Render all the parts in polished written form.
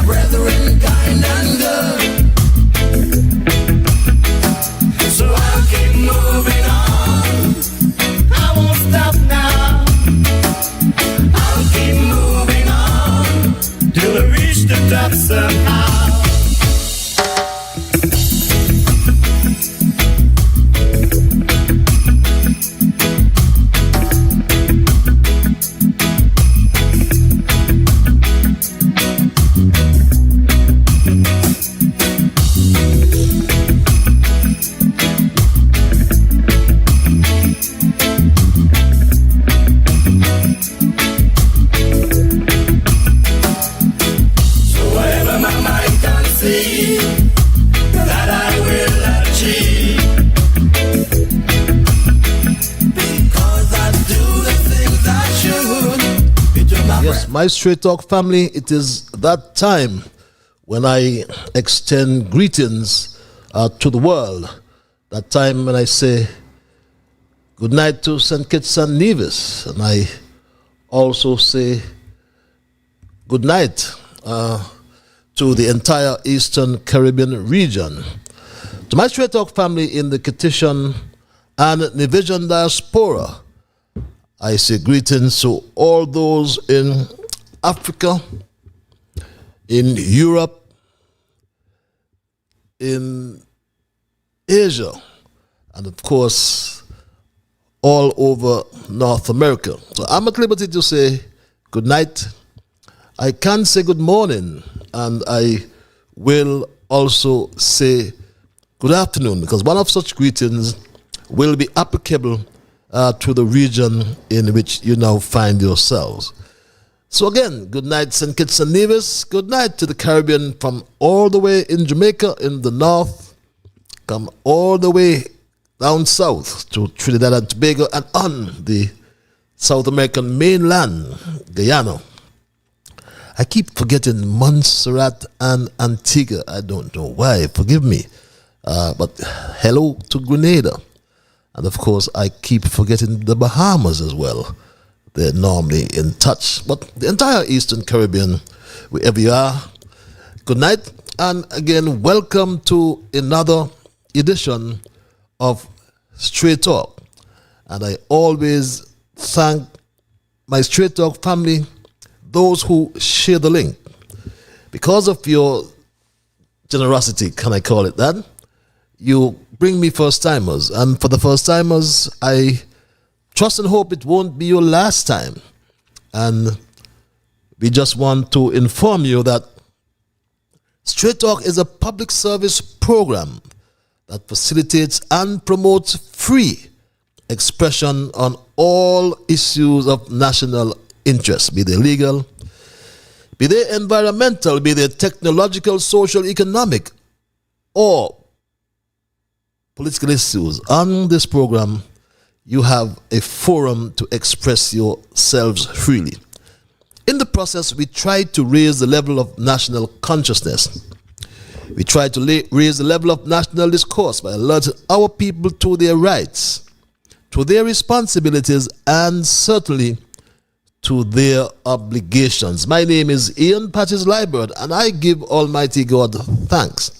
my brethren, kind and good. So I'll keep moving on. I won't stop now. I'll keep moving on till I reach the top somehow. My Straight Talk family, it is that time when I extend greetings to the world. That time when I say good night to St. Kitts and Nevis. And I also say good night to the entire Eastern Caribbean region. To my Straight Talk family in the Kittitian and Nevisian diaspora, I say greetings to all those in Africa, in Europe, in Asia, and of course, all over North America. So I'm at liberty to say good night. I can say good morning, and I will also say good afternoon, because one of such greetings will be applicable to the region in which you now find yourselves. So again, good night St. Kitts and Nevis, good night to the Caribbean from all the way in Jamaica in the north, come all the way down south to Trinidad and Tobago and on the South American mainland, Guyana. I keep forgetting Montserrat and Antigua. I don't know why, forgive me. But hello to Grenada. And of course, I keep forgetting the Bahamas as well. They're normally in touch. But the entire Eastern Caribbean, wherever you are, good night. And again, welcome to another edition of Straight Talk. And I always thank my Straight Talk family, those who share the link. Because of your generosity, can I call it that, you bring me first-timers. And for the first-timers, I trust and hope it won't be your last time. And we just want to inform you that Straight Talk is a public service program that facilitates and promotes free expression on all issues of national interest, be they legal, be they environmental, be they technological, social, economic, or political issues. On this program, you have a forum to express yourselves freely. In the process, we try to raise the level of national consciousness. We try to raise the level of national discourse by alerting our people to their rights, to their responsibilities, and certainly to their obligations. My name is Ian Patches Liburd, and I give Almighty God thanks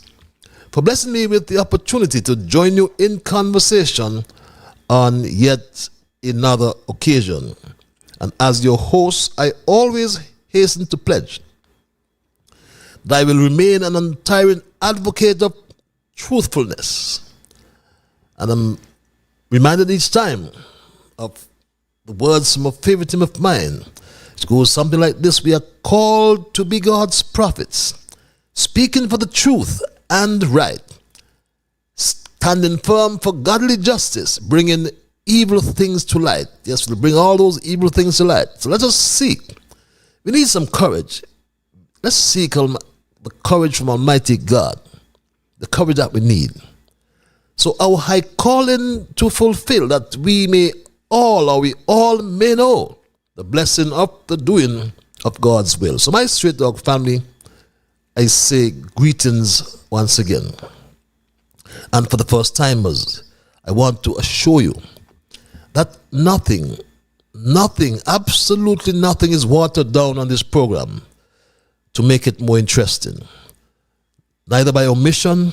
for blessing me with the opportunity to join you in conversation on yet another occasion. And as your host, I always hasten to pledge that I will remain an untiring advocate of truthfulness. And I'm reminded each time of the words from a favorite hymn of mine. It goes something like this: we are called to be God's prophets, speaking for the truth and right, standing firm for godly justice, bringing evil things to light. Yes, we'll bring all those evil things to light. So let us seek. We need some courage. Let's seek the courage from Almighty God, the courage that we need. So our high calling to fulfill, that we all may know the blessing of the doing of God's will. So my Straight Talk family, I say greetings once again. And for the first timers, I want to assure you that nothing, absolutely nothing is watered down on this program. to make it more interesting, neither by omission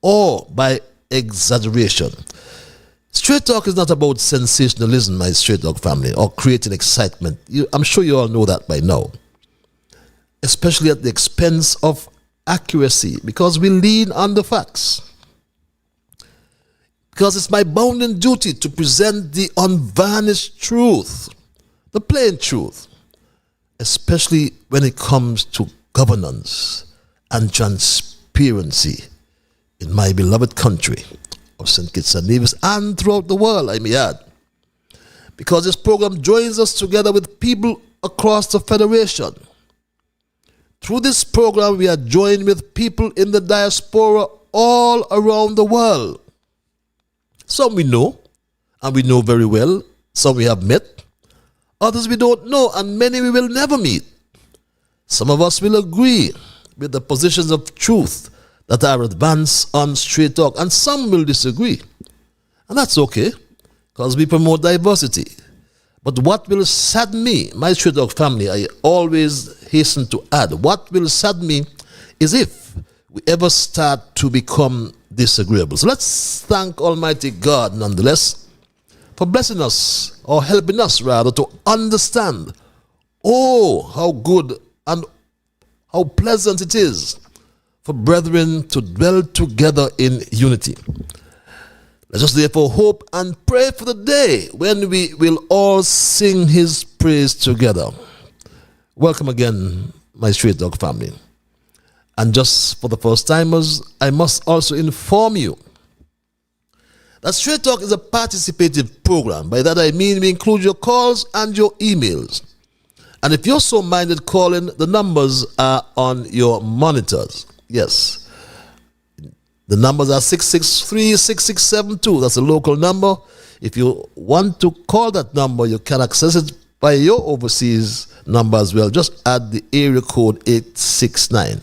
or by exaggeration. Straight Talk is not about sensationalism, my Straight Talk family, or creating excitement. I'm sure you all know that by now. Especially at the expense of accuracy, because we lean on the facts. Because it's my bounden duty to present the unvarnished truth, the plain truth, especially when it comes to governance and transparency in my beloved country of St. Kitts and Nevis and throughout the world, I may add. Because this program joins us together with people across the Federation. Through this program, we are joined with people in the diaspora all around the world. Some we know, and we know very well. Some we have met. Others we don't know, and many we will never meet. Some of us will agree with the positions of truth that are advanced on Straight Talk, and some will disagree. And that's okay, because we promote diversity. But what will sadden me, my Straight Talk family, I always hasten to add, what will sadden me is if we ever start to become disagreeable. So let's thank Almighty God nonetheless for blessing us, or helping us rather, to understand, how good and how pleasant it is for brethren to dwell together in unity. Let us therefore hope and pray for the day when we will all sing his praise together. Welcome again, my Straight Talk family. And just for the first timers, I must also inform you that Straight Talk is a participative program. By that I mean we include your calls and your emails. And if you're so minded calling, the numbers are on your monitors. Yes. The numbers are 663-6672. That's a local number. If you want to call that number, you can access it by your overseas number as well. Just add the area code 869.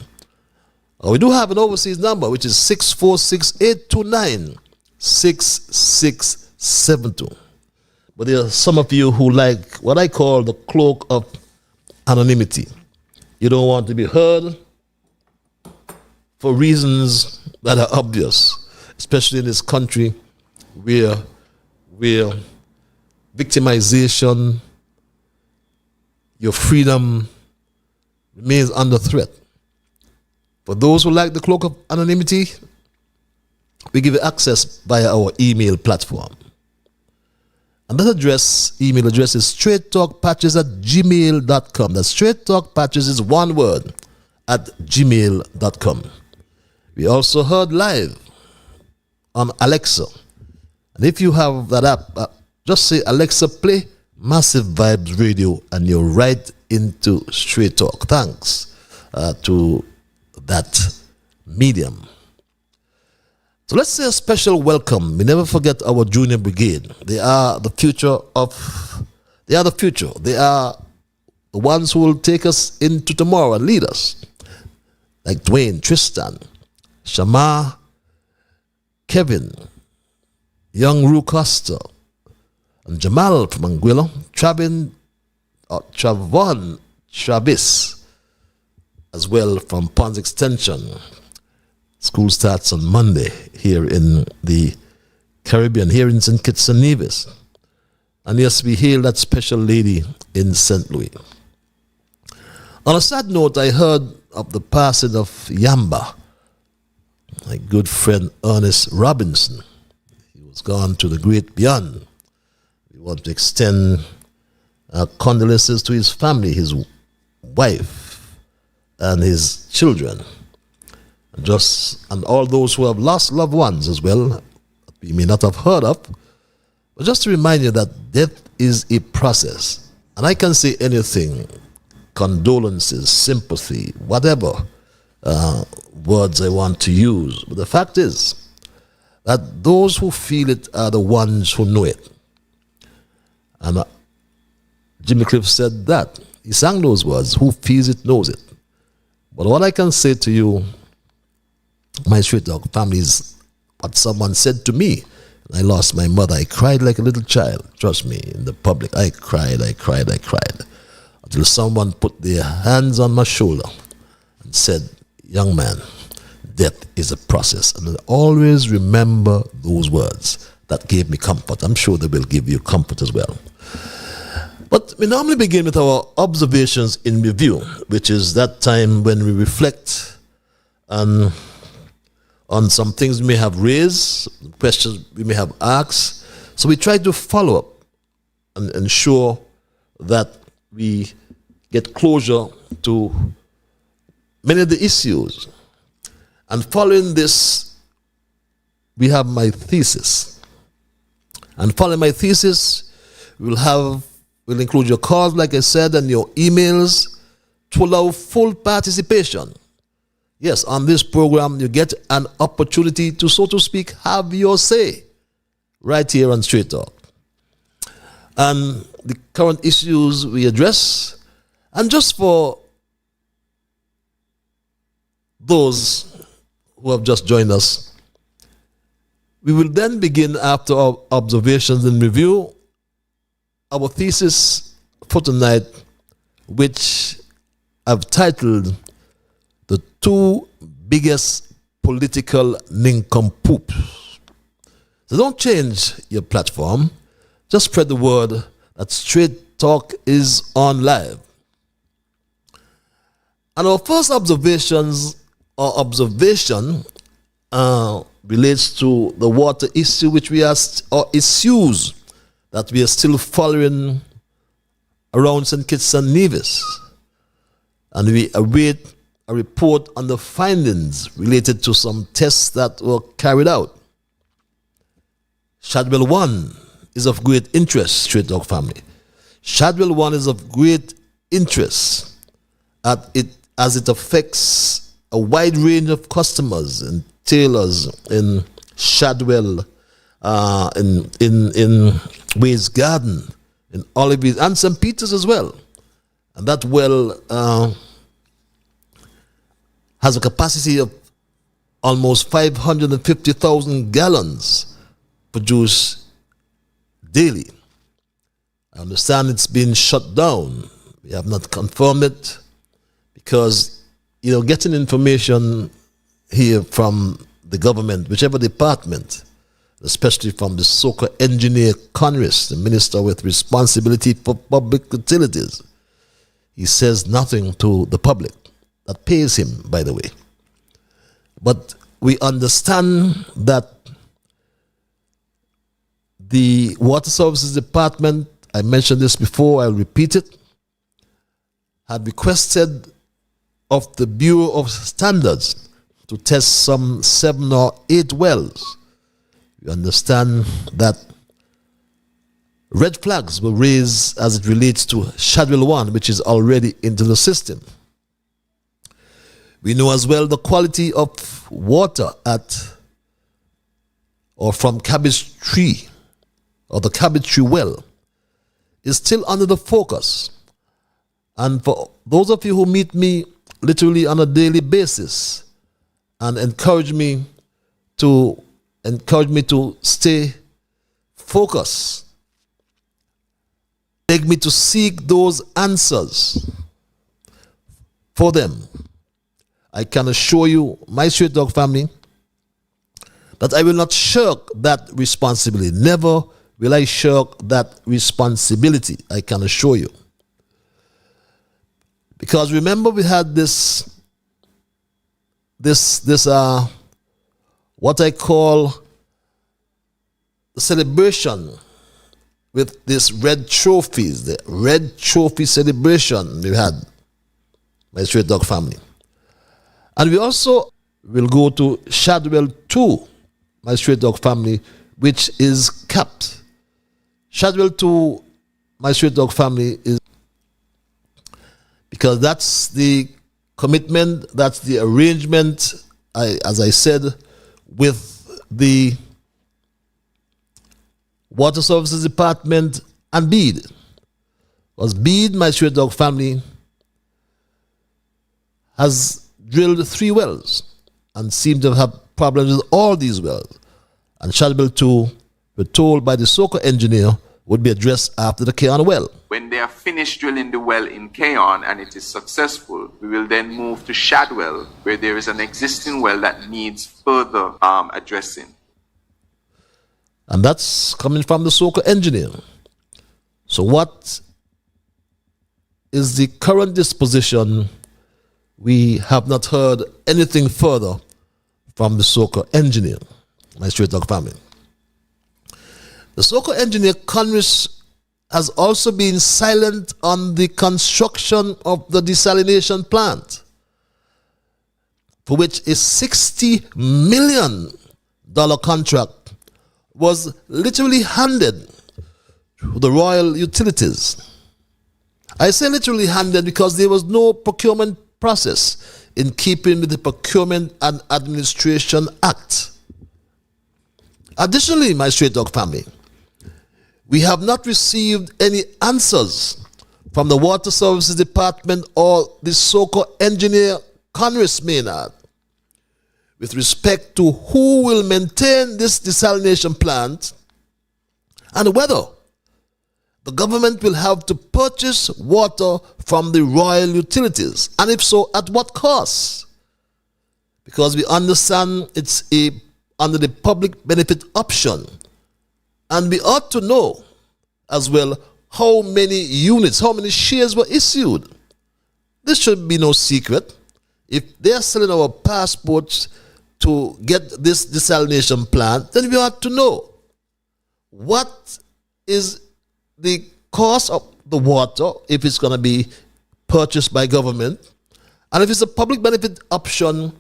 We do have an overseas number, which is 646-829-6672. But there are some of you who like what I call the cloak of anonymity. You don't want to be heard for reasons that are obvious, especially in this country where victimization, your freedom remains under threat. For those who like the cloak of anonymity, we give you access via our email platform. And that email address is straighttalkpatches@gmail.com. That's straighttalkpatches is one word at gmail.com. We also heard live on Alexa. And if you have that app, just say, Alexa, play Massive Vibes Radio, and you're right into Straight Talk. Thanks to that medium. So let's say a special welcome. We never forget our junior brigade. They are the future. They are the ones who will take us into tomorrow and lead us. Like Dwayne, Tristan, Shama, Kevin, young Rue Costa, and Jamal from Anguilla, Travon Travis, as well from Ponds Extension. School starts on Monday here in the Caribbean, here in St. Kitts and Nevis. And yes, we hail that special lady in St. Louis. On a sad note, I heard of the passing of Yamba, my good friend Ernest Robinson. He was gone to the great beyond. We want to extend our condolences to his family, his wife, and his children, and all those who have lost loved ones as well, that we may not have heard of. But just to remind you that death is a process. And I can say anything, condolences, sympathy, whatever words I want to use. But the fact is that those who feel it are the ones who know it. And Jimmy Cliff said that. He sang those words, who feels it knows it. But what I can say to you, my Straight Talk family, is what someone said to me. I lost my mother. I cried like a little child. Trust me, in the public. I cried. Until someone put their hands on my shoulder and said, young man, death is a process. And I always remember those words. That gave me comfort. I'm sure they will give you comfort as well. But we normally begin with our observations in review, which is that time when we reflect on some things we may have raised, questions we may have asked. So we try to follow up and ensure that we get closure to many of the issues. And following this, we have my thesis. And following my thesis, we'll include your calls, like I said, and your emails to allow full participation. Yes, on this program, you get an opportunity to, so to speak, have your say right here on Straight Talk. And the current issues we address, and just for those who have just joined us, we will then begin, after our observations and review, our thesis for tonight, which I've titled The Two Biggest Political Nincompoops. So don't change your platform. Just spread the word that Straight Talk is on live. And our first observation relates to the water issue, which we are, or issues that we are still following around St. Kitts and Nevis. And we await a report on the findings related to some tests that were carried out. Shadwell 1 is of great interest, Straight Talk family. Shadwell 1 is of great interest as it affects a wide range of customers and tailors in Shadwell, in Ways Garden, in Olive and St. Peter's as well. And that well has a capacity of almost 550,000 gallons produced daily. I understand it's been shut down. We have not confirmed it because, getting information here from the government, whichever department, especially from the so-called engineer Congress, the minister with responsibility for public utilities, he says nothing to the public. That pays him, by the way. But we understand that the Water Services Department, I mentioned this before, I'll repeat it, had requested of the Bureau of Standards to test some 7 or 8 wells. You understand that red flags were raised as it relates to Shadwell 1, which is already into the system. We know as well the quality of water from Cabbage Tree, or the Cabbage Tree well, is still under the focus. And for those of you who meet me literally on a daily basis and encourage me to stay focused, beg me to seek those answers for them, I can assure you, my Straight Talk family, that I will not shirk that responsibility. Never will I shirk that responsibility, I can assure you. Because remember, we had this what I call the celebration with this red trophies, the red trophy celebration we had, my Straight Talk family. And we also will go to Shadwell 2, my Straight Talk family, which is capped. Shadwell 2, my Straight Talk family, is because that's the commitment, that's the arrangement, as I said, with the Water Services Department and BEAD. Because BEAD, my Straight Talk family, has drilled 3 wells and seemed to have problems with all these wells. And Shadwell 2, we're told by the so-called engineer, would be addressed after the Keon well. When they are finished drilling the well in Keon and it is successful, we will then move to Shadwell, where there is an existing well that needs further addressing. And that's coming from the SOCA engineer. So what is the current disposition? We have not heard anything further from the SOCA engineer, my straight dog family. The SOCA engineer, Congress, has also been silent on the construction of the desalination plant, for which a $60 million contract was literally handed to the royal utilities. I say literally handed because there was no procurement process in keeping with the Procurement and Administration Act. Additionally, my straight dog family, we have not received any answers from the Water Services Department or the SOCA engineer, Congress Maynard, with respect to who will maintain this desalination plant and whether the government will have to purchase water from the royal utilities, and if so, at what cost? Because we understand it's under the public benefit option, and we ought to know as well how many units, how many shares were issued. This should be no secret. If they're selling our passports to get this desalination plant, then we ought to know what is the cost of the water if it's going to be purchased by government, and if it's a public benefit option,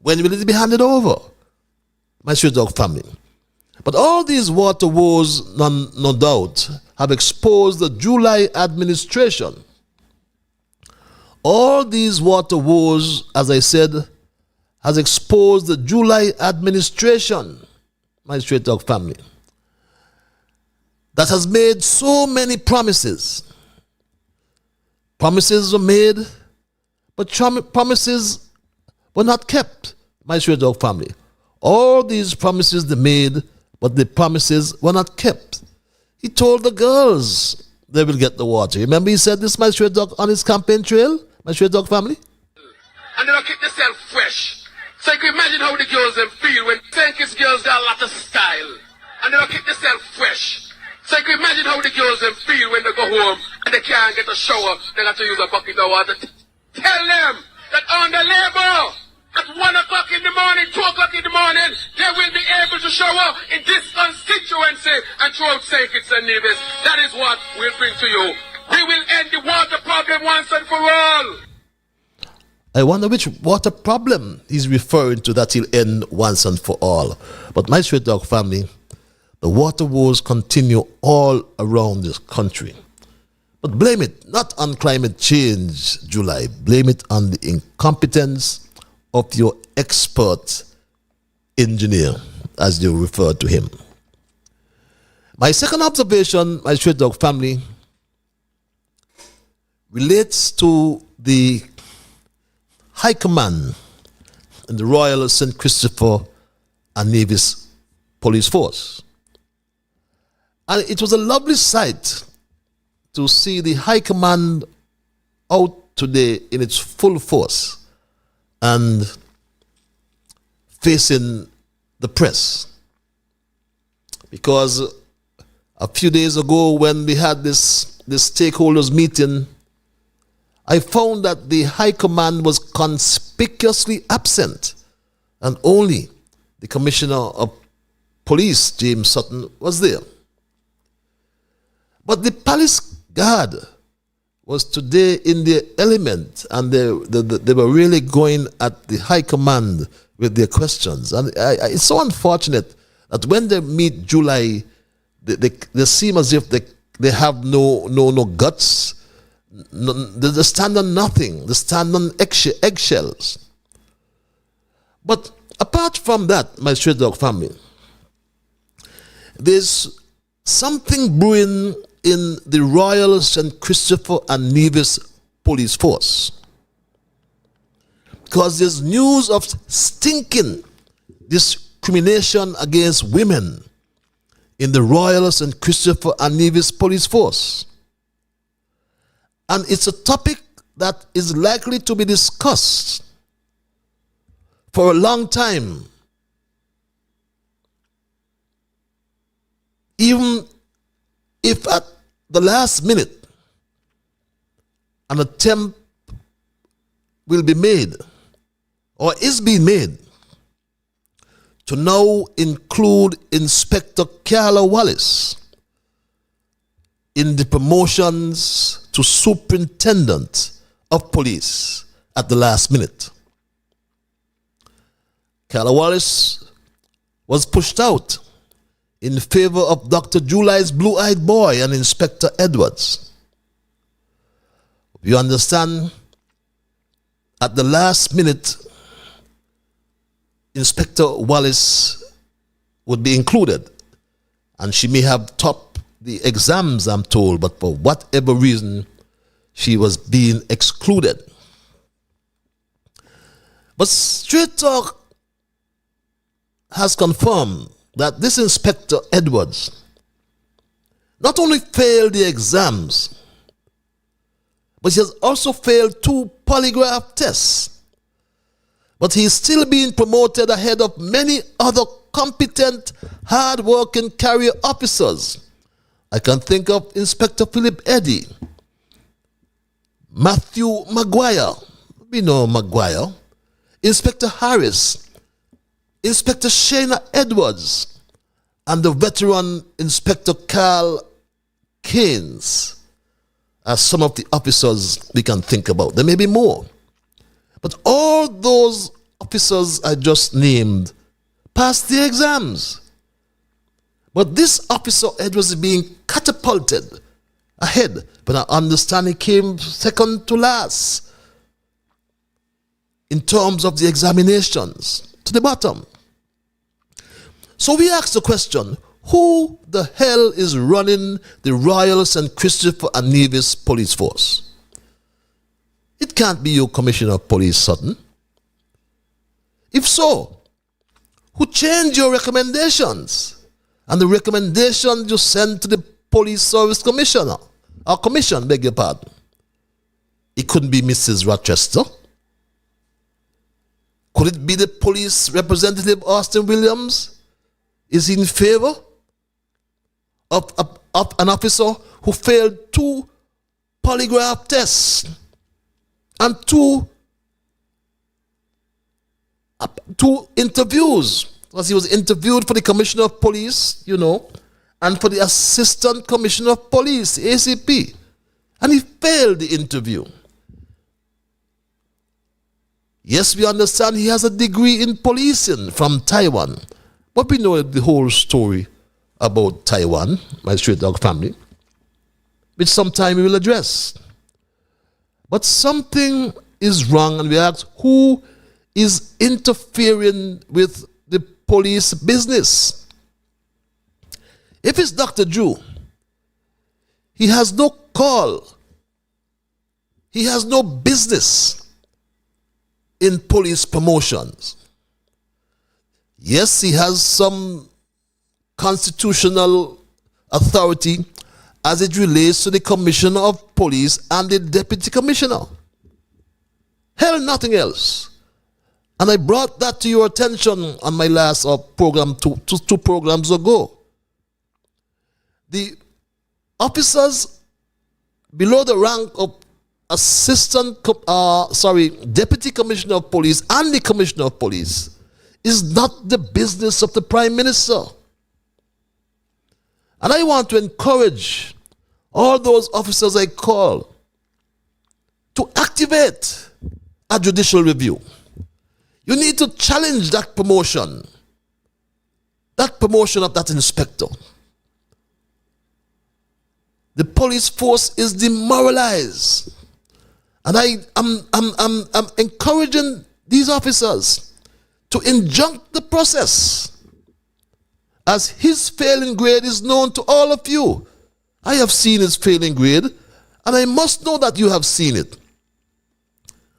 when will it be handed over? My straight dog family. But all these water woes, no doubt, have exposed the July administration. All these water woes, as I said, has exposed the July administration, my straight dog family, that has made so many promises. Promises were made, but promises were not kept, my straight dog family. All these promises they made, but the promises were not kept. He told the girls they will get the water. Remember he said this, my straight dog, on his campaign trail, my straight dog family? And they'll keep themselves fresh. So you can imagine how the girls them feel when Sankey's girls got a lot of style. And they'll keep themselves fresh. So you can imagine how the girls them feel when they go home and they can't get a shower. They got to use a bucket of water. Tell them that on the labor, at 1 o'clock in the morning, 2 o'clock in the morning, they will be able to shower in this constituency and throughout St. Kitts and Nevis. That is what we'll bring to you. We will end the water problem once and for all. I wonder which water problem he's referring to that he'll end once and for all. But my straight dog family, the water woes continue all around this country. But blame it not on climate change, July. Blame it on the incompetence of your expert engineer, as you referred to him. My second observation, my straight dog family, relates to the High Command in the Royal St. Christopher and Nevis Police Force. And it was a lovely sight to see the High Command out today in its full force and facing the press. Because a few days ago when we had this stakeholders meeting, I found that the High Command was conspicuously absent, and only the Commissioner of Police, James Sutton, was there. But the Palace Guard was today in their element, and they were really going at the High Command with their questions. And it's so unfortunate that when they meet July, they seem as if they have no guts. They stand on nothing. They stand on eggshells. But apart from that, my straight dog family, there's something brewing in the Royal St. Christopher and Nevis Police Force. Because there's news of stinking discrimination against women in the Royal St. Christopher and Nevis Police Force. And it's a topic that is likely to be discussed for a long time. Even if at the last minute an attempt will be made or is being made to now include Inspector Carla Wallace in the promotions to Superintendent of Police at the last minute. Carla Wallace was pushed out in favor of Dr. July's blue-eyed boy and Inspector Edwards. You understand, at the last minute, Inspector Wallace would be included, and she may have topped the exams, I'm told, but for whatever reason, she was being excluded. But Straight Talk has confirmed that this Inspector Edwards not only failed the exams, but he has also failed 2 polygraph tests. But he is still being promoted ahead of many other competent, hard-working career officers. I can think of Inspector Philip Eddy, Matthew Maguire, we know Maguire, Inspector Harris, Inspector Shayna Edwards, and the veteran Inspector Carl Keynes as some of the officers we can think about. There may be more. But all those officers I just named passed the exams. But this officer Edwards is being catapulted ahead. But I understand he came second to last in terms of the examinations, to the bottom. So we ask the question, who the hell is running the Royal St. Christopher and Nevis Police Force? It can't be your Commissioner of Police, Sutton. If so, who changed your recommendations? And the recommendations you sent to the Police Service Commissioner, or Commission, beg your pardon. It couldn't be Mrs. Rochester. Could it be the police representative, Austin Williams? Is he in favor of an officer who failed 2 polygraph tests and two interviews? Because he was interviewed for the Commissioner of Police, and for the Assistant Commissioner of Police, the ACP. And he failed the interview. Yes, we understand he has a degree in policing from Taiwan. But we know the whole story about Taiwan, my Straight Dog family, which sometime we will address. But something is wrong, and we ask, who is interfering with the police business? If it's Dr. Drew, he has no call. He has no business in police promotions. Yes, he has some constitutional authority as it relates to the Commissioner of Police and the Deputy Commissioner. Hell, nothing else. And I brought that to your attention on my last program, two programs ago. The officers below the rank of Deputy Commissioner of Police and the Commissioner of Police is not the business of the Prime Minister. And I want to encourage all those officers I call to activate a judicial review. You need to challenge that promotion of that inspector. The police force is demoralized. And I'm encouraging these officers to injunct the process, as his failing grade is known to all of you. I have seen his failing grade, and I must know that you have seen it.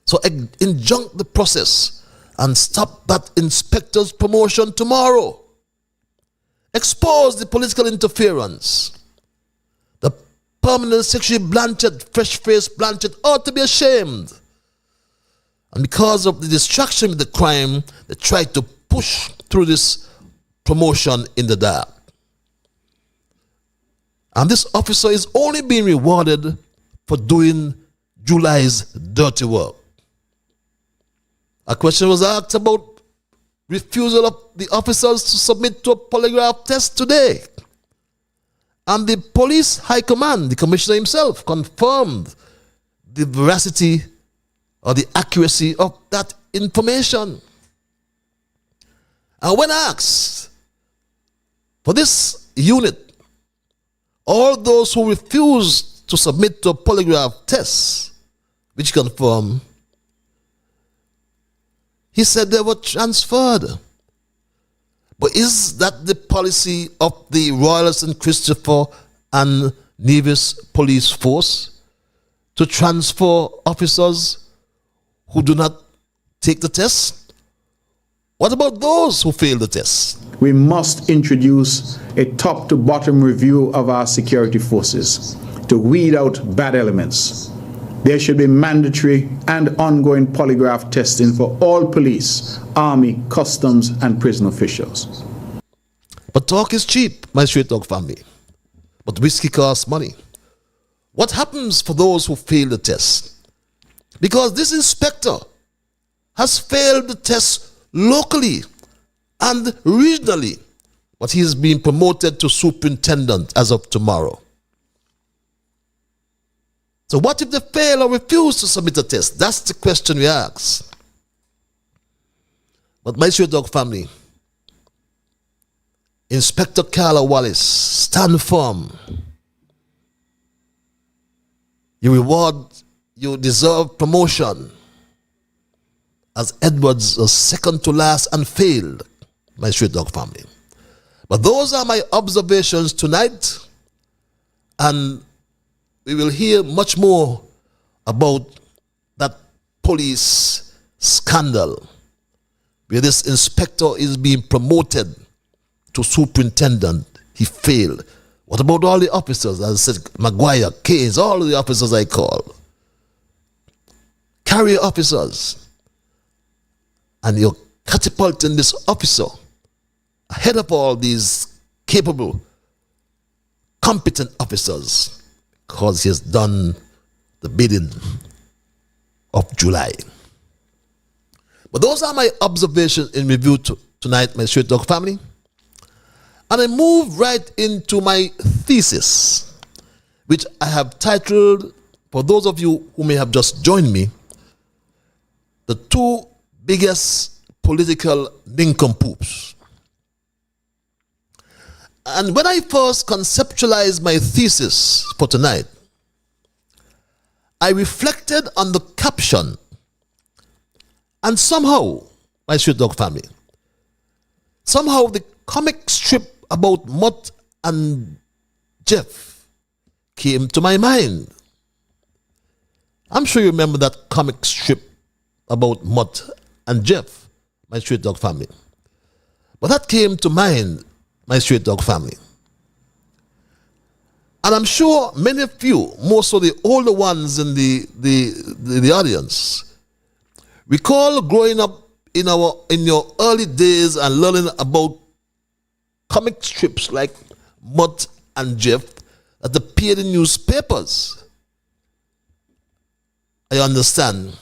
So injunct the process and stop that inspector's promotion tomorrow. expose the political interference. The permanent Secretary Blanchard, fresh-faced Blanchard, ought to be ashamed. And because of the distraction with the crime, they tried to push through this promotion in the dark. And this officer is only being rewarded for doing July's dirty work. A question was asked about refusal of the officers to submit to a polygraph test today. And the police high command, the commissioner himself, confirmed the veracity or the accuracy of that information. And when asked for this unit, all those who refused to submit to a polygraph test, which confirmed, he said they were transferred. But is that the policy of the Royal St. Christopher and Nevis police force, to transfer officers who do not take the test? What about those who fail the test? We must introduce a top-to-bottom review of our security forces to weed out bad elements. There should be mandatory and ongoing polygraph testing for all police, army, customs, and prison officials. But talk is cheap, my straight dog family. But whiskey costs money. What happens for those who fail the test? Because this inspector has failed the test locally and regionally, but he is being promoted to superintendent as of tomorrow. So what if they fail or refuse to submit a test? That's the question we ask. But my straight dog family, Inspector Carla Wallace, stand firm. You deserve promotion, as Edwards was second to last and failed, my straight dog family. But those are my observations tonight, and we will hear much more about that police scandal where this inspector is being promoted to superintendent. He failed. What about all the officers? As I said, Maguire, Keynes, all the officers I call. Carrier officers. And you're catapulting this officer ahead of all these capable, competent officers, because he has done the bidding of July. But those are my observations in review tonight, my straight dog family. And I move right into my thesis, which I have titled, for those of you who may have just joined me, The Two Biggest Political Nincompoops. And when I first conceptualized my thesis for tonight, I reflected on the caption, and somehow, my straight dog family, somehow the comic strip about Mutt and Jeff came to my mind. I'm sure you remember that comic strip about Mutt and Jeff, my straight dog family. But that came to mind, my straight dog family. And I'm sure many of you, more so the older ones in the audience, recall growing up in your early days and learning about comic strips like Mutt and Jeff that appeared in newspapers. I understand,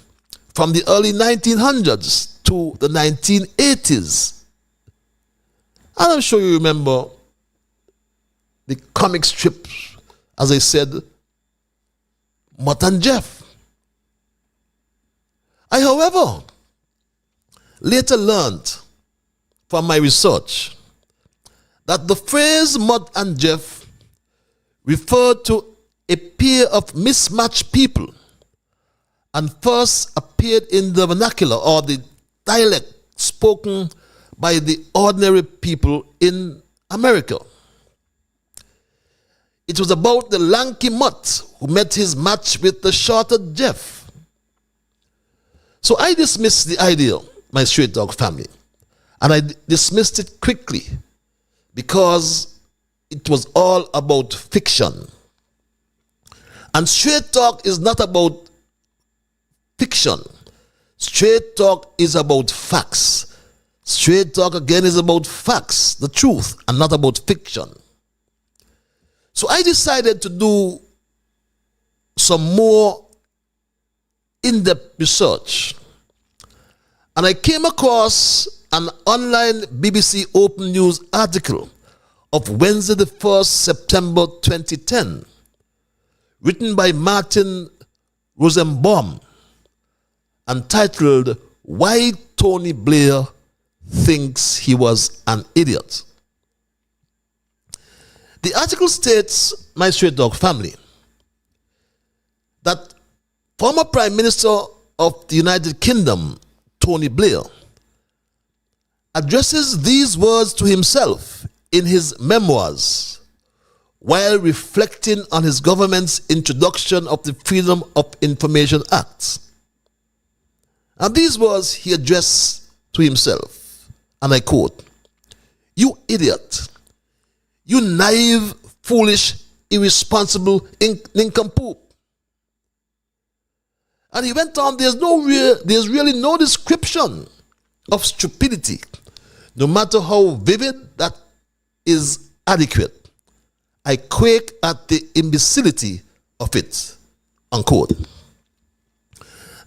from the early 1900s to the 1980s. And I'm sure you remember the comic strips, as I said, Mutt and Jeff. I, however, later learned from my research that the phrase Mutt and Jeff referred to a pair of mismatched people and first appeared in the vernacular or the dialect spoken by the ordinary people in America. It was about the lanky Mutt who met his match with the shorter Jeff. So I dismissed the idea, my straight dog family, and I dismissed it quickly, because it was all about fiction. And straight talk is not about fiction. Straight talk is about facts. Straight talk again is about facts, the truth, and not about fiction. So I decided to do some more in-depth research. And I came across an online BBC Open News article of Wednesday the 1st September 2010, written by Martin Rosenbaum, and titled, "Why Tony Blair Thinks He Was an Idiot." The article states, my straight dog family, that former Prime Minister of the United Kingdom, Tony Blair, addresses these words to himself in his memoirs while reflecting on his government's introduction of the Freedom of Information Act. And these words he addressed to himself, and I quote, "You idiot, you naive, foolish, irresponsible nincompoop." And he went on, there's really no description of stupidity, no matter how vivid, that is adequate. I quake at the imbecility of it, unquote.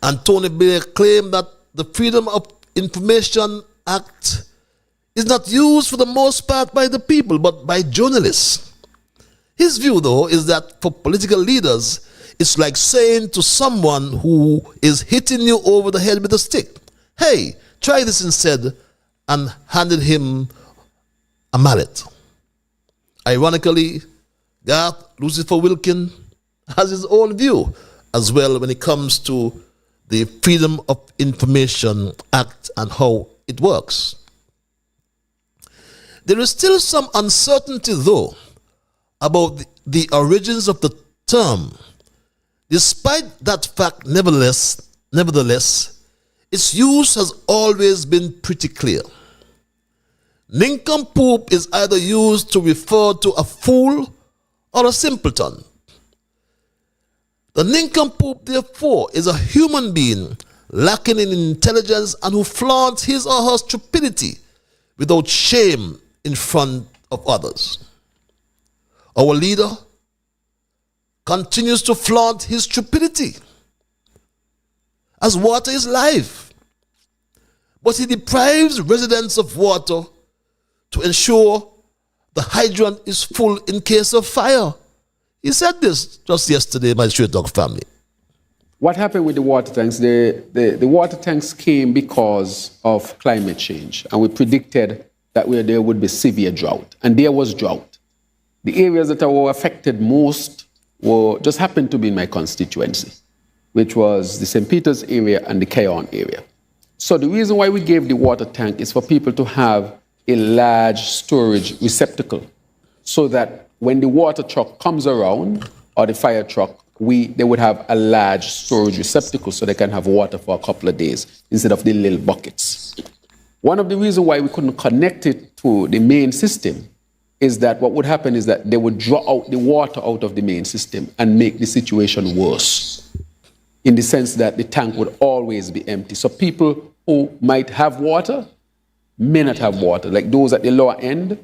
And Tony Blair claimed that the Freedom of Information Act is not used for the most part by the people, but by journalists. His view, though, is that for political leaders, it's like saying to someone who is hitting you over the head with a stick, "Hey, try this instead," and handed him a mallet. Ironically, Garth Lucifer Wilkin has his own view as well when it comes to the Freedom of Information Act and how it works. There is still some uncertainty, though, about the origins of the term. Despite that fact, nevertheless, its use has always been pretty clear. Nincompoop is either used to refer to a fool or a simpleton. The nincompoop, therefore, is a human being lacking in intelligence and who flaunts his or her stupidity without shame in front of others. Our leader continues to flaunt his stupidity, as water is life, but he deprives residents of water to ensure the hydrant is full in case of fire. He said this just yesterday, my straight dog family. What happened with the water tanks? The water tanks came because of climate change, and we predicted that there would be severe drought, and there was drought. The areas that were affected most just happened to be in my constituency, which was the St. Peter's area and the Keyon area. So the reason why we gave the water tank is for people to have a large storage receptacle, so that when the water truck comes around, or the fire truck, they would have a large storage receptacle so they can have water for a couple of days instead of the little buckets. One of the reasons why we couldn't connect it to the main system is that what would happen is that they would draw out the water out of the main system and make the situation worse, in the sense that the tank would always be empty. So people who might have water may not have water, like those at the lower end.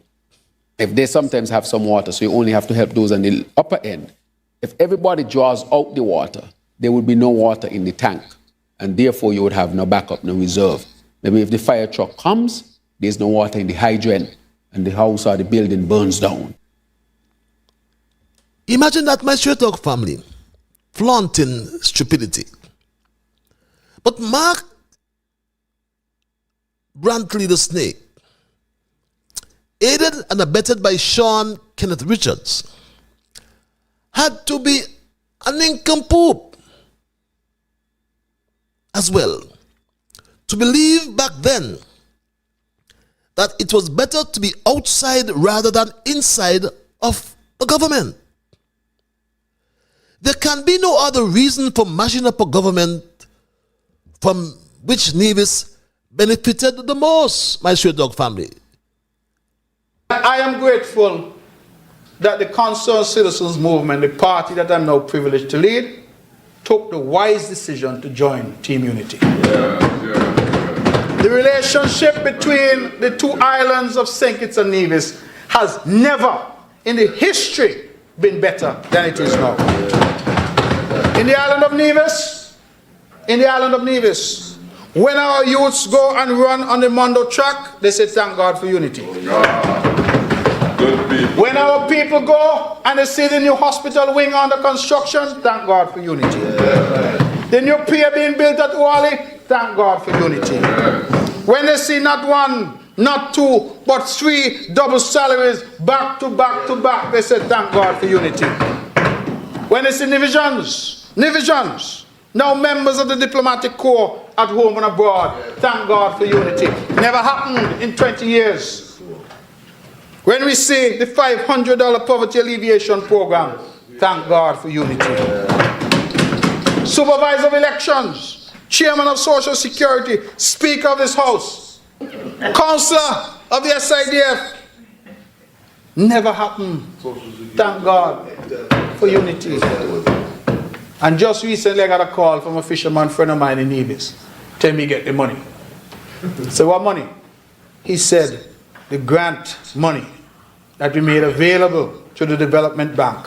If they sometimes have some water, so you only have to help those on the upper end. If everybody draws out the water, there would be no water in the tank, and therefore you would have no backup, no reserve. Maybe if the fire truck comes, there's no water in the hydrant, and the house or the building burns down. Imagine that, my straight dog family, flaunting stupidity. But Mark Brantley the Snake, aided and abetted by Sean Kenneth Richards, had to be a nincompoop as well to believe back then that it was better to be outside rather than inside of the government. There can be no other reason for mashing up a government from which Nevis benefited the most, my straight dog family. I am grateful that the Concerned Citizens Movement, the party that I'm now privileged to lead, took the wise decision to join Team Unity. The relationship between the two islands of St. Kitts and Nevis has never in the history been better than it is now. In the island of Nevis, when our youths go and run on the Mondo track, they say thank God for unity. When our people go and they see the new hospital wing under construction, thank God for unity. The new pier being built at Wally, thank God for unity. When they see not one, not two, but 3 double salaries back to back to back, they say thank God for unity. When they see Nevisians, now members of the diplomatic corps at home and abroad, thank God for unity. Never happened in 20 years. When we see the $500 poverty alleviation program, thank God for unity. Supervisor of elections, chairman of social security, speaker of this house, councillor of the SIDF, never happened. Thank God for unity. And just recently I got a call from a fisherman friend of mine in Nevis. Tell me get the money. So what money? He said the grant money that we made available to the development bank.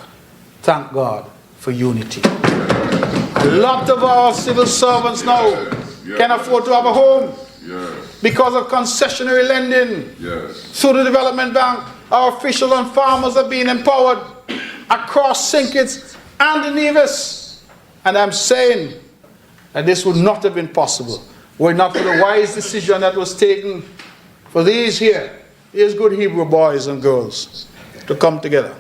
Thank God for unity. A lot of our civil servants now can afford to have a home because of concessionary lending through the development bank. Our officials and farmers are being empowered across St. Kitts and the Nevis. And I'm saying that this would not have been possible were it not for the wise decision that was taken for these good Hebrew boys and girls to come together.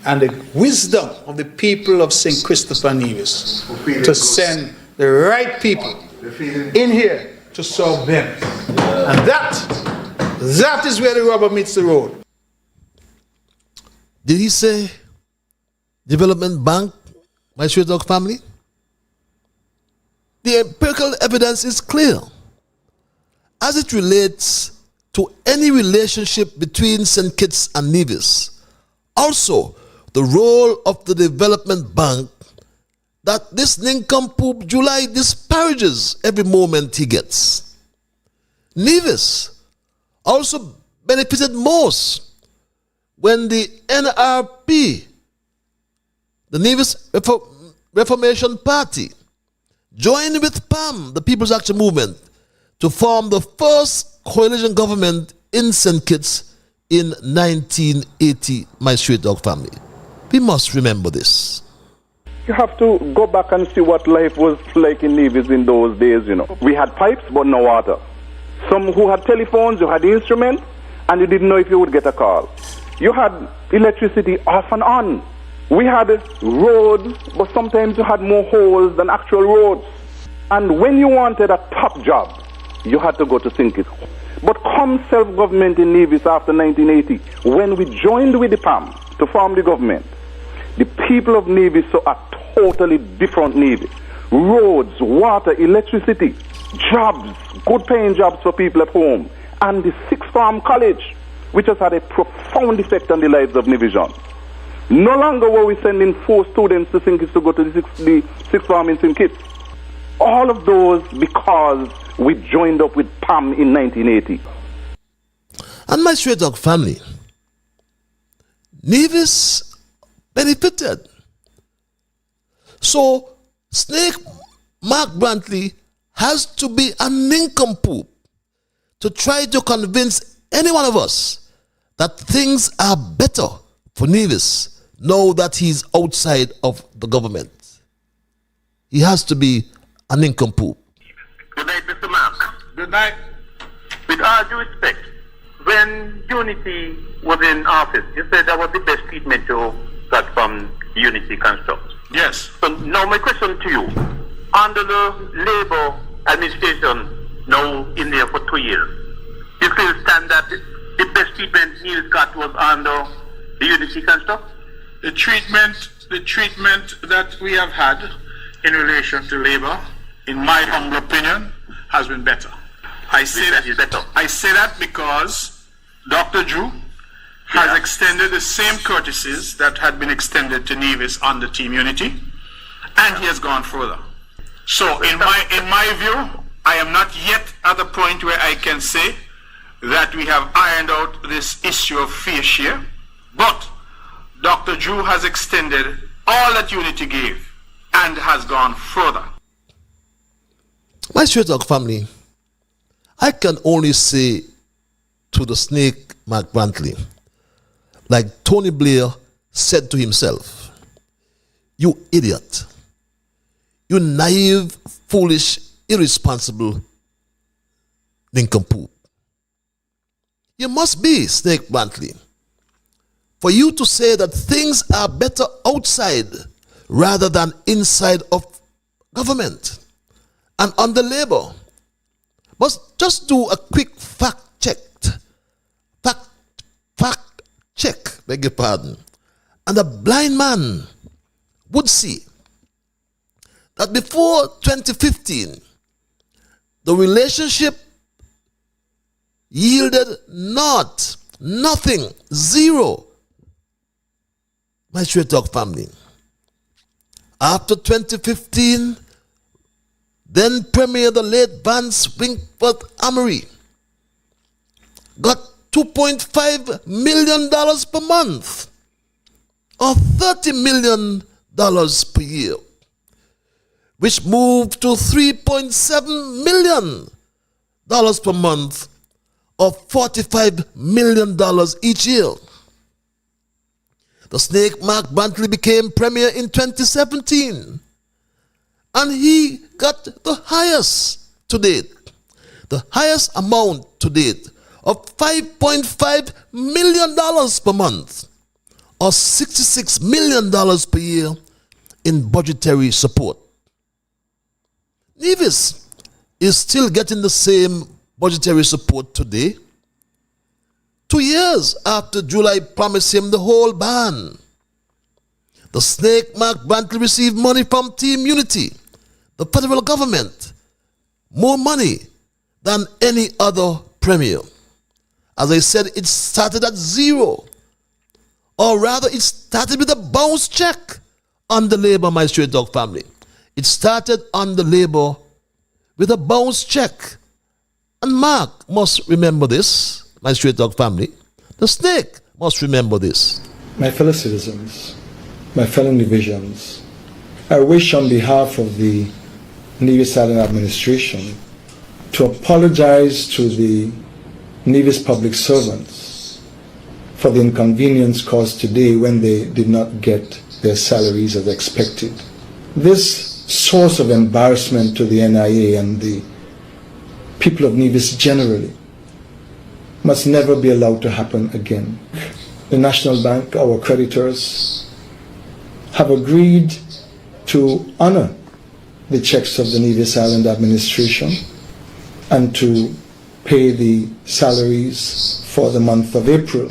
And the wisdom of the people of St. Christopher Nevis to send the right people in here to serve them. And that is where the rubber meets the road. Did he say development bank, my Sweet Dog family? The empirical evidence is clear as it relates to any relationship between St. Kitts and Nevis. Also, the role of the development bank that this nincompoop July disparages every moment he gets. Nevis also benefited most when the NRP, the Nevis Reformation Party, joined with PAM, the People's Action Movement, to form the first coalition government in St. Kitts in 1980, my Straight Dog family. We must remember this. You have to go back and see what life was like in Nevis in those days, you know. We had pipes, but no water. Some who had telephones, you had instruments, and you didn't know if you would get a call. You had electricity off and on. We had roads, but sometimes you had more holes than actual roads. And when you wanted a top job, you had to go to St. Kitts. But come self-government in Nevis after 1980, when we joined with the PAM to form the government, the people of Nevis saw a totally different Nevis. Roads, water, electricity, jobs, good paying jobs for people at home, and the sixth form college, which has had a profound effect on the lives of Nevisians. No longer were we sending 4 students to St. Kitts to go to the sixth form in St. Kitts. All of those because we joined up with PAM in 1980. And my Straight Dog family, Nevis benefited. So Snake Mark Brantley has to be a nincompoop to try to convince any one of us that things are better for Nevis now that he's outside of the government. He has to be a nincompoop. Good night, Mr. Mark. Good night. With all due respect, when Unity was in office, you said that was the best treatment you got from Unity Construct. Yes. So now my question to you, under the Labour administration now in there for 2 years, you still stand that the best treatment Neil got was under the Unity Construct? The treatment that we have had in relation to Labour, in my humble opinion, has been better. I say that because Dr. Drew has extended the same courtesies that had been extended to Nevis under Team Unity, and he has gone further. So in my view, I am not yet at the point where I can say that we have ironed out this issue of fair share, but Dr. Drew has extended all that Unity gave and has gone further. My Straight Talk family, I can only say to the snake Mark Brantley, like Tony Blair said to himself, "You idiot, you naive, foolish, irresponsible nincompoop. You must be, Snake Brantley, for you to say that things are better outside rather than inside of government and under labor. But just do a quick fact check, beg your pardon, and a blind man would see that before 2015, the relationship yielded nothing, zero. My Straight Talk family. After 2015, then Premier the late Vance Winkworth Amory got $2.5 million per month or $30 million per year, which moved to $3.7 million per month or $45 million each year. The snake Mark Brantley became premier in 2017, and he got the highest to date, the highest amount to date of $5.5 million per month or $66 million per year in budgetary support. Nevis is still getting the same budgetary support today, 2 years after July promised him the whole ban. The snake Mark Brantley received money from Team Unity, the federal government, more money than any other premier. As I said, it started at zero, or rather it started with a bounce check on the Labour, my Straight Dog family. It started on the Labour with a bounce check. And Mark must remember this, my Straight Dog family. The snake must remember this. My fellow citizens, my fellow Nevisians, I wish on behalf of the Nevis Island administration to apologize to the Nevis public servants for the inconvenience caused today when they did not get their salaries as expected. This source of embarrassment to the NIA and the people of Nevis generally must never be allowed to happen again. The National Bank, our creditors, have agreed to honor the checks of the Nevis Island administration and to pay the salaries for the month of April.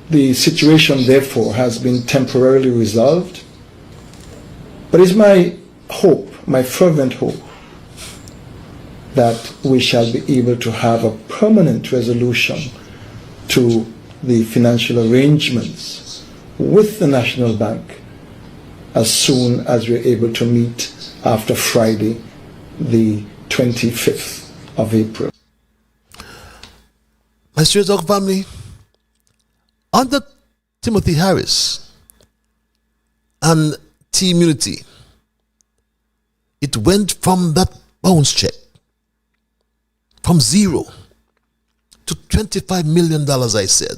The situation, therefore, has been temporarily resolved, but it's my hope, my fervent hope, that we shall be able to have a permanent resolution to the financial arrangements with the National Bank as soon as we're able to meet after Friday, the 25th of April. My Straight Dog family, under Timothy Harris and Team Unity, it went from that bounce check from zero to $25 million, I said.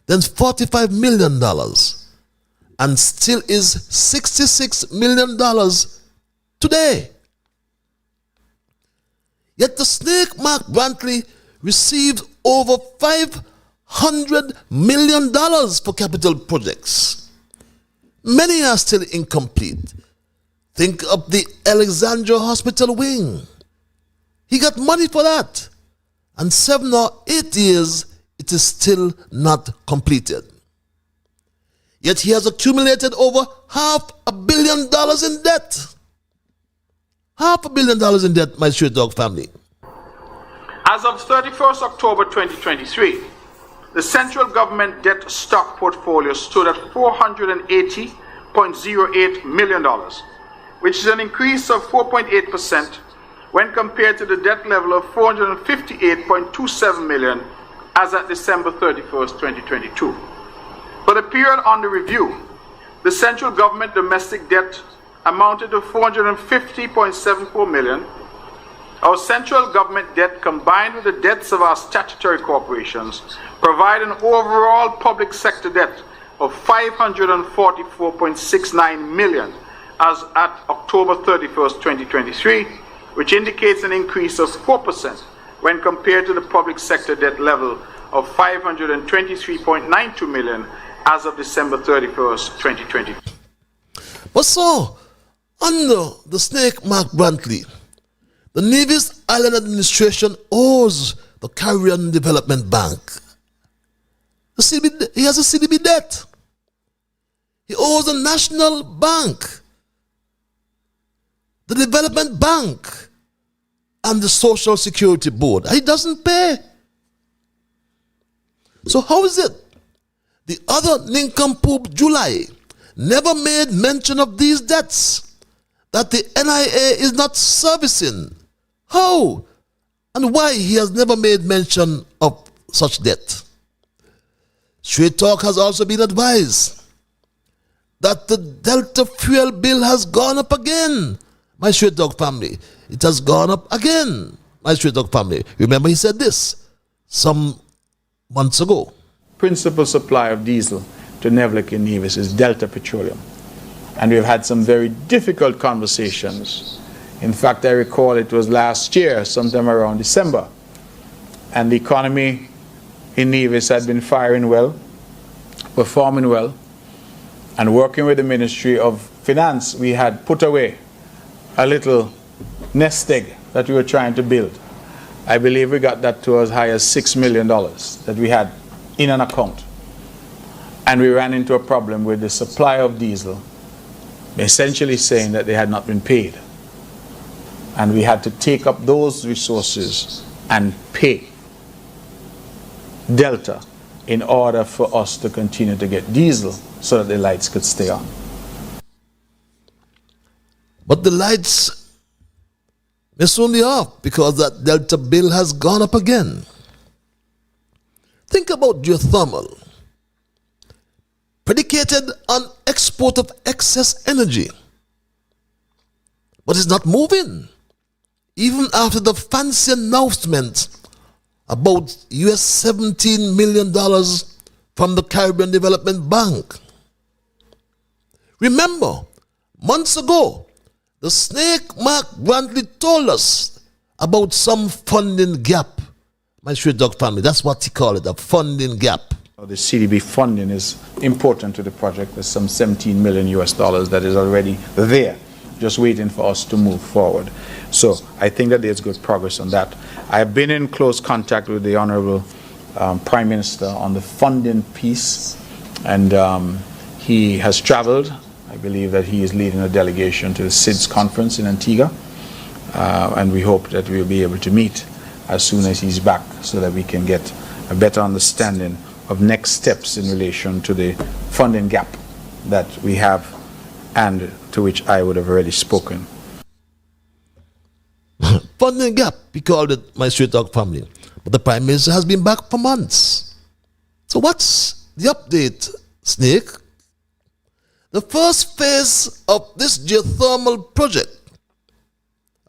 Then $45 million, and still is $66 million today. Yet the snake Mark Brantley received over $500 million for capital projects. Many are still incomplete. Think of the Alexandra Hospital wing. He got money for that. And 7 or 8 years, it is still not completed. Yet he has accumulated over $500 million in debt. $500 million in debt, my Straight Dog family. As of 31st October 2023, the central government debt stock portfolio stood at $480.08 million, which is an increase of 4.8% when compared to the debt level of $458.27 million as at December 31st, 2022. For the period under review, the central government domestic debt amounted to $450.74 million. Our central government debt, combined with the debts of our statutory corporations, provide an overall public sector debt of $544.69 million as at October 31st, 2023, which indicates an increase of 4% when compared to the public sector debt level of $523.92 million as of December 31st, 2020. But so, under the snake Mark Brantley, the Nevis Island administration owes the Caribbean Development Bank. He has a CDB debt. He owes the National Bank, the Development Bank, and the Social Security Board. He doesn't pay. So how is it the other nincompoop July never made mention of these debts that the NIA is not servicing? How and why he has never made mention of such debt? Straight Talk has also been advised that the Delta fuel bill has gone up again. My Straight Dog family, it has gone up again. My Straight Dog family, remember he said this some months ago. Principal supplier of diesel to Nevlec in Nevis is Delta Petroleum. And we've had some very difficult conversations. In fact, I recall it was last year, sometime around December. And the economy in Nevis had been firing well, performing well. And working with the Ministry of Finance, we had put away a little nest egg that we were trying to build. I believe we got that to as high as $6 million that we had in an account. And we ran into a problem with the supply of diesel, essentially saying that they had not been paid. And we had to take up those resources and pay Delta in order for us to continue to get diesel so that the lights could stay on. But the lights may soon be off because that Delta bill has gone up again. Think about geothermal, predicated on export of excess energy, but it's not moving, even after the fancy announcement about US $17 million from the Caribbean Development Bank. Remember, months ago, the snake Mark Brantley told us about some funding gap. My Straight Dog family, that's what he called it, a funding gap. The CDB funding is important to the project. There's some $17 million that is already there, just waiting for us to move forward. So I think that there's good progress on that. I've been in close contact with the Honorable Prime Minister on the funding piece, and he has traveled. I believe that he is leading a delegation to the SIDS conference in Antigua, and we hope that we'll be able to meet as soon as he's back so that we can get a better understanding of next steps in relation to the funding gap that we have and to which I would have already spoken. Funding gap, we called it, my Straight Dog family. But the Prime Minister has been back for months. So what's the update, Snake? The first phase of this geothermal project,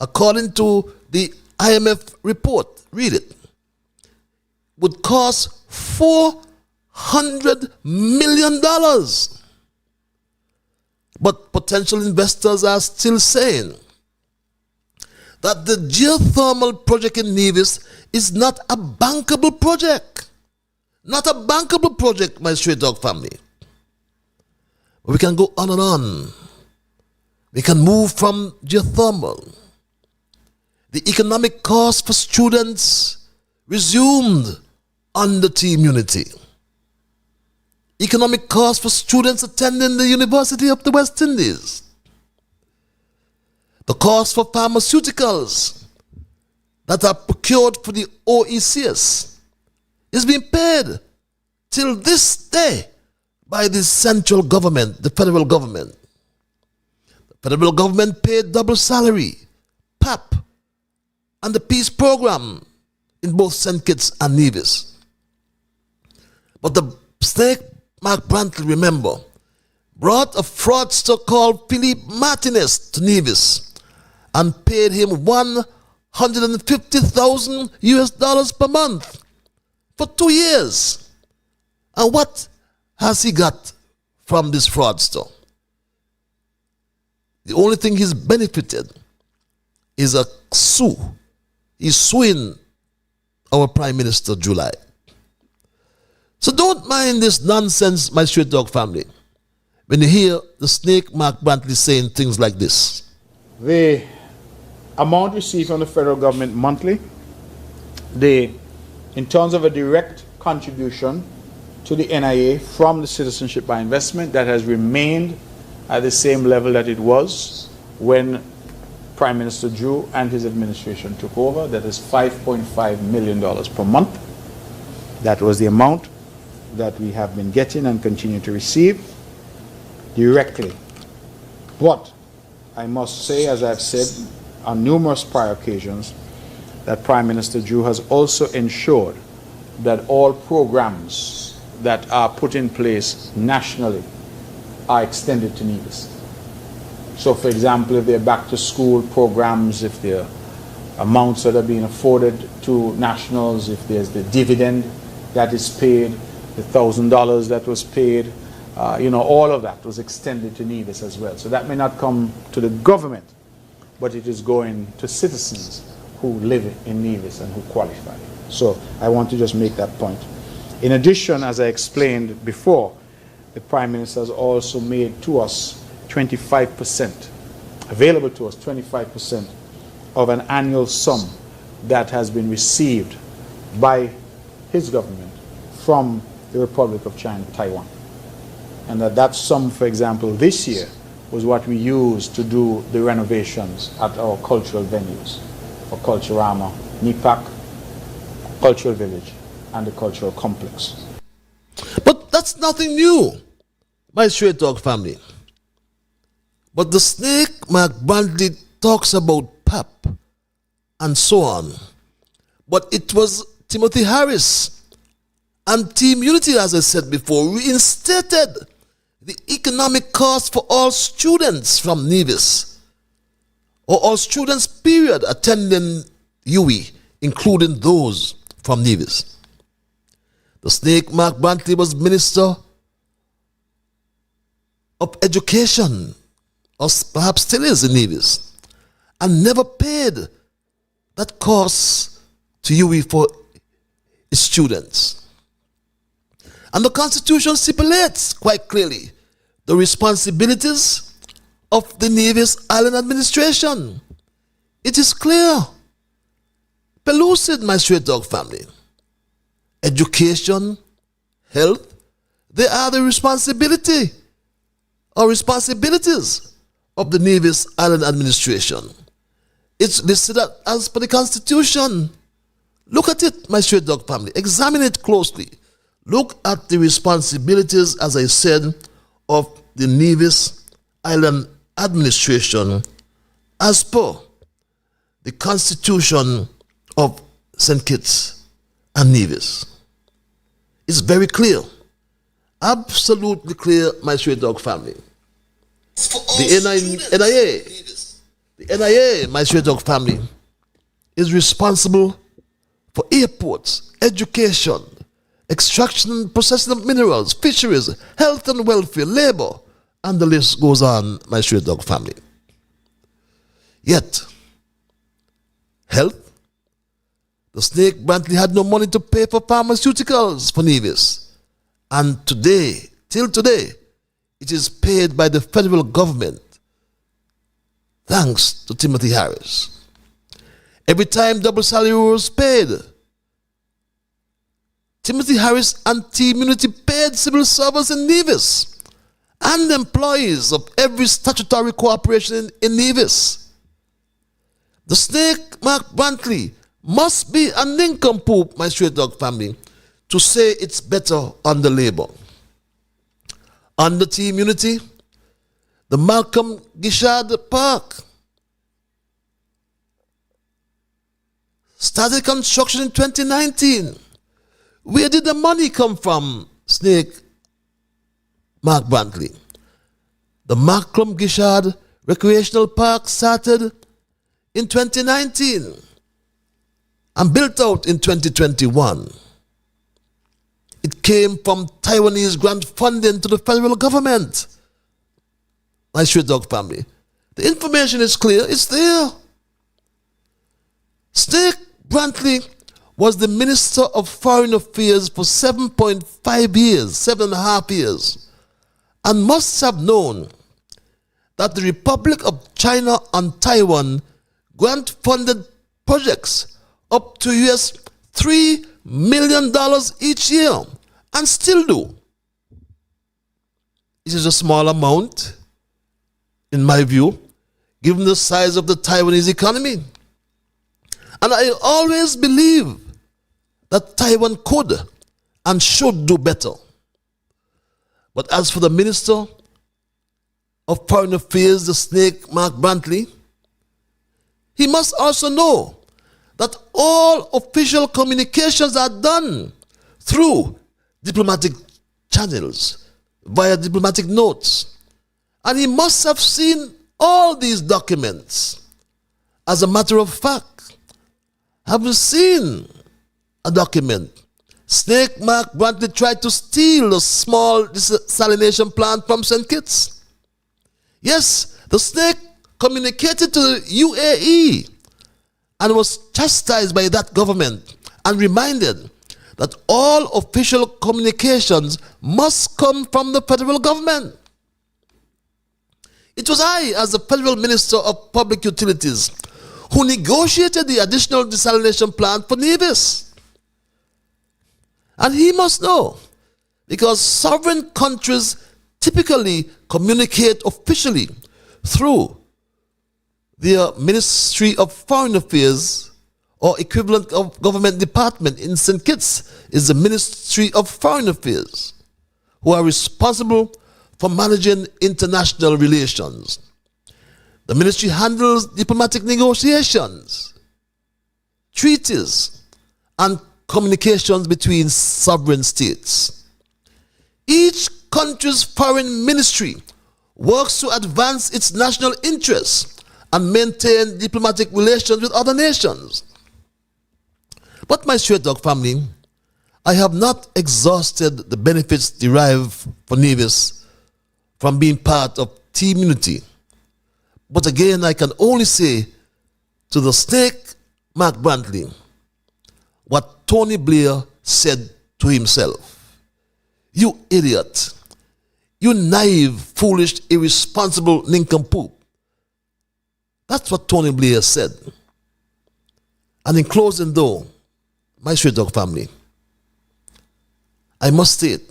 according to the IMF report, read it, would cost $400 million. But potential investors are still saying that the geothermal project in Nevis is not a bankable project. Not a bankable project, my Straight Dog family. But we can go on and on. We can move from geothermal. The economic cost for students resumed under Team Unity. Economic cost for students attending the University of the West Indies. The cost for pharmaceuticals that are procured for the OECS is being paid till this day by the central government, the federal government. The federal government paid double salary, PAP, and the peace program in both St. Kitts and Nevis. But the snake, Mark Brantley, remember, brought a fraudster called Philippe Martinez to Nevis and paid him $150,000 US per month for 2 years. And what has he got from this fraudster? The only thing he's benefited is a sue. He's suing our Prime Minister July. So don't mind this nonsense, my straight dog family, when you hear the snake Mark Brantley saying things like this. The amount received from the federal government monthly, in terms of a direct contribution to the NIA from the Citizenship by Investment, that has remained at the same level that it was when Prime Minister Drew and his administration took over. That is $5.5 million per month. That was the amount that we have been getting and continue to receive directly. But I must say, as I've said on numerous prior occasions, that Prime Minister Drew has also ensured that all programs that are put in place nationally are extended to Nevis. So, for example, if they're back to school programs, if there are amounts that are being afforded to nationals, if there's the dividend that is paid, the $1,000 that was paid, all of that was extended to Nevis as well. So that may not come to the government, but it is going to citizens who live in Nevis and who qualify. So I want to just make that point. In addition, as I explained before, the Prime Minister has also made to us 25%, available to us 25% of an annual sum that has been received by his government from the Republic of China, Taiwan. And that sum, for example, this year was what we used to do the renovations at our cultural venues for Culturama, Nipak, Cultural Village, and the Cultural Complex. But that's nothing new, my straight dog family. But the snake Mark Brantley talks about PAP and so on. But it was Timothy Harris and Team Unity, as I said before, reinstated the economic cost for all students from Nevis, or all students, period, attending UE, including those from Nevis. The snake Mark Brantley was Minister of Education, or perhaps still is in Nevis, and never paid that cost to UE for its students. And the Constitution stipulates quite clearly the responsibilities of the Nevis Island administration. It is clear, pellucid, my straight dog family. Education, health, they are the responsibility or responsibilities of the Nevis Island administration. It's listed as per the Constitution. Look at it, my straight dog family. Examine it closely. Look at the responsibilities, as I said, of the Nevis Island administration as per the Constitution of St. Kitts and Nevis. It's very clear, absolutely clear, my straight dog family. The NIA, my straight dog family, is responsible for airports, education, extraction and processing of minerals, fisheries, health and welfare, labor, and the list goes on, my straight dog family. Yet, health, the snake Brantley had no money to pay for pharmaceuticals for Nevis. And today, till today, it is paid by the federal government, thanks to Timothy Harris. Every time double salary was paid, Timothy Harris and Team Unity paid civil servants in Nevis and employees of every statutory corporation in Nevis. The snake Mark Brantley must be a nincompoop, my straight dog family, to say it's better under Labour. Under Team Unity, the Malcolm Gishard Park started construction in 2019. Where did the money come from, Snake Mark Brantley? The Malcolm Gishard Recreational Park started in 2019 and built out in 2021. It came from Taiwanese grant funding to the federal government. My Straight Dog family. The information is clear, it's there. Snake Brantley was the Minister of Foreign Affairs for 7.5 years, 7.5 years, and must have known that the Republic of China and Taiwan grant-funded projects up to US $3 million each year, and still do. It is a small amount, in my view, given the size of the Taiwanese economy. And I always believe that Taiwan could and should do better. But as for the Minister of Foreign Affairs, the Snake Mark Brantley, he must also know that all official communications are done through diplomatic channels, via diplomatic notes. And he must have seen all these documents. As a matter of fact, having seen a document, Snake Mark Brantley tried to steal a small desalination plant from St. Kitts. Yes, the snake communicated to the UAE and was chastised by that government and reminded that all official communications must come from the federal government. It was I, as the Federal Minister of Public Utilities, who negotiated the additional desalination plant for Nevis. And he must know, because sovereign countries typically communicate officially through their Ministry of Foreign Affairs or equivalent of government department. In St. Kitts is the Ministry of Foreign Affairs, who are responsible for managing international relations. The ministry handles diplomatic negotiations, treaties, and communications between sovereign states. Each country's foreign ministry works to advance its national interests and maintain diplomatic relations with other nations. But my Straight Dog family, I have not exhausted the benefits derived for Nevis from being part of Team Unity. But again, I can only say to the Snake Mark Brantley what Tony Blair said to himself. You idiot. You naive, foolish, irresponsible nincompoop. That's what Tony Blair said. And in closing though, my Straight Dog family, I must state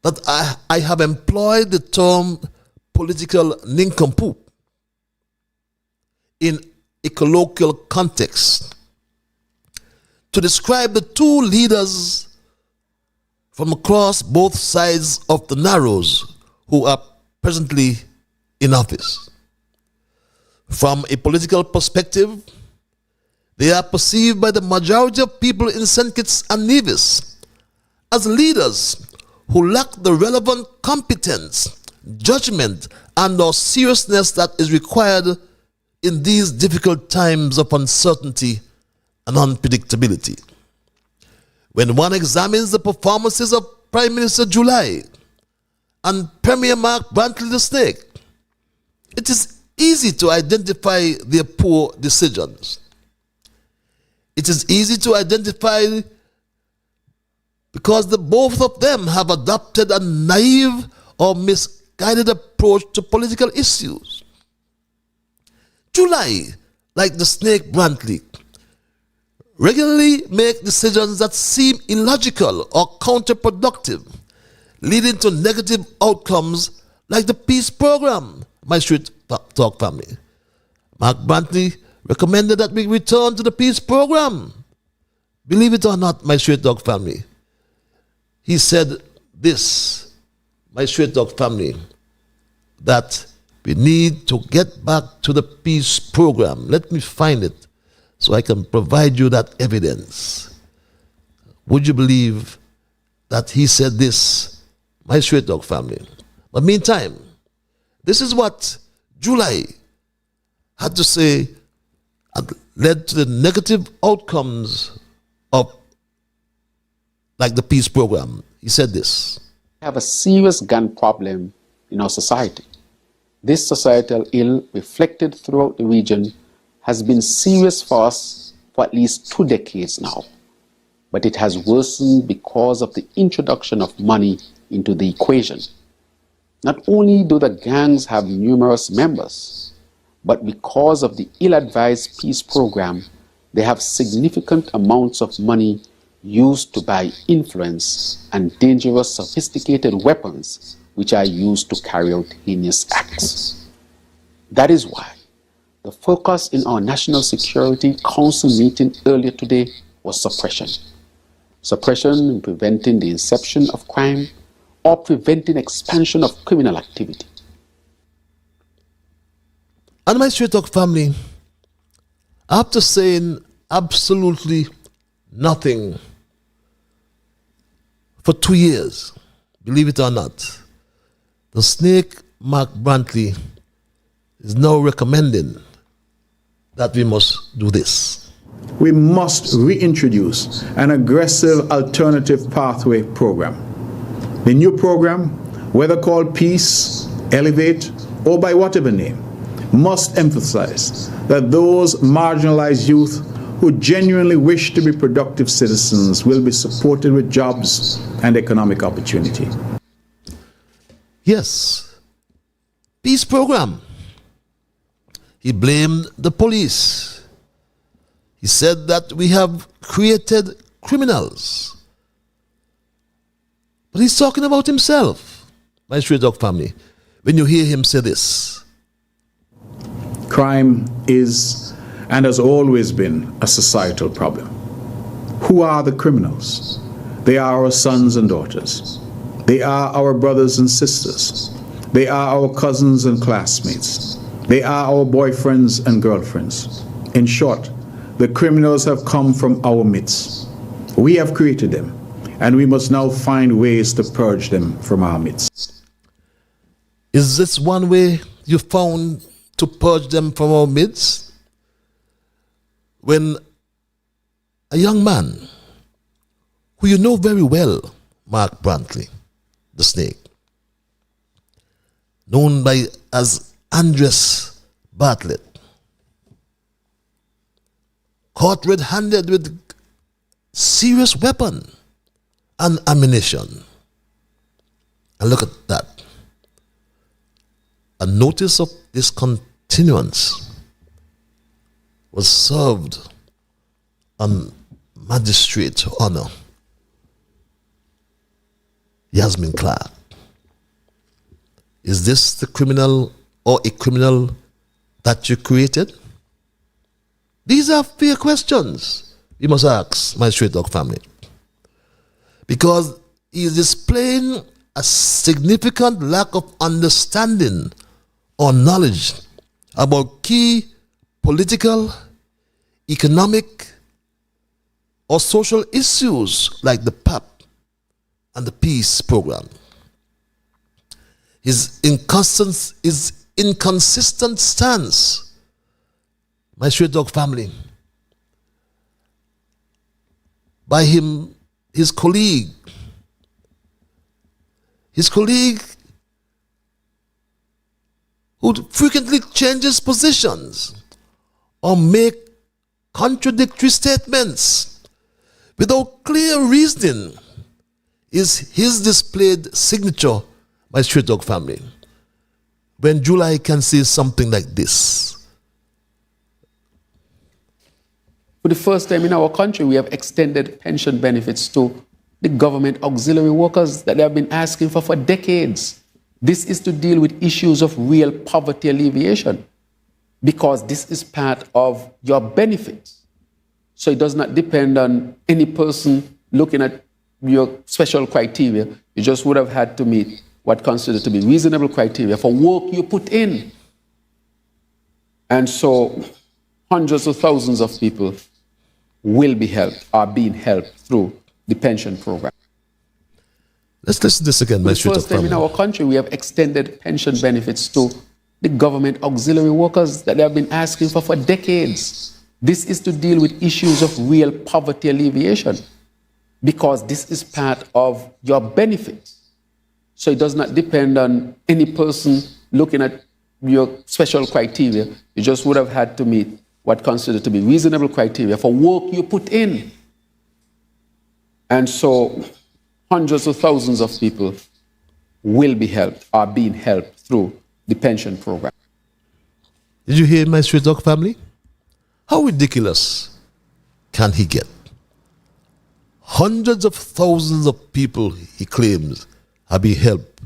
that I have employed the term political nincompoop in a colloquial context to describe the two leaders from across both sides of the Narrows who are presently in office. From a political perspective, they are perceived by the majority of people in St. Kitts and Nevis as leaders who lack the relevant competence, judgment, and or seriousness that is required in these difficult times of uncertainty and unpredictability. When one examines the performances of Prime Minister July and Premier Mark Brantley the Snake, it is easy to identify their poor decisions. It is easy to identify because the both of them have adopted a naive or misguided approach to political issues. July, like the Snake Brantley, regularly make decisions that seem illogical or counterproductive, leading to negative outcomes like the peace program, my Straight Talk family. Mark Brantley recommended that we return to the peace program Believe it or not, my Straight Dog family, he said this, my Straight Dog family, that we need to get back to the peace program. Let me find it so I can provide you that evidence. Would you believe that he said this, my Straight Dog family? But meantime, this is what July had to say and led to the negative outcomes of like the peace program. He said this. We have a serious gun problem in our society. This societal ill reflected throughout the region has been serious for us for at least 2 decades now. But it has worsened because of the introduction of money into the equation. Not only do the gangs have numerous members, but because of the ill-advised peace program, they have significant amounts of money used to buy influence and dangerous sophisticated weapons which are used to carry out heinous acts. That is why the focus in our National Security Council meeting earlier today was suppression. Suppression in preventing the inception of crime or preventing expansion of criminal activity. And my Straight Talk family, after saying absolutely nothing for 2 years, believe it or not, the snake Mark Brantley is now recommending that we must do this. We must reintroduce an aggressive alternative pathway program. The new program, whether called Peace, Elevate, or by whatever name, must emphasize that those marginalized youth who genuinely wish to be productive citizens will be supported with jobs and economic opportunity. Yes, peace program. He blamed the police. He said that we have created criminals. But he's talking about himself, my Straight Dog family, when you hear him say this. Crime is and has always been a societal problem. Who are the criminals? They are our sons and daughters. They are our brothers and sisters. They are our cousins and classmates. They are our boyfriends and girlfriends. In short, the criminals have come from our midst. We have created them, and we must now find ways to purge them from our midst. Is this one way you found to purge them from our midst? When a young man, who you know very well, Mark Brantley, the snake, known as Andres Bartlett, caught red-handed with serious weapon and ammunition. And look at that. A notice of discontinuance was served on Magistrate Honor Yasmin Clark. Is this the criminal or a criminal that you created? These are fair questions we must ask, my Straight Dog family. Because he is displaying a significant lack of understanding or knowledge about key political, economic, or social issues like the PAP and the peace program. His inconsistent stance, my Straight Dog family, by his colleague who frequently changes positions or make contradictory statements without clear reasoning, is his displayed signature, my Straight Dog family. When July can say something like this. For the first time in our country, we have extended pension benefits to the government auxiliary workers that they have been asking for decades. This is to deal with issues of real poverty alleviation, because this is part of your benefits. So it does not depend on any person looking at your special criteria. You just would have had to meet what considered to be reasonable criteria for work you put in. And so hundreds of thousands of people will be helped, are being helped through the pension program. Let's listen to this again, my For the first time in our country, we have extended pension benefits to the government auxiliary workers that they have been asking for decades. This is to deal with issues of real poverty alleviation, because this is part of your benefit. So it does not depend on any person looking at your special criteria. You just would have had to meet what considered to be reasonable criteria for work you put in. And so hundreds of thousands of people will be helped, are being helped through the pension program. Did you hear my Straight Talk family? How ridiculous can he get? Hundreds of thousands of people, he claims, are being helped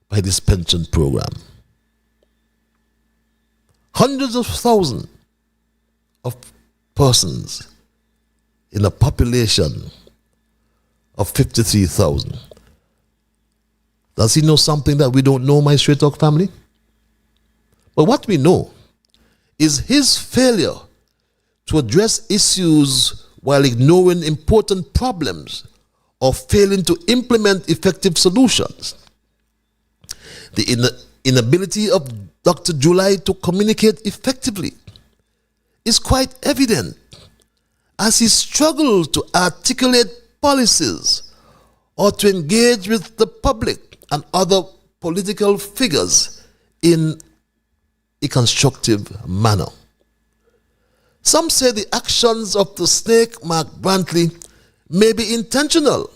by this pension program. Hundreds of thousands of persons in a population of 53,000. Does he know something that we don't know, my Straight Talk family? But what we know is his failure to address issues while ignoring important problems or failing to implement effective solutions. The inability of Dr. July to communicate effectively is quite evident as he struggles to articulate policies or to engage with the public and other political figures in a constructive manner. Some say the actions of the snake Mark Brantley may be intentional,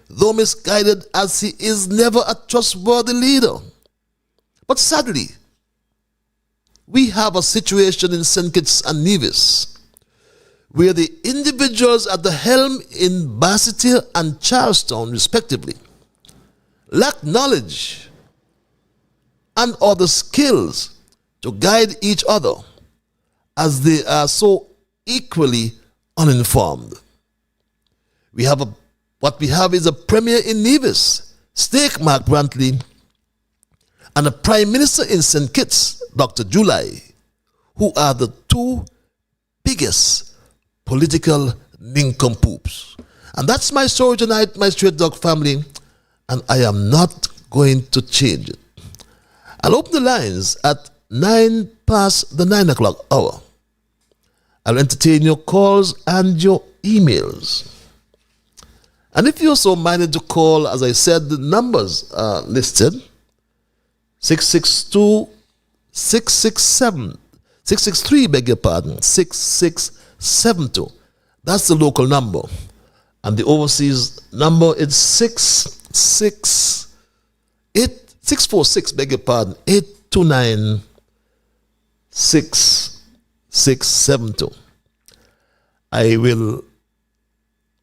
though misguided, as he is never a trustworthy leader. But sadly, we have a situation in St. Kitts and Nevis where the individuals at the helm in Basseterre and Charlestown, respectively, lack knowledge and or the skills to guide each other, as they are so equally uninformed. What we have is a premier in Nevis, Snake Mark Brantley, and a prime minister in St. Kitts, Dr. July, who are the two biggest political nincompoops. And that's my story tonight, my Straight Dog family, and I am not going to change it. I'll open the lines at 9 past the 9 o'clock hour. I'll entertain your calls and your emails. And if you're so minded to call, as I said, the numbers are listed. 663, beg your pardon, 6672. That's the local number. And the overseas number is 646, beg your pardon, 829 6672. I will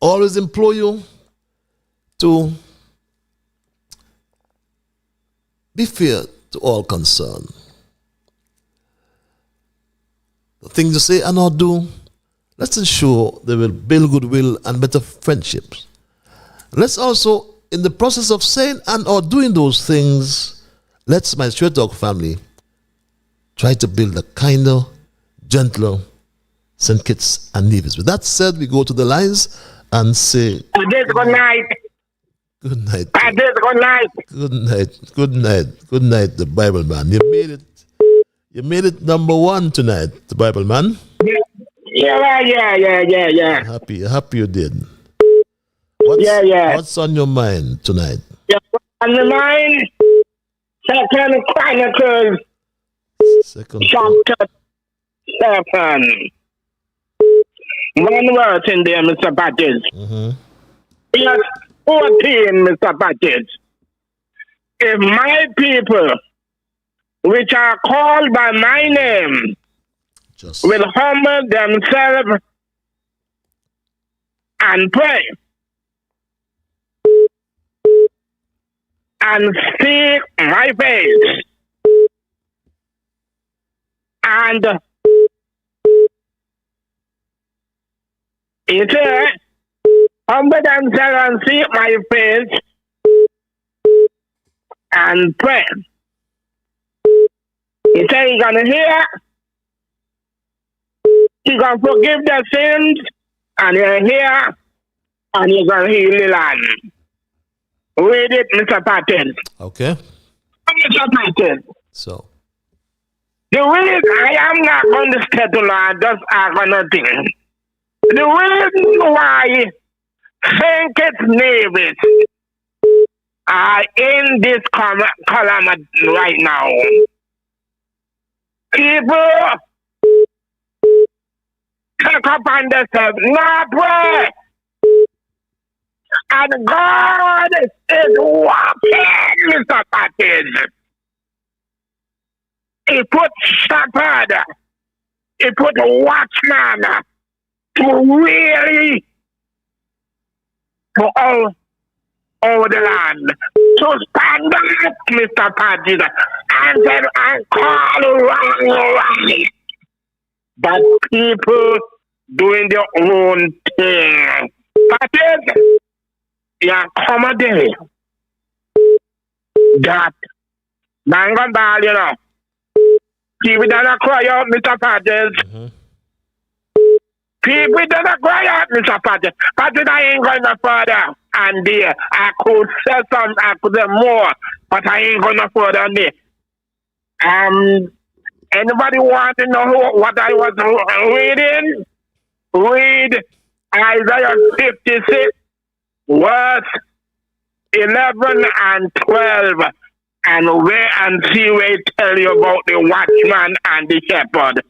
always implore you to be fair to all concerned. The things you say and not do, let's ensure they will build goodwill and better friendships. Let's also, in the process of saying and or doing those things, let's, my Straight Dog family, try to build a kinder, gentler St. Kitts and Nevis. With that said, we go to the lines and say good night. Good night. Good night. Good night. Good night. Good night, the Bible man. You made it. You made it number one tonight, the Bible man. Yeah. Happy you did. What's on your mind tonight? On the mind, Second Chronicles, chapter 7. One word in there, Mr. Badges. Yes, 14, Mr. Badges. If my people, which are called by my name, will humble themselves and pray and seek my face and He said, humble themselves and seek my face and pray. He said he's gonna hear, he's gonna forgive their sins, and he'll hear, and he's gonna heal the land. Read it, Mr. Patton. Okay. Mr. Patton. So. The reason I am not going to settle on just ask for nothing. The reason why St. Kitts Nevis are in this calamity right now. People take upon themselves, not pray. And God is watching, Mr. Patton. He put shepherd, he put watchman to really to all over the land. To stand up, Mr. Patton, and call right. But people doing their own thing. Patton, you come a day that Nangan you know. People don't cry out, Mr. Patton. People don't cry out, Mr. Patton. Patton, I ain't going no further. And there, I could say some, I could say more, but I ain't going no further than this. Anybody want to know what I was reading? Read Isaiah 56, verse 11 and 12. And wait and see where it tell you about the watchman and the shepherd.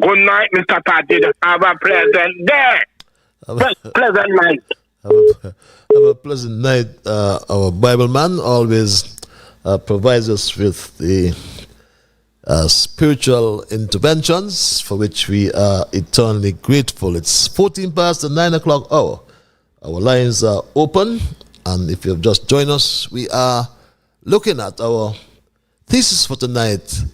Good night, Mr. Patton. Have a pleasant day. Pleasant night. Have a pleasant night. Our Bible man always provides us with the spiritual interventions for which we are eternally grateful. It's 14 past the 9 o'clock hour. Our lines are open, and if you've just joined us, we are looking at our thesis for tonight,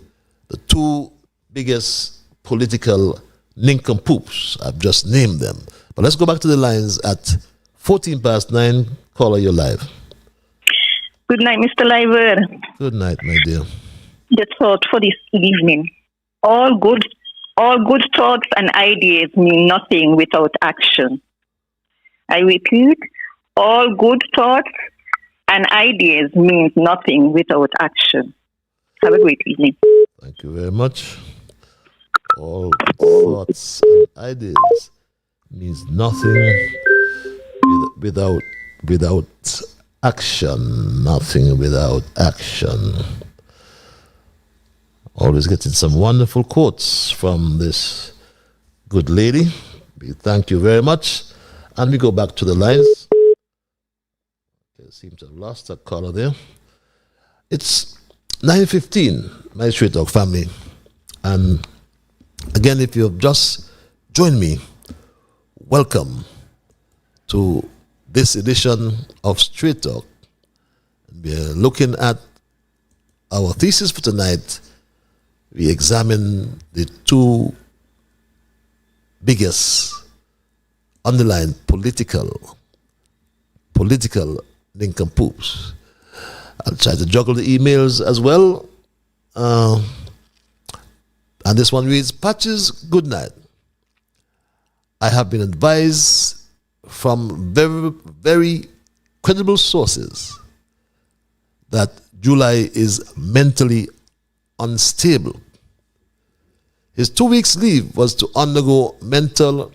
the two biggest political nincompoops. I've just named them. But let's go back to the lines at 14 past 9. Caller, you're live. Good night, Mr. Liburd. Good night, my dear. The thought for this evening. All good thoughts and ideas mean nothing without action. I repeat, all good thoughts and ideas means nothing without action. Have a great evening. Thank you very much. All thoughts and ideas means nothing without action. Nothing without action. Always getting some wonderful quotes from this good lady. We thank you very much. And we go back to the lines. Seem to have lost a caller there. It's 9:15, my Straight Talk family. And again, if you've just joined me, welcome to this edition of Straight Talk. We're looking at our thesis for tonight. We examine the two biggest underlying political nincompoops. I'll try to juggle the emails as well. And this one reads, Patches, good night. I have been advised from very, very credible sources that July is mentally unstable. His 2 weeks leave was to undergo mental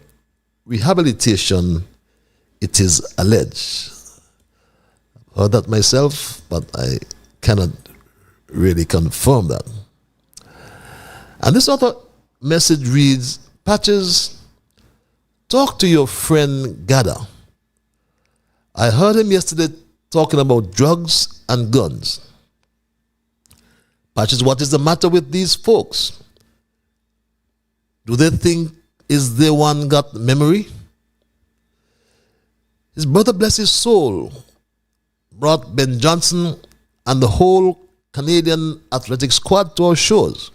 rehabilitation, it is alleged. I've heard that myself, but I cannot really confirm that. And this other message reads, Patches, talk to your friend Gada. I heard him yesterday talking about drugs and guns. Patches, what is the matter with these folks? Do they think is the one got memory? His brother, bless his soul, brought Ben Johnson and the whole Canadian athletic squad to our shores,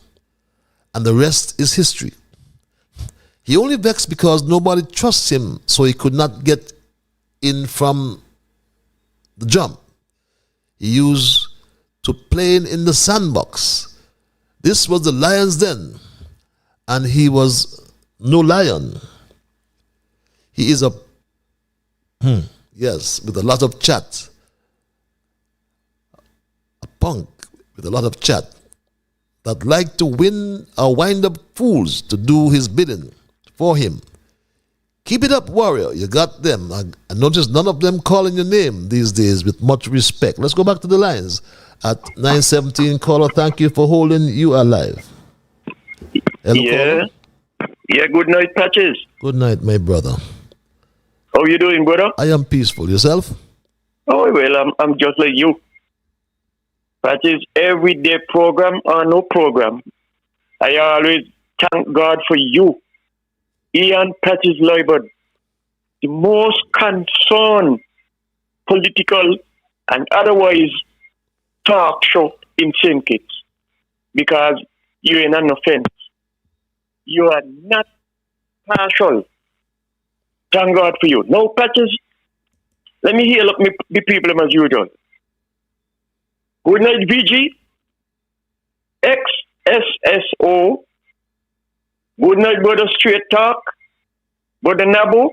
and the rest is history. He only vexed because nobody trusts him, so he could not get in from the jump. He used to playing in the sandbox. This was the lion's den, and he was no lion. He is a yes, with a lot of chat. A punk with a lot of chat that like to win or wind up fools to do his bidding for him. Keep it up, warrior. You got them. I notice none of them calling your name these days with much respect. Let's go back to the lines at 917. Caller, thank you for holding you alive. Hello, caller? Yeah, good night, Patches. Good night, my brother. How you doing, brother? I am peaceful. Yourself? Oh, well, I'm just like you. Patches, everyday program or no program, I always thank God for you. Ian Patches Liburd, the most concerned political and otherwise talk show in St. Kitts, because you're in an offense. You are not partial. Thank God for you. Now, Patches, let me heal up the people as usual. Good night, VG. XSSO. Good night, Brother Straight Talk. Brother Nabu.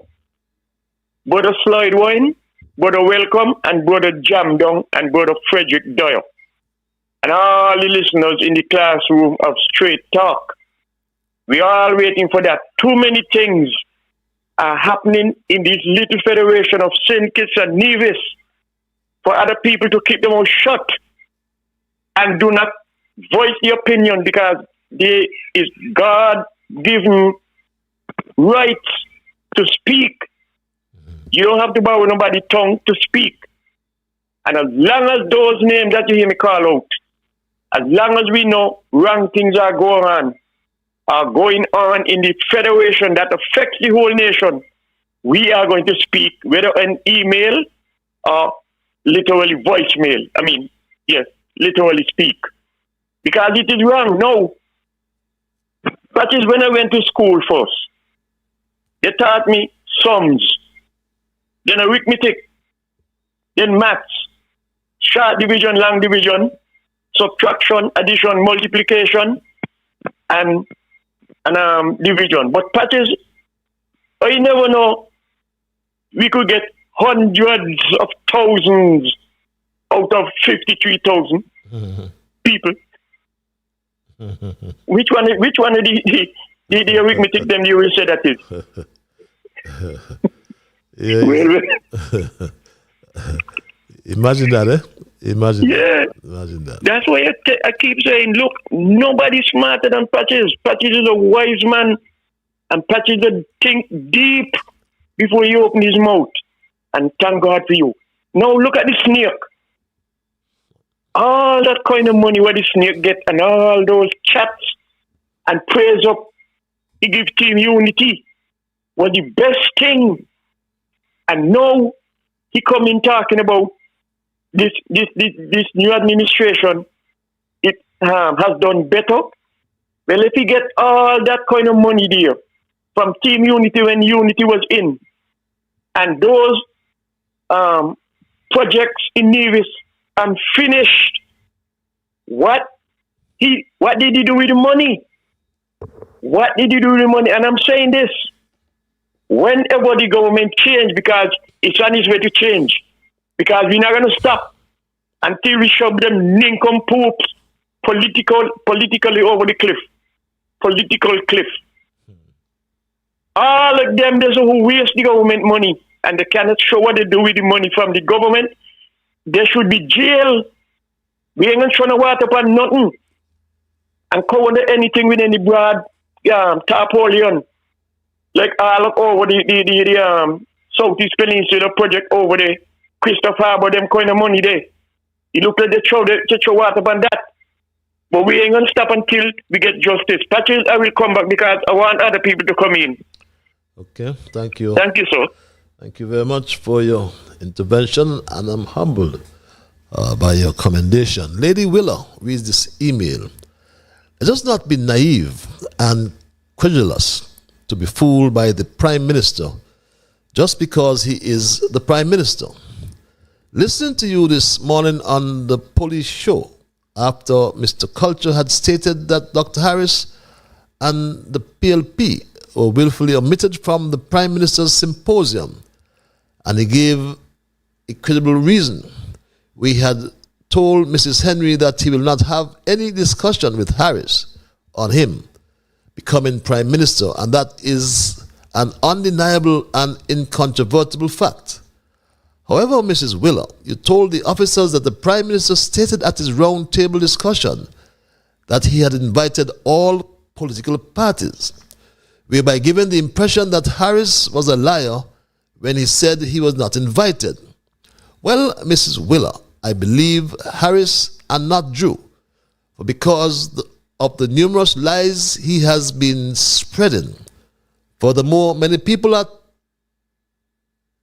Brother Slide Wine. Brother Welcome. And Brother Jam Down. And Brother Frederick Doyle. And all the listeners in the classroom of Straight Talk. We are all waiting for that. Too many things are happening in this little federation of St. Kitts and Nevis for other people to keep them all shut and do not voice the opinion, because there is God-given rights to speak. You don't have to borrow nobody's tongue to speak. And as long as those names that you hear me call out, as long as we know wrong things are going on in the federation that affects the whole nation, we are going to speak, whether an email or literally voicemail. I mean, yes, literally speak. Because it is wrong. No. That is when I went to school first. They taught me sums, then arithmetic, then maths, short division, long division, subtraction, addition, multiplication, and division. But Patches, I never know we could get hundreds of thousands out of 53,000 people. Which one of the arithmetic them you will say that is? Imagine that, eh? Imagine that. That's why I keep saying, look, nobody's smarter than Patches. Patches is a wise man, and Patches will think deep before he open his mouth. And thank God for you. Now look at the snake. All that kind of money where the snake get, and all those chats and praise up, he give Team Unity was the best thing. And now he come in talking about this new administration, it has done better. Well, if he get all that kind of money there from Team Unity when Unity was in, and those projects in Nevis finished, what did he do with the money? What did he do with the money? And I'm saying this, whenever the government change, because it's on its way to change, because we're not going to stop until we shove them Nincompoops politically over the cliff. Political cliff. All of them, there's who waste the government money and they cannot show what they do with the money from the government. They should be jailed. We ain't going to throw no water upon nothing and cover anything with any broad tarpaulin. Like all over the Southeast Peninsula project over there, Christopher Harbour, them kind of money there. You look like they throw water upon that. But we ain't going to stop until we get justice. Patches, I will come back because I want other people to come in. Okay, thank you. Thank you, sir. Thank you very much for your intervention, and I'm humbled by your commendation. Lady Willow reads this email. Let us not be naive and credulous to be fooled by the Prime Minister just because he is the Prime Minister. Listening to you this morning on the police show after Mr. Culture had stated that Dr. Harris and the PLP were willfully omitted from the Prime Minister's symposium, and he gave a credible reason. We had told Mrs. Henry that he will not have any discussion with Harris on him becoming Prime Minister, and that is an undeniable and incontrovertible fact. However, Mrs. Willer, you told the officers that the Prime Minister stated at his round table discussion that he had invited all political parties, whereby giving the impression that Harris was a liar when he said he was not invited. Well, Mrs. Willer, I believe Harris and not Drew, for because of the numerous lies he has been spreading. Furthermore, many people are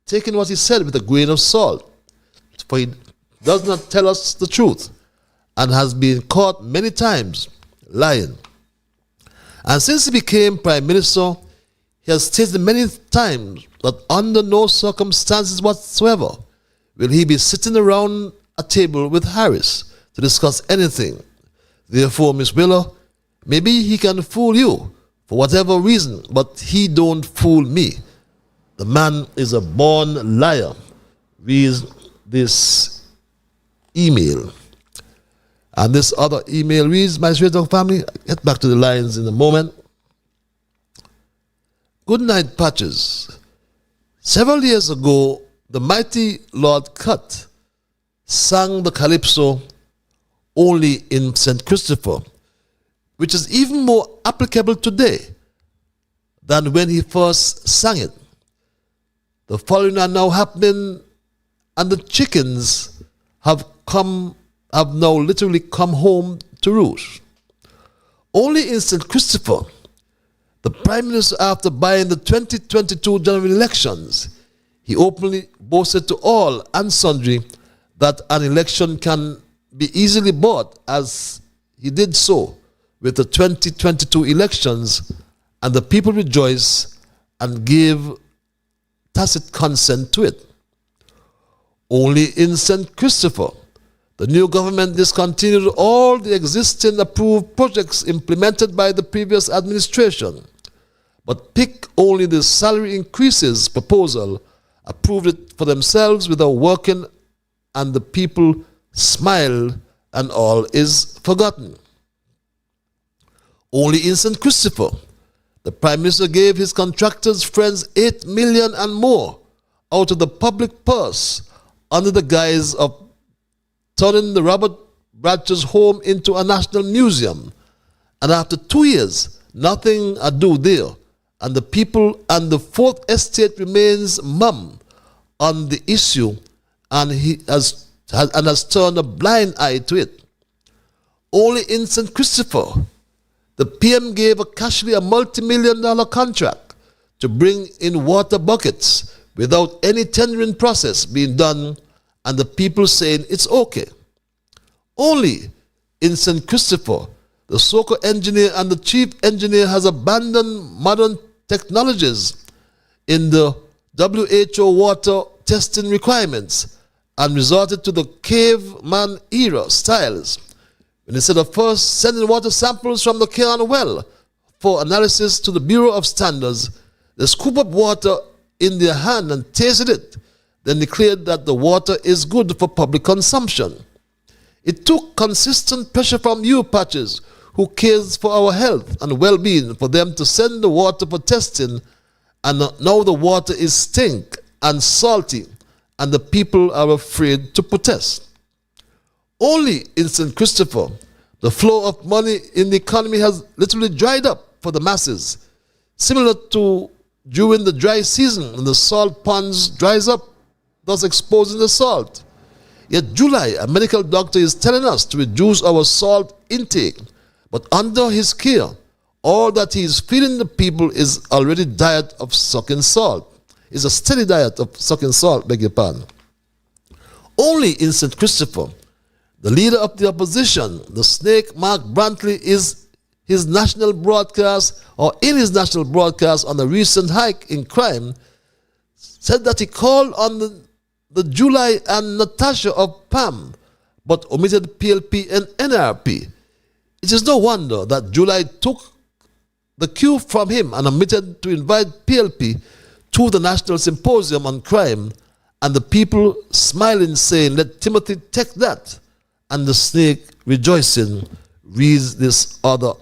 taking what he said with a grain of salt, for he does not tell us the truth and has been caught many times lying. And since he became Prime Minister, he has stated many times that under no circumstances whatsoever will he be sitting around a table with Harris to discuss anything. Therefore, Miss Willer, maybe he can fool you for whatever reason, but he don't fool me. The man is a born liar. Read this email. And this other email reads, my Straight Talk family, I'll get back to the lines in a moment. Good night, Patches. Several years ago, the mighty Lord Cut sang the Calypso only in St. Christopher, which is even more applicable today than when he first sang it. The following are now happening, and the chickens have now literally come home to roost. Only in St. Christopher, the Prime Minister, after buying the 2022 general elections, he openly boasted to all and sundry that an election can be easily bought, as he did so with the 2022 elections, and the people rejoice and gave tacit consent to it. Only in St. Christopher, the new government discontinued all the existing approved projects implemented by the previous administration, but picked only the salary increases proposal, approved it for themselves without working, and the people smiled, and all is forgotten. Only in St. Christopher, the Prime Minister gave his contractors' friends 8 million and more out of the public purse under the guise of turning the Robert Bradshaw's home into a national museum. And after 2 years, nothing ado there, and the people and the Fourth Estate remains mum on the issue, and has turned a blind eye to it. Only in St. Christopher, the PM gave casually a multi-million-dollar contract to bring in water buckets without any tendering process being done, and the people saying it's okay. Only in St. Christopher, the SOCO engineer and the chief engineer has abandoned modern technologies in the WHO water testing requirements and resorted to the caveman era styles. When instead of first sending water samples from the Cairn well for analysis to the Bureau of Standards, they scoop up water in their hand and tasted it, then declared that the water is good for public consumption. It took consistent pressure from you, Patches, who cares for our health and well-being, for them to send the water for testing, and now the water is stink and salty, and the people are afraid to protest. Only in St. Christopher, the flow of money in the economy has literally dried up for the masses, similar to during the dry season when the salt ponds dries up, thus exposing the salt. Yet July, a medical doctor is telling us to reduce our salt intake, but under his care, all that he is feeding the people is already diet of sucking salt. Is a steady diet of sucking salt, beg your pardon. Only in St. Christopher, the leader of the opposition, the snake Mark Brantley, is his national broadcast or in his national broadcast on the recent hike in crime, said that he called on the July and Natasha of PAM, but omitted PLP and NRP. It is no wonder that July took the cue from him and omitted to invite PLP to the National Symposium on Crime, and the people smiling saying, let Timothy take that. And the snake rejoicing reads this other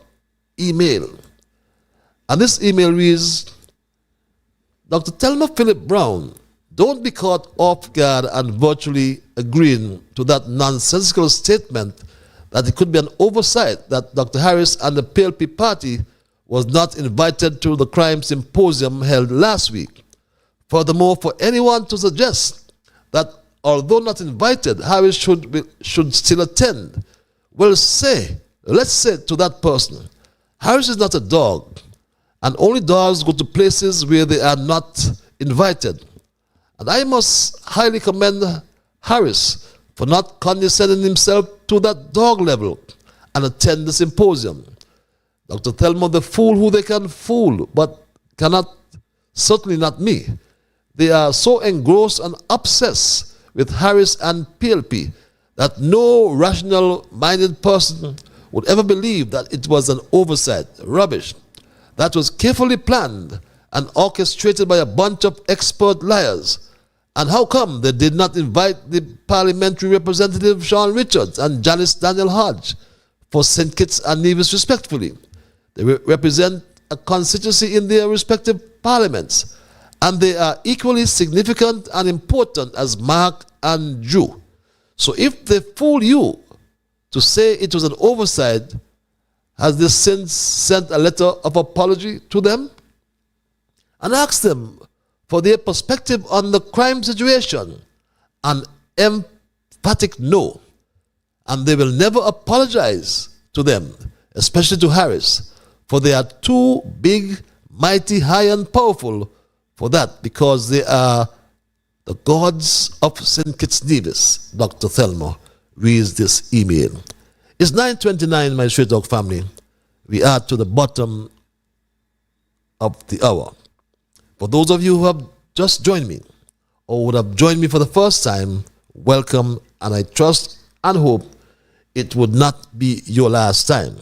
email. And this email reads, Dr. Thelma Philip Brown, don't be caught off guard and virtually agreeing to that nonsensical statement that it could be an oversight that Dr. Harris and the PLP party was not invited to the crime symposium held last week. Furthermore, for anyone to suggest that although not invited, Harris should still attend, let's say to that person, Harris is not a dog, and only dogs go to places where they are not invited. And I must highly commend Harris for not condescending himself to that dog level and attend the symposium. Dr. Thelma, the fool who they can fool, but cannot, certainly not me. They are so engrossed and obsessed with Harris and PLP that no rational-minded person would ever believe that it was an oversight, rubbish, that was carefully planned and orchestrated by a bunch of expert liars. And how come they did not invite the parliamentary representative Sean Richards and Janice Daniel Hodge for St. Kitts and Nevis respectively? They represent a constituency in their respective parliaments, and they are equally significant and important as Mark and Drew. So if they fool you to say it was an oversight, has they since sent a letter of apology to them? And ask them for their perspective on the crime situation? An emphatic no. And they will never apologize to them, especially to Harris, for they are too big, mighty, high, and powerful for that, because they are the gods of St. Kitts Nevis. Dr. Thelma reads this email. It's 9:29, my Straight Talk family. We are to the bottom of the hour. For those of you who have just joined me, or would have joined me for the first time, welcome, and I trust and hope it would not be your last time.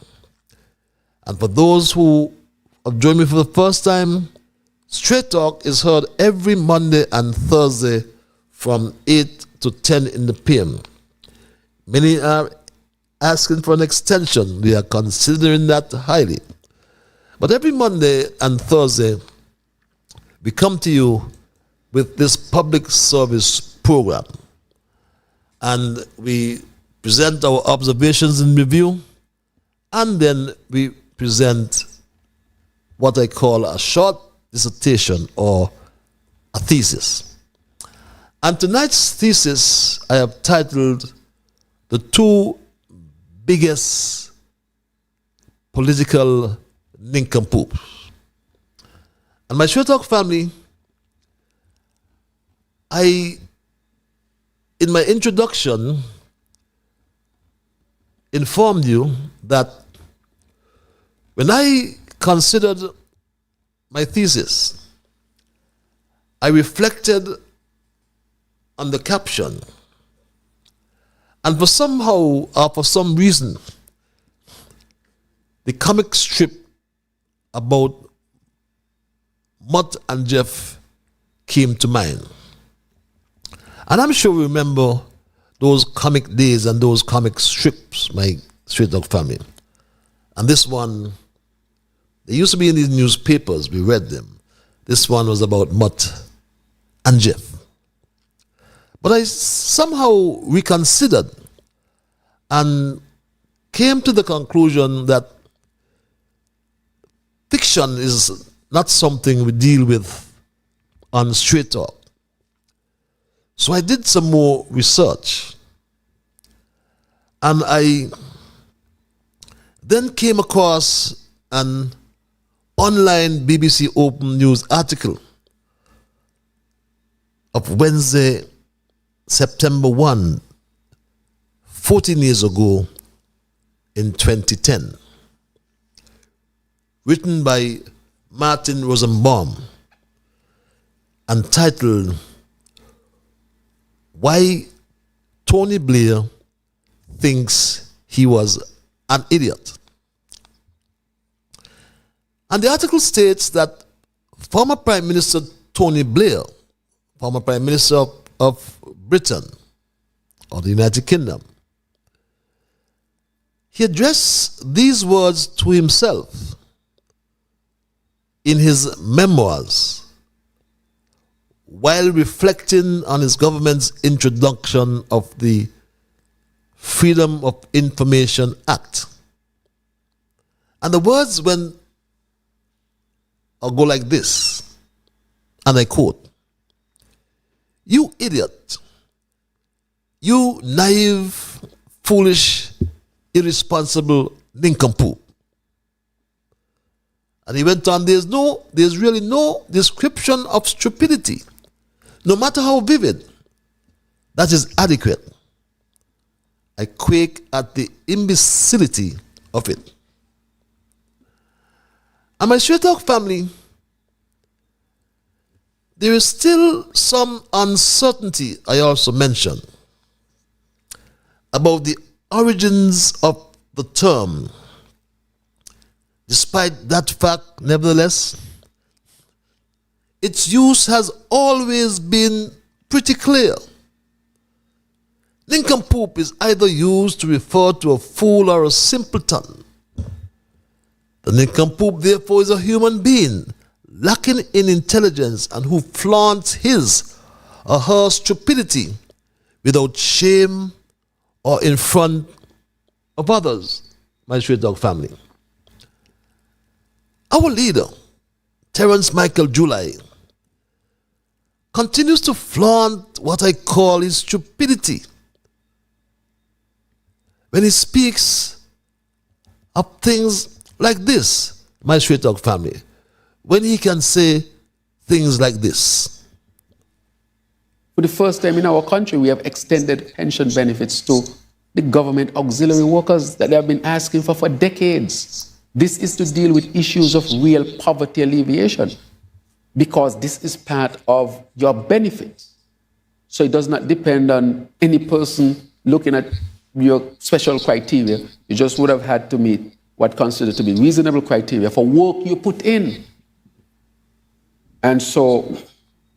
And for those who have joined me for the first time, Straight Talk is heard every Monday and Thursday from 8 to 10 in the PM. Many are asking for an extension. We are considering that highly. But every Monday and Thursday, we come to you with this public service program. And we present our observations in review, and then we present what I call a short dissertation or a thesis. And tonight's thesis I have titled The Two Biggest Political Nincompoops. And my Straight Talk family, in my introduction, informed you that when I considered my thesis, I reflected on the caption, and for some reason, the comic strip about Mutt and Jeff came to mind. And I'm sure you remember those comic days and those comic strips, my Straight Dog family. And this one, they used to be in these newspapers, we read them. This one was about Mutt and Jeff. But I somehow reconsidered and came to the conclusion that fiction is not something we deal with on Straight Talk. So I did some more research, and I then came across an online BBC Open News article of Wednesday, September 1, 14 years ago in 2010. written by Martin Rosenbaum, entitled Why Tony Blair Thinks He Was an Idiot. And the article states that former Prime Minister Tony Blair, former Prime Minister of Britain or the United Kingdom, he addressed these words to himself in his memoirs while reflecting on his government's introduction of the Freedom of Information Act. And the words went or go like this, and I quote, "You idiot, you naive, foolish, irresponsible nincompoop." And he went on, there's really no description of stupidity, no matter how vivid, that is adequate. I quake at the imbecility of it. And my Straight Talk family, there is still some uncertainty, I also mentioned, about the origins of the term. Despite that fact, nevertheless, its use has always been pretty clear. Nincompoop is either used to refer to a fool or a simpleton. The nincompoop, therefore, is a human being lacking in intelligence and who flaunts his or her stupidity without shame or in front of others, my Straight Dog family. Our leader, Terence Michael July, continues to flaunt what I call his stupidity when he speaks of things like this, my Straight Dog family, when he can say things like this. For the first time in our country, we have extended pension benefits to the government auxiliary workers that they have been asking for decades. This is to deal with issues of real poverty alleviation, because this is part of your benefits. So it does not depend on any person looking at your special criteria. You just would have had to meet what considered to be reasonable criteria for work you put in. And so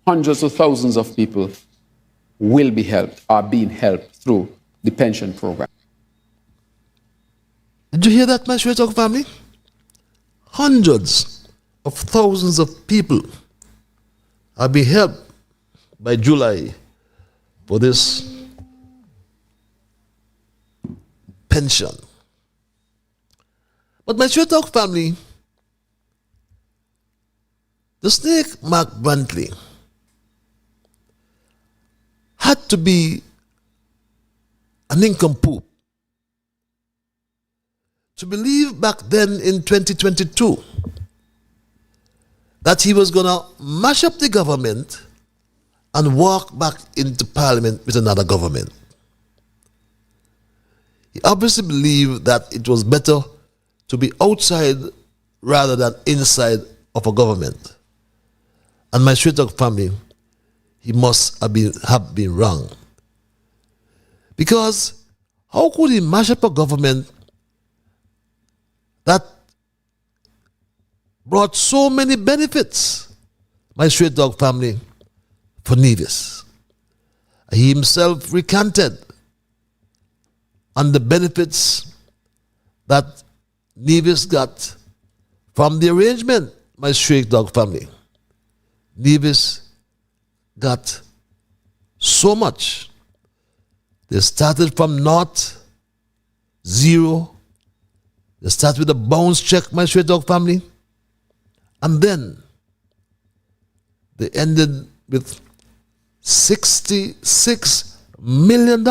hundreds of thousands of people will be helped, are being helped through the pension program. Did you hear that, my Straight Talk family? Hundreds of thousands of people are being helped by July for this pension. But my Straight Talk family, the snake Mark Brantley had to be a nincompoop to believe back then in 2022 that he was going to mash up the government and walk back into parliament with another government. He obviously believed that it was better to be outside rather than inside of a government. And my Straight Talk family, he must have been wrong. Because how could he mash up a government that brought so many benefits, my Straight Dog family, for Nevis? He himself recanted on the benefits that Nevis got from the arrangement, my Straight Dog family. Nevis got so much. They started from naught, zero. They started with a bounce check, my Straight Dog family. And then they ended with $66 million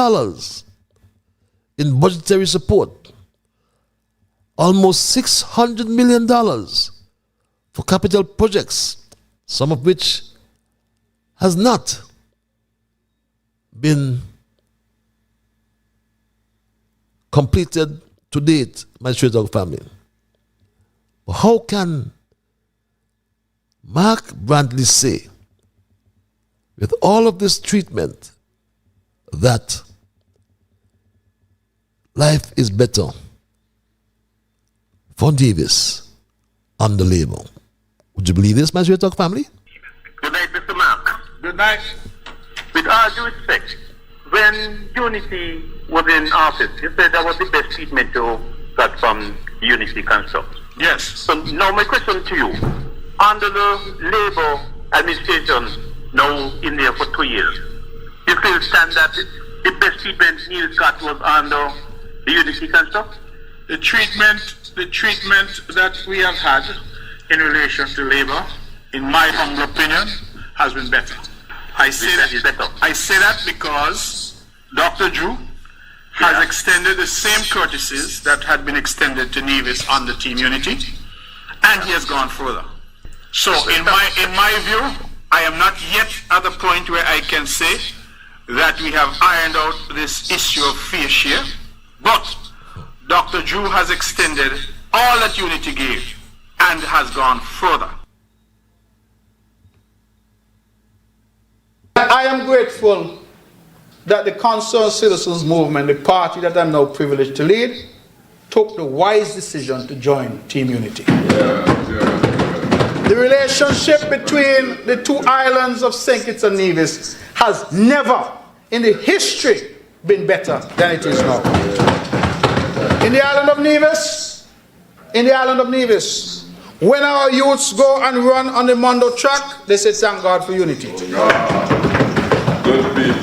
in budgetary support. Almost $600 million for capital projects, some of which has not been completed to date, my Straight Dog family. But how can Mark Brantley say, with all of this treatment, that life is better for Nevis under Labour? Would you believe this, my Straight Talk family? Good night, Mr. Mark. Good night. With all due respect, when Unity was in office, you said that was the best treatment you got from Unity Consult. Yes. So now my question to you, under the Labour administration now in there for 2 years, you still stand that the best treatment Neil got was under the Unity Consult? The treatment that we have had in relation to Labour, in my humble opinion, has been better. I say that because Dr. Drew has extended the same courtesies that had been extended to Nevis under Team Unity, and he has gone further. So in my view, I am not yet at the point where I can say that we have ironed out this issue of fair share, but Dr. Drew has extended all that Unity gave and has gone further. I am grateful that the Concerned Citizens Movement, the party that I'm now privileged to lead, took the wise decision to join Team Unity. The relationship between the two islands of St. Kitts and Nevis has never in the history been better than it is now. In the island of Nevis, when our youths go and run on the Mondo track, they say thank God for Unity.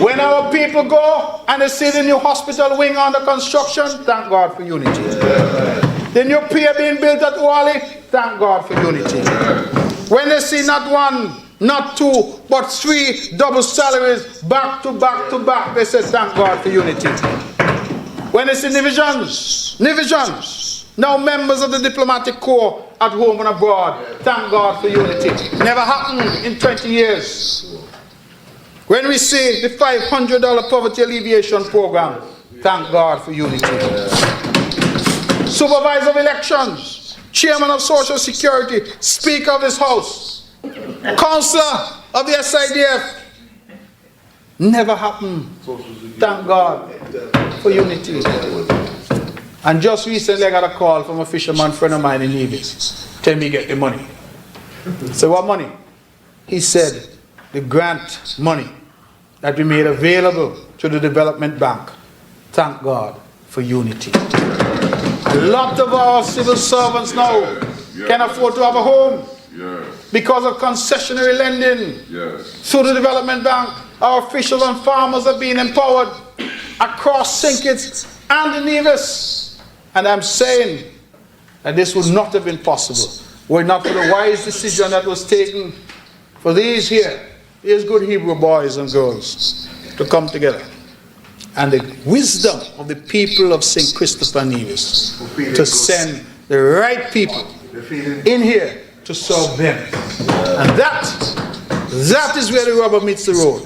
When our people go and they see the new hospital wing under construction, thank God for Unity. The new pier being built at Wally, thank God for Unity. When they see not one, not two, but 3 double salaries back to back to back, they say thank God for Unity. When they see Nevisions, now members of the diplomatic corps at home and abroad, thank God for Unity. Never happened in 20 years. When we see the $500 poverty alleviation program, thank God for Unity. Supervisor of elections, chairman of Social Security, speaker of this house, councillor of the SIDF, never happened. Thank God for Unity. And just recently I got a call from a fisherman friend of mine in Nevis. Tell me get the money. So what money? He said the grant money that we made available to the development bank. Thank God for Unity. A lot of our civil servants now can afford to have a home because of concessionary lending through the development bank. Our officials and farmers are being empowered across St. Kitts and the Nevis. And I'm saying that this would not have been possible were it not for the wise decision that was taken for these good Hebrew boys and girls to come together. And the wisdom of the people of St. Christopher Nevis to send the right people in here to serve them. And that is where the rubber meets the road.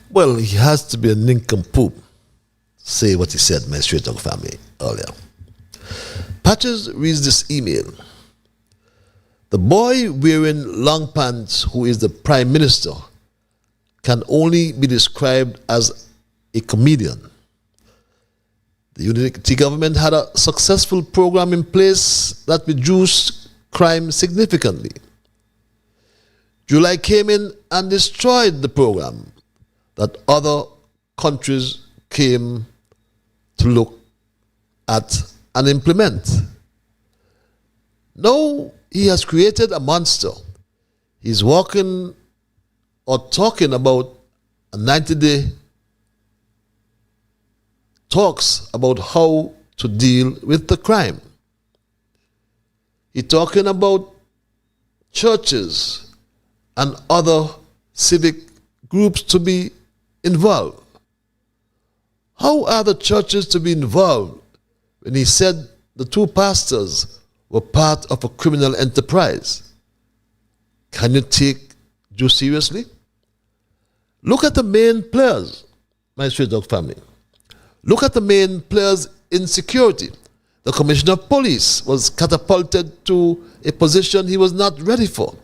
Well, he has to be a nincompoop to say what he said, my Straight Talk family, earlier. Patches reads this email. The boy wearing long pants who is the Prime Minister can only be described as a comedian. The Unity government had a successful program in place that reduced crime significantly. July came in and destroyed the program that other countries came to look at and implement. Now he has created a monster. He's walking or talking about a 90-day talks about how to deal with the crime. He's talking about churches and other civic groups to be involved. How are the churches to be involved when he said the 2 pastors were part of a criminal enterprise? Can you take Jew seriously? Look at the main players, my Straight Dog family. Look at the main players in security. The Commissioner of Police was catapulted to a position he was not ready for.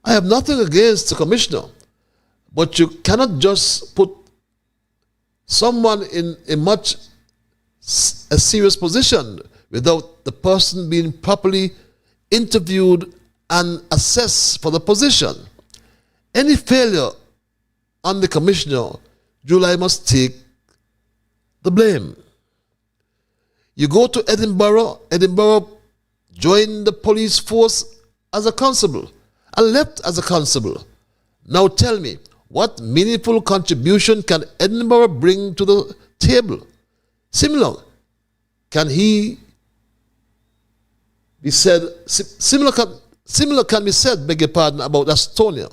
I have nothing against the Commissioner, but you cannot just put someone in a serious position without the person being properly interviewed and assessed for the position. Any failure on the Commissioner, July must take the blame. You go to Edinburgh joined the police force as a constable and left as a constable. Now tell me, what meaningful contribution can Edinburgh bring to the table? Similar can be said, beg your pardon, about Estonia,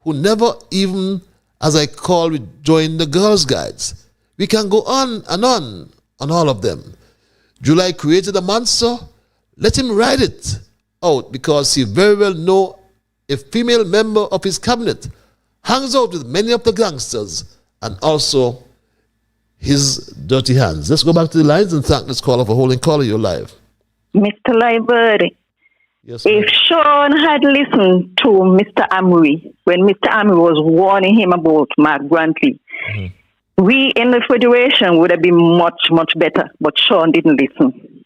who never even, as I call it, joined the Girls' Guides. We can go on all of them. July created a monster. Let him ride it out, because he very well know a female member of his cabinet hangs out with many of the gangsters and also his dirty hands. Let's go back to the lines and thank this caller for holding. Caller, you're live. Mr. Liburd, yes, if Sean had listened to Mr. Amory when Mr. Amory was warning him about Mark Grantley, we in the Federation would have been much, much better. But Sean didn't listen.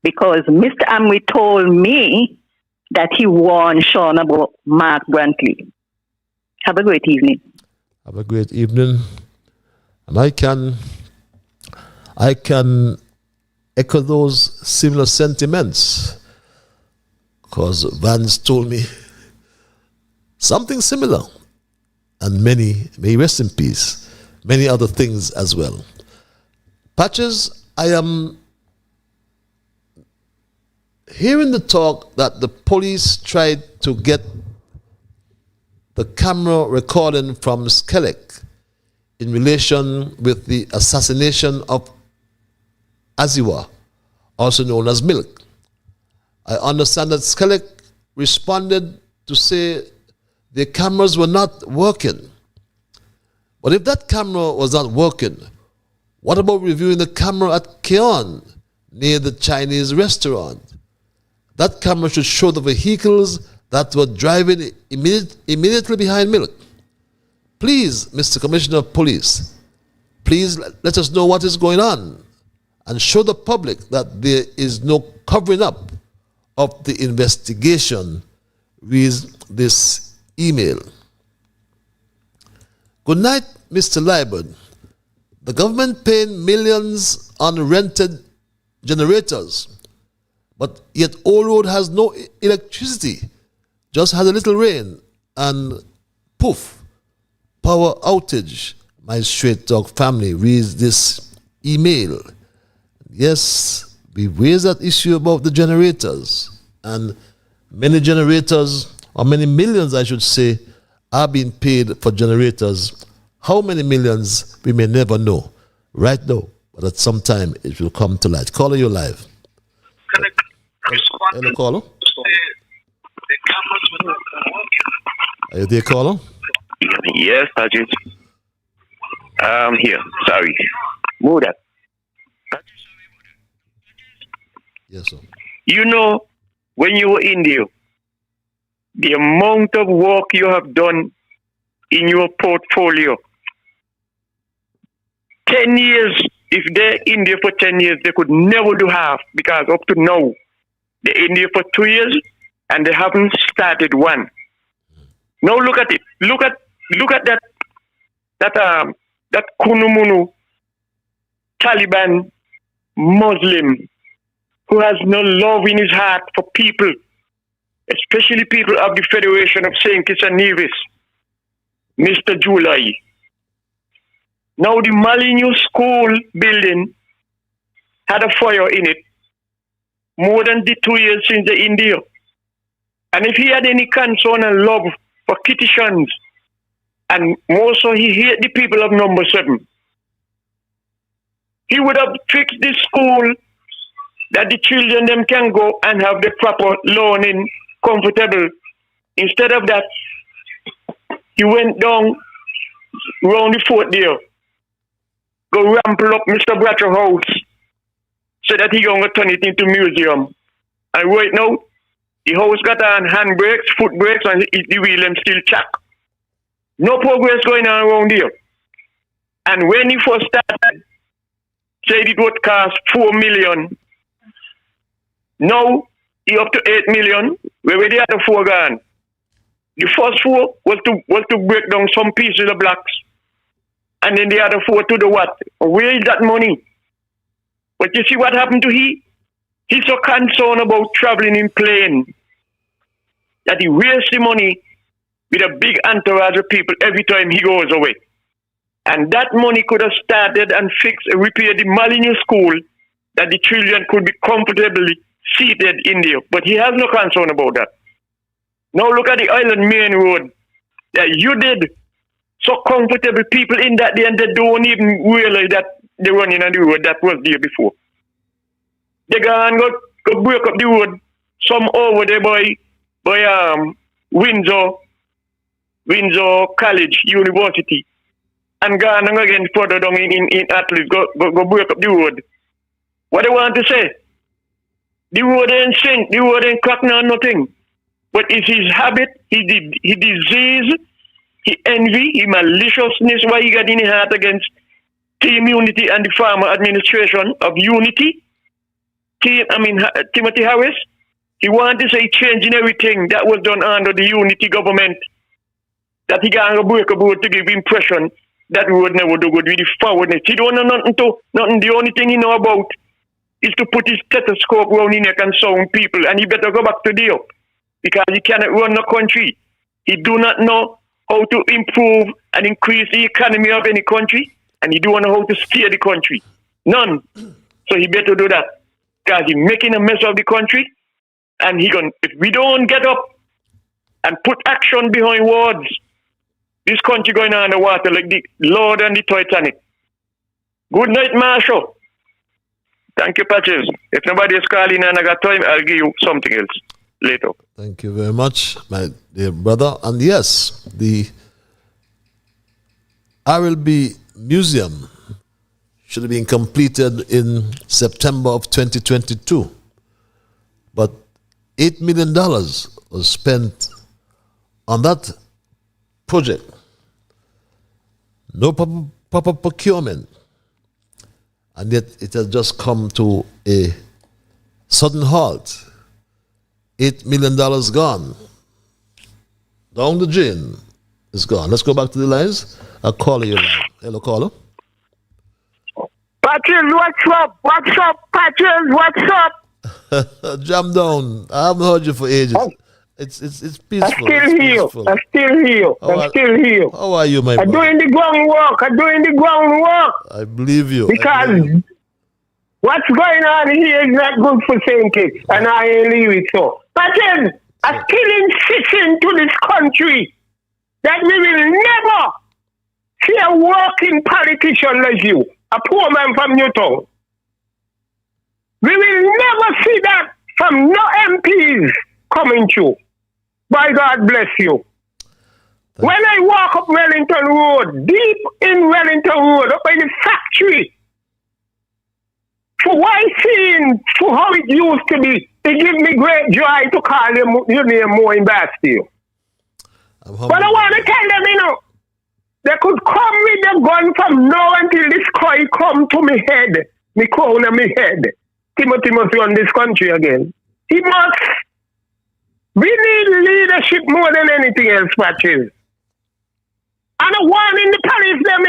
Because Mr. Amory told me that he warned Sean about Mark Grantley. Have a great evening. Have a great evening. And I can echo those similar sentiments, because Vance told me something similar, and many, may he rest in peace, many other things as well. Patches, I am hearing the talk that the police tried to get the camera recording from Skellig in relation with the assassination of Aziwa, also known as Milk. I understand that Skellig responded to say the cameras were not working. But if that camera was not working, what about reviewing the camera at Keon near the Chinese restaurant? That camera should show the vehicles that were driving immediately behind Milk. Please, Mr. Commissioner of Police, please let us know what is going on and show the public that there is no covering up of the investigation with this email. Good night, Mr. Liburd. The government paying millions on rented generators, but yet Old Road has no electricity, just had a little rain, and poof, power outage. My Straight Talk family reads this email. Yes, we raised that issue about the generators, and many generators, or many millions I should say, are being paid for generators. How many millions, we may never know right now, but at some time it will come to light. Caller, you're live. Can I respond? Hello, caller. Are you there, caller? Yes, Sergeant. I'm here. Sorry. Move that. Yes, sir. You know, when you were in there, the amount of work you have done in your portfolio. 10 years, if they're in there for 10 years, they could never do half, because up to now, they're in there for 2 years and they haven't started one. Now look at it. Look at that Kunumunu Taliban Muslim who has no love in his heart for people, especially people of the Federation of St. Kitts and Nevis, Mr. July. Now the Malignu school building had a fire in it more than the 2 years since the India. And if he had any concern and love for Kittitians, and more so he hate the people of number 7, he would have fixed this school that the children them can go and have the proper learning comfortable. Instead of that, he went down round the fort there, go rample up Mr. Bratcher house, so that he gonna turn it into museum. And right now, the house got on handbrakes, foot brakes, and the wheel them still chuck. No progress going on around here. And when he first started, said it would cost 4 million. Now he up to 8 million. Where were the other 4 gone? The first 4 was to break down some pieces of blocks. And then the other 4 to the what? Where is that money? But you see what happened to he? He's so concerned about traveling in plane that he wastes the money with a big entourage of people every time he goes away. And that money could have started and fixed and repaired the Molyneux school that the children could be comfortably seated in there. But he has no concern about that. Now look at the Island Main Road that you did. So comfortable people in that day, and they don't even realize that they're running on the road that was there before. They go and go break up the road, some over there by Windsor College, University, and go and again further down in Atlas, go break up the road. What they want to say? The road ain't sink, the road ain't crack, nothing. But it's his habit, his disease, his envy, his maliciousness, why he got in his heart against Team Unity and the former administration of Unity. Timothy Harris. He wanted to say changing everything that was done under the Unity government. That he got a break about to give impression that we would never do good with the forwardness. He don't know nothing. The only thing he know about is to put his stethoscope around his neck and sound people. And he better go back to the because he cannot run the country. He do not know how to improve and increase the economy of any country. And he don't know how to steer the country. None. So he better do that. Because he's making a mess of the country. And if we don't get up and put action behind words, this country going on the water like the Lord and the Titanic. Good night, Marshall. Thank you, Patches. If nobody is calling and I got time, I'll give you something else later. Thank you very much, my dear brother. And yes, the RLB Museum should have been completed in September of 2022. But $8 million was spent on that project. No proper procurement. And yet it has just come to a sudden halt. $8 million gone. Down the drain is gone. Let's go back to the lines. I'll call you now. Hello, caller. Patches, what's up? What's up, Patches? What's up? Jam down. I haven't heard you for ages. It's peaceful. I'm still here. How are you, my brother? I'm doing the groundwork. I believe you. Because what's going on here is not good for St. Kitts, and I ain't leave it so. But then, I still insist to this country that we will never see a working politician like you, a poor man from Newtown. We will never see that from no MPs coming through. By God bless you. When I walk up Wellington Road, deep in Wellington Road, up in the factory, for why seeing for how it used to be, it gives me great joy to call your name more in Bastille. But I want to tell them, they could come with the gun from now until this sky come to me head, me crown and me head. Timothy must run this country again. He must. We need leadership more than anything else, Patches. And I warning the police them,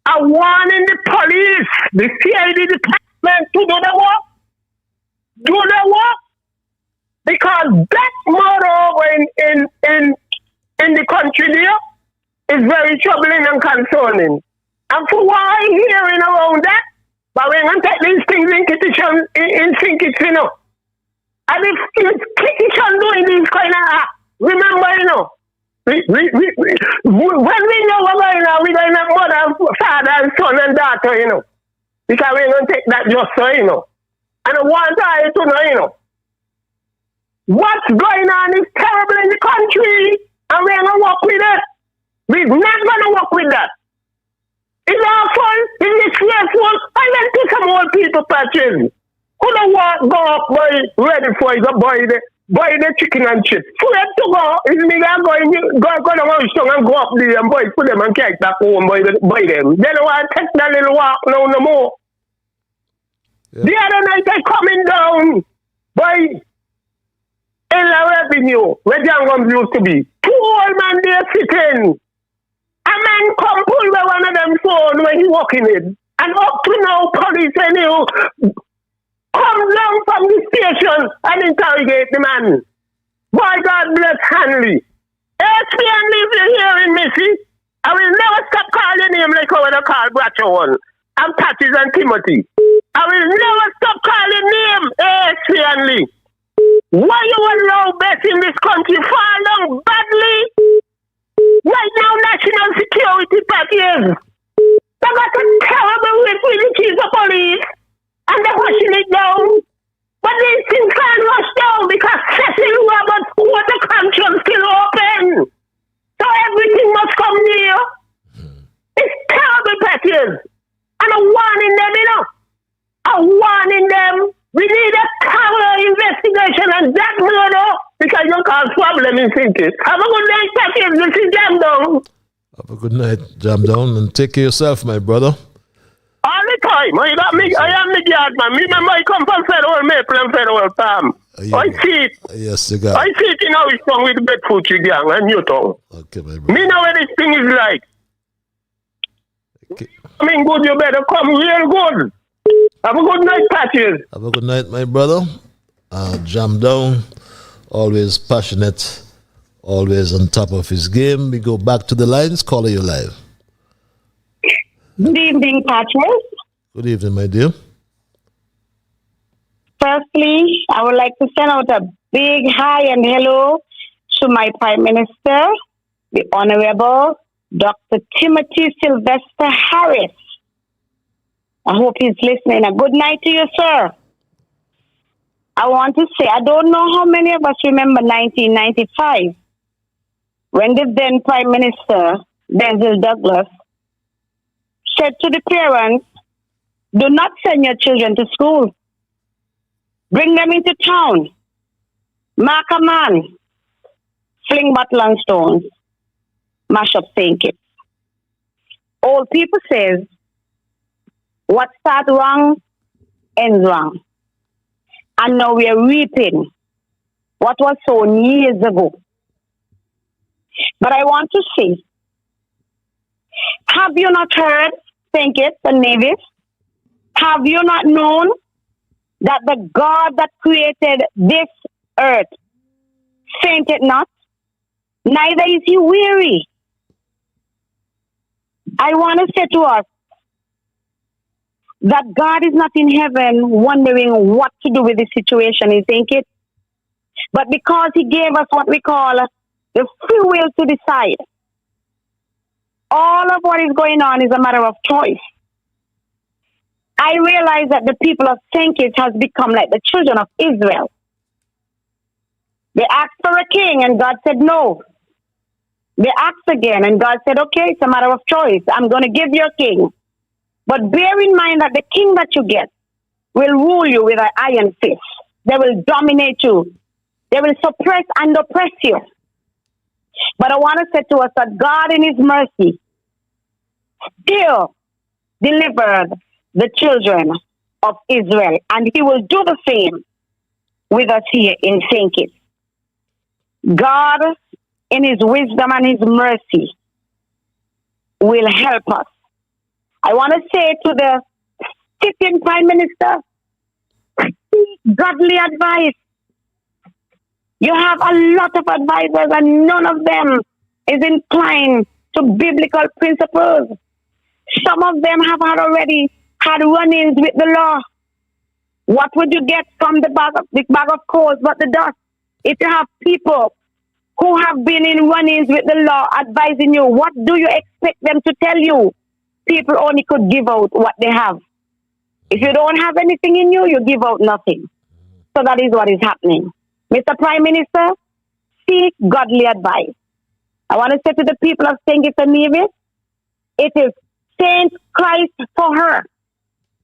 I warning the police, the CID department to do the work. Do the work. Because that murder over in the country there is very troubling and concerning. And for what I'm hearing around that, but we're going to take these things in St. Kitts, and if Kitchen doing these kind of remember, when we know we're going to have mother, father, and son and daughter, because we're going to take that just so, And I want you to know, what's going on is terrible in the country, and we're going to work with it. We're not going to work with that. It's awful. It's disgraceful. And then pick some old people patches. Who don't want go up boy ready for it, buy the chicken and chips. Fred to go. Is me go down on strong and go up there and boy put them and carry back home buy them. They don't want to take that little walk no more. Yeah. The other night they coming down by in the revenue where Jangums used to be. 2 old men there sitting. A man come pull by one of them phone when he walking in. And up to now police and you come down from the station and interrogate the man. Boy, God bless Hanley. SP Hanley, if you're hearing me, see, I will never stop calling him like I would have called Bracho one. And Patches and Timothy. I will never stop calling him SP Hanley. Why you allow best in this country fall down badly? Right now, national security patches. They got a terrible whip with the chief of police. And they're pushing it down. But these things can't rush down because Cecil Roberts' water control still open. So everything must come near. It's terrible patches. And I'm warning them, you know. I'm warning them. We need a thorough investigation on that murder because you cause problem in thinking. Have a good night, patches. This is Jam Down. Have a good night, Jam Down, and take care of yourself, my brother. All the time. I am the yard man. Me remember I come from Federal Maple and Federal Farm. I see it. Yes, you got I see it in how it's done with Bedford gang and Newtown. Okay, my brother. Me know where this thing is like. Okay. I mean, good, you better come real good. Have a good night, Patches. Have a good night, my brother. Jam Down, always passionate, always on top of his game. We go back to the lines. Caller, you live. Good evening, Patches. Good evening, my dear. Firstly, I would like to send out a big hi and hello to my Prime Minister, the Honorable Dr. Timothy Sylvester Harris. I hope he's listening. A good night to you, sir. I want to say, I don't know how many of us remember 1995, when the then Prime Minister, Denzel Douglas, said to the parents, do not send your children to school. Bring them into town. Mark a man. Fling bottle and stones. Mash up St. Kitts. Old people says, what starts wrong, ends wrong. And now we are reaping what was sown years ago. But I want to say, have you not heard, St. Kitts and Nevis? Have you not known that the God that created this earth fainted not, neither is he weary? I want to say to us that God is not in heaven wondering what to do with the situation, you think it? But because he gave us what we call the free will to decide, all of what is going on is a matter of choice. I realize that the people of St. Kitts has become like the children of Israel. They asked for a king and God said no. They asked again and God said, okay, it's a matter of choice. I'm going to give you a king. But bear in mind that the king that you get will rule you with an iron fist. They will dominate you. They will suppress and oppress you. But I want to say to us that God in his mercy still delivered the children of Israel. And he will do the same with us here in St. Kitts. God in his wisdom and his mercy will help us. I want to say to the sitting Prime Minister, seek godly advice. You have a lot of advisors and none of them is inclined to biblical principles. Some of them have already had run-ins with the law. What would you get from the bag of coals but the dust? If you have people who have been in run-ins with the law advising you, what do you expect them to tell you? People only could give out what they have. If you don't have anything in you, you give out nothing. So that is what is happening. Mr. Prime Minister, seek godly advice. I want to say to the people of St. Kitts and Nevis, it is saints Christ for her.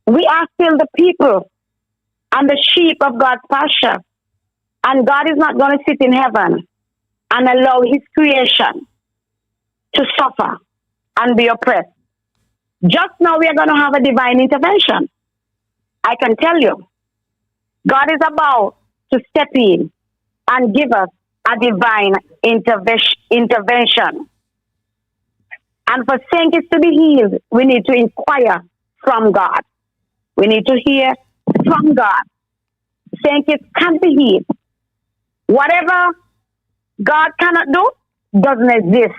We are still the people and the sheep of God's pasture. And God is not going to sit in heaven and allow his creation to suffer and be oppressed. Just now we are going to have a divine intervention. I can tell you, God is about to step in and give us a divine intervention. And for saints to be healed, we need to inquire from God. We need to hear from God. Saints can't be healed. Whatever God cannot do doesn't exist.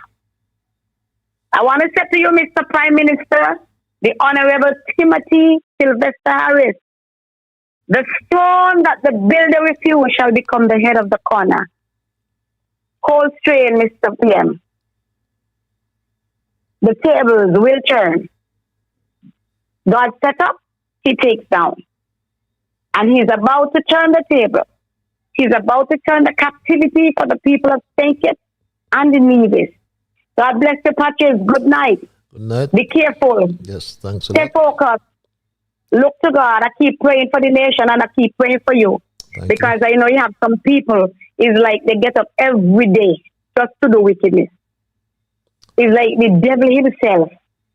I want to say to you, Mr. Prime Minister, the Honorable Timothy Sylvester Harris, the stone that the builder refused shall become the head of the corner. Cold strain, Mr. PM. The tables will turn. God set up, he takes down. And he's about to turn the table. He's about to turn the captivity for the people of St. Kitts and the Nevis. God bless the patches. Good night. Good night. Be careful. Yes, thanks a Stay lot. focused. Look to God. I keep praying for the nation and I keep praying for you. Because I know you have some people, it's like they get up every day just to do wickedness. It's like the devil himself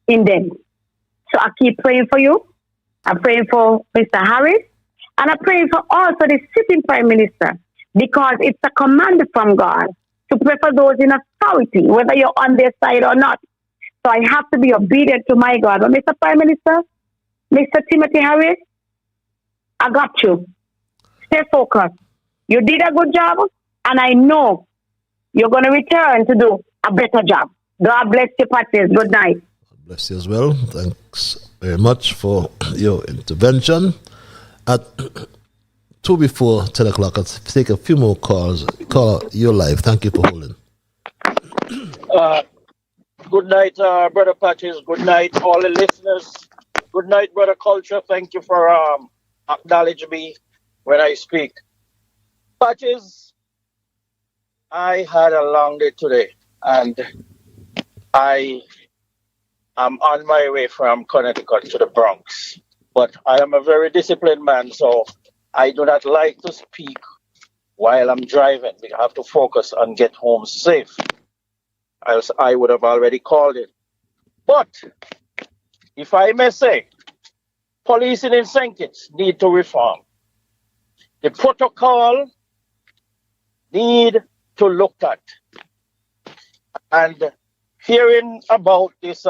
in them. So I keep praying for you. I'm praying for Mr. Harris. And I'm praying for also the sitting Prime Minister. Because it's a command from God to pray for those in authority, whether you're on their side or not. So I have to be obedient to my God. But Mr. Prime Minister, Mr. Timothy Harris, I got you. Stay focused. You did a good job, and I know you're going to return to do a better job. God bless you, Patrice. Good night. God bless you as well. Thanks very much for your intervention. At 2 before 10 o'clock, I'll take a few more calls. Call your live. Thank you for holding. Good night, Brother Patches. Good night, all the listeners. Good night, Brother Culture. Thank you for acknowledging me when I speak. Patches, I had a long day today, and I am on my way from Connecticut to the Bronx. But I am a very disciplined man, so I do not like to speak while I'm driving. I have to focus and get home safe. Else I would have already called it. But if I may say, policing in St. Kitts need to reform. The protocol need to look at. And hearing about this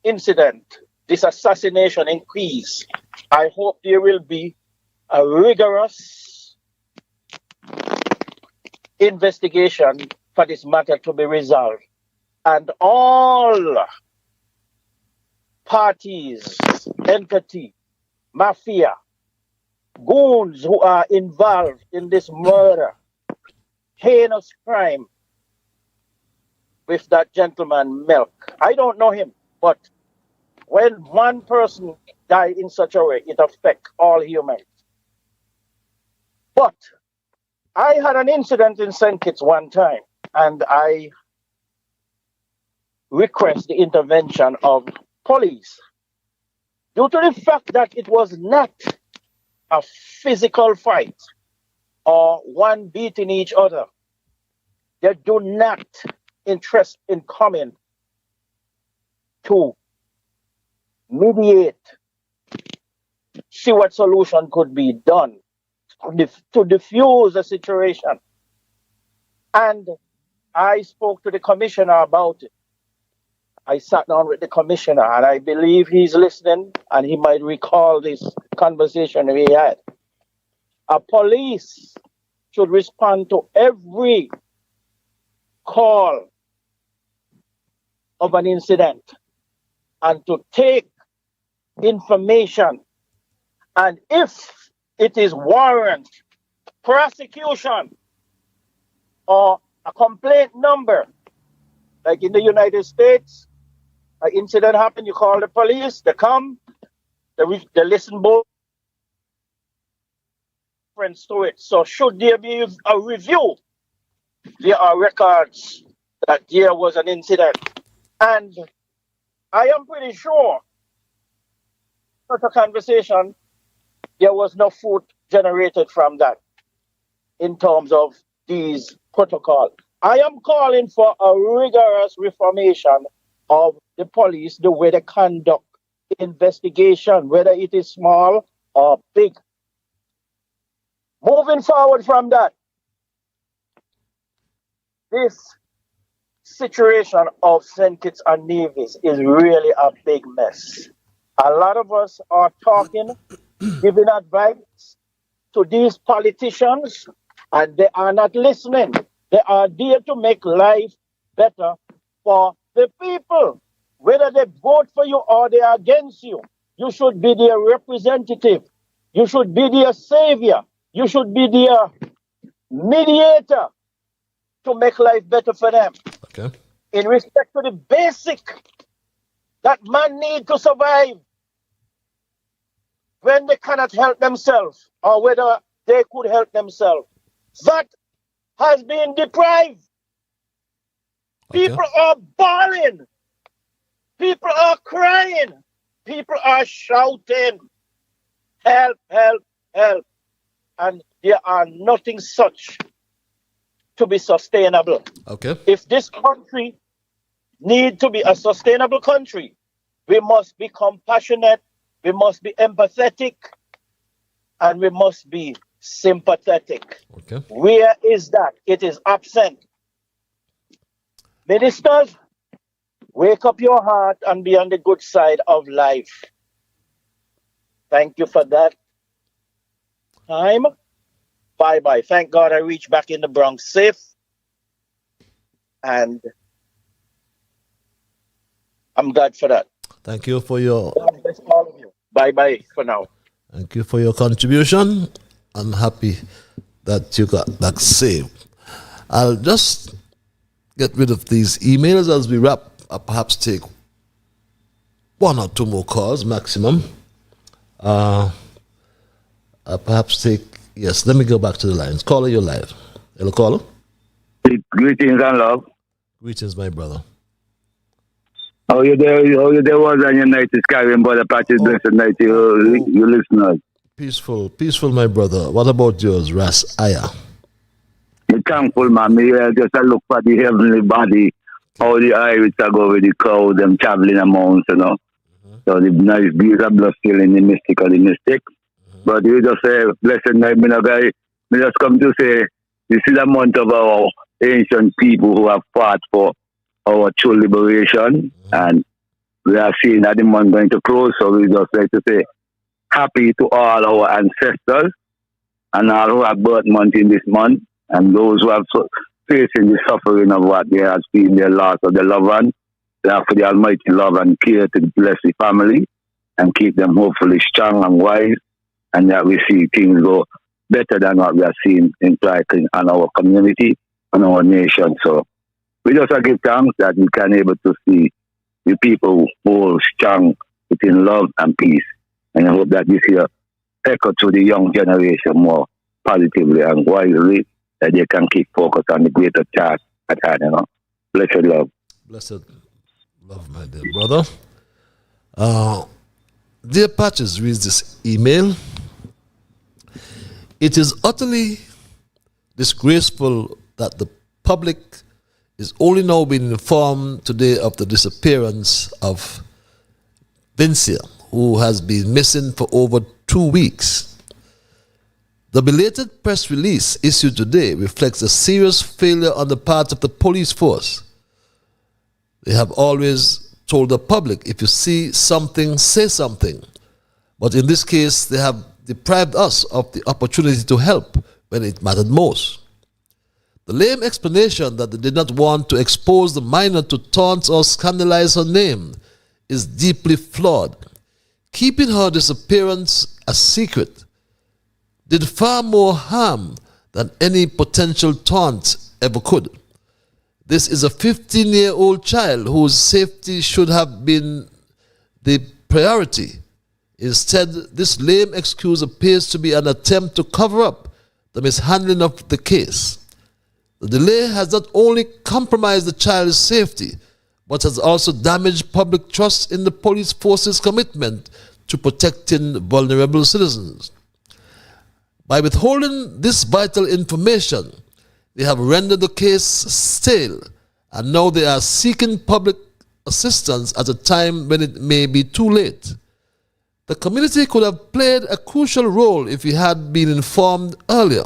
incident, this assassination increase, I hope there will be a rigorous investigation for this matter to be resolved. And all parties, entity, mafia, goons who are involved in this murder, heinous crime with that gentleman Milk. I don't know him, but when one person died in such a way, it affects all humans. But I had an incident in St. Kitts one time, and I request the intervention of police due to the fact that it was not a physical fight or one beating each other. They do not interest in coming to mediate, see what solution could be done to diffuse the situation. And I spoke to the commissioner about it. I sat down with the commissioner, and I believe he's listening, and he might recall this conversation we had. A police should respond to every call of an incident and to take information, and if it is warrant, prosecution or a complaint number, like in the United States, an incident happened, you call the police, they come, they listen both friends to it. So should there be a review, there are records that there was an incident. And I am pretty sure such a conversation, there was no fruit generated from that in terms of these protocols. I am calling for a rigorous reformation of the police, the way they conduct investigation, whether it is small or big. Moving forward from that, this situation of St. Kitts and Nevis is really a big mess. A lot of us are talking, giving advice to these politicians, and they are not listening. They are there to make life better for the people. Whether they vote for you or they are against you, you should be their representative. You should be their savior. You should be their mediator to make life better for them. Okay. In respect to the basic that man need to survive when they cannot help themselves or whether they could help themselves. That has been deprived. Okay. People are bawling. People are crying. People are shouting, help, help, help. And there are nothing such to be sustainable. Okay. If this country need to be a sustainable country, we must be compassionate, we must be empathetic, and we must be sympathetic. Okay. Where is that? It is absent. Ministers, wake up your heart and be on the good side of life. Thank you for that time. Bye-bye. Thank God I reached back in the Bronx safe. And I'm glad for that. Thank you for your... God bless all of you. Bye-bye for now. Thank you for your contribution. I'm happy that you got back safe. I'll just get rid of these emails as we wrap up, perhaps take one or two more calls maximum. Perhaps take, yes, let me go back to the lines. Caller, you're live. Hello, caller. Greetings and love. Greetings, my brother. How you there was on your night is carrying brother Patrick blessed night you listeners. Peaceful, my brother. What about yours, Ras Aya? I'm thankful, man. Me just a look for the heavenly body, how the Irish are go with the crowd, them traveling amounts, you know. So the nice breeze of blood still in the mystic or the mystic. But you just say, blessed night, me no guy. Me just come to say, this is a month of our ancient people who have fought for our true liberation, and we are seeing that the month going to close. So we just like to say, happy to all our ancestors and all who have birth month in this month, and those who have facing the suffering of what they have seen their loss of their loved one. They ask for the almighty love and care to bless the family and keep them hopefully strong and wise, and that we see things go better than what we are seeing in our community and our nation. So we just give thanks that we can able to see the people hold strong within love and peace. And I hope that this year echo to the young generation more positively and wisely, that they can keep focus on the greater task at hand, you know. Blessed love. Blessed love, my dear brother. Dear Patches reads this email. It is utterly disgraceful that the public is only now being informed today of the disappearance of Vincia, who has been missing for over 2 weeks. The belated press release issued today reflects a serious failure on the part of the police force. They have always told the public, if you see something, say something. But in this case, they have deprived us of the opportunity to help when it mattered most. The lame explanation that they did not want to expose the minor to taunt or scandalize her name is deeply flawed. Keeping her disappearance a secret did far more harm than any potential taunt ever could. This is a 15-year-old child whose safety should have been the priority. Instead, this lame excuse appears to be an attempt to cover up the mishandling of the case. The delay has not only compromised the child's safety, but has also damaged public trust in the police force's commitment to protecting vulnerable citizens. By withholding this vital information, they have rendered the case stale, and now they are seeking public assistance at a time when it may be too late. The community could have played a crucial role if it had been informed earlier.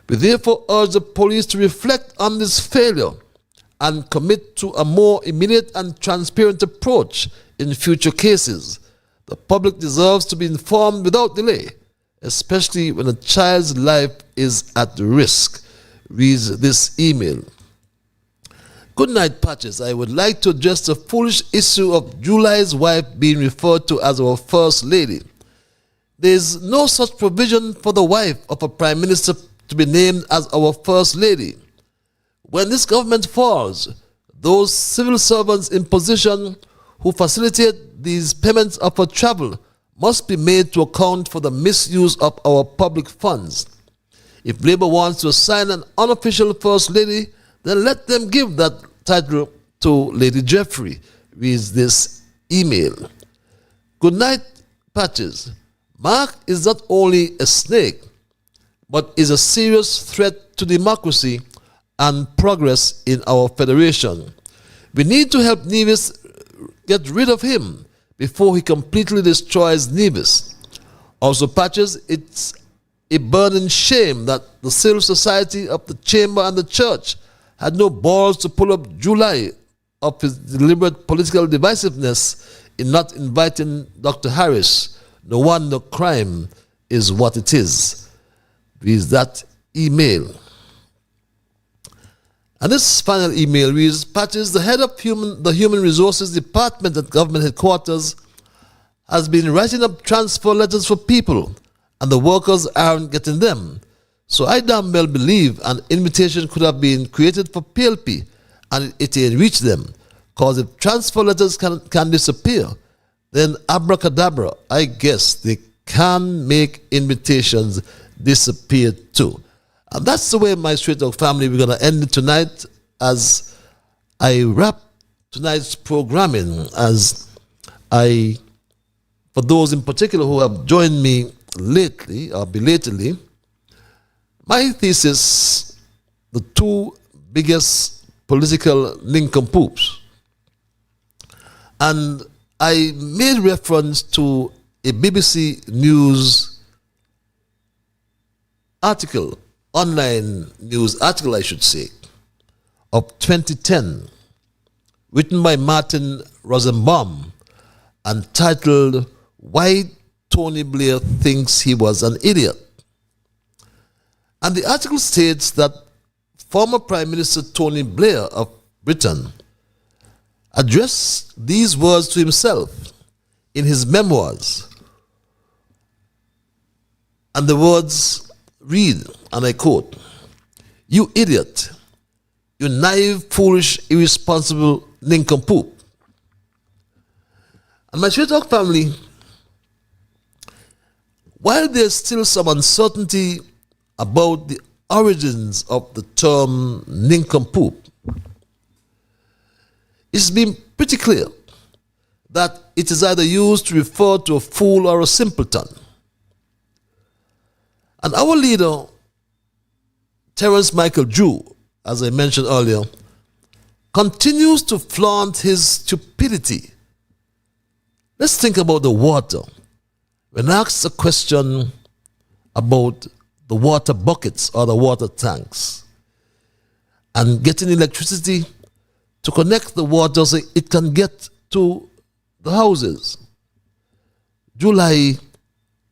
We therefore urge the police to reflect on this failure and commit to a more immediate and transparent approach in future cases. The public deserves to be informed without delay, especially when a child's life is at risk, reads this email. Good night, Patches. I would like to address the foolish issue of July's wife being referred to as our First Lady. There is no such provision for the wife of a Prime Minister to be named as our First Lady. When this government falls, those civil servants in position who facilitate these payments of her travel must be made to account for the misuse of our public funds. If Labour wants to assign an unofficial First Lady, then let them give that title to Lady Jeffrey, reads this email. Good night, Patches. Mark is not only a snake, but is a serious threat to democracy and progress in our federation. We need to help Nevis get rid of him before he completely destroys Nevis. Also, Patches, it's a burning shame that the civil society of the chamber and the church had no balls to pull up July of his deliberate political divisiveness in not inviting Dr. Harris. No wonder crime is what it is. Reads that email. And this final email reads, Patches, the head of the Human Resources Department at government headquarters, has been writing up transfer letters for people, and the workers aren't getting them. So I damn well believe an invitation could have been created for PLP and it ain't reached them. Because if transfer letters can disappear, then abracadabra, I guess they can make invitations disappear too. And that's the way, my Straight Talk family, we're going to end it tonight as I wrap tonight's programming, as I, for those in particular who have joined me lately or belatedly, my thesis, the two biggest political nincompoops. And I made reference to a BBC News article, online news article, I should say, of 2010, written by Martin Rosenbaum and titled, Why Tony Blair Thinks He Was an Idiot. And the article states that former Prime Minister Tony Blair of Britain addressed these words to himself in his memoirs. And the words read, and I quote, "You idiot, you naive, foolish, irresponsible nincompoop." And my Straight Talk family, while there's still some uncertainty about the origins of the term nincompoop, it's been pretty clear that it is either used to refer to a fool or a simpleton. And our leader, Terence Michael Drew, as I mentioned earlier, continues to flaunt his stupidity. Let's think about the water. When asked a question about the water buckets or the water tanks and getting electricity to connect the water so it can get to the houses, July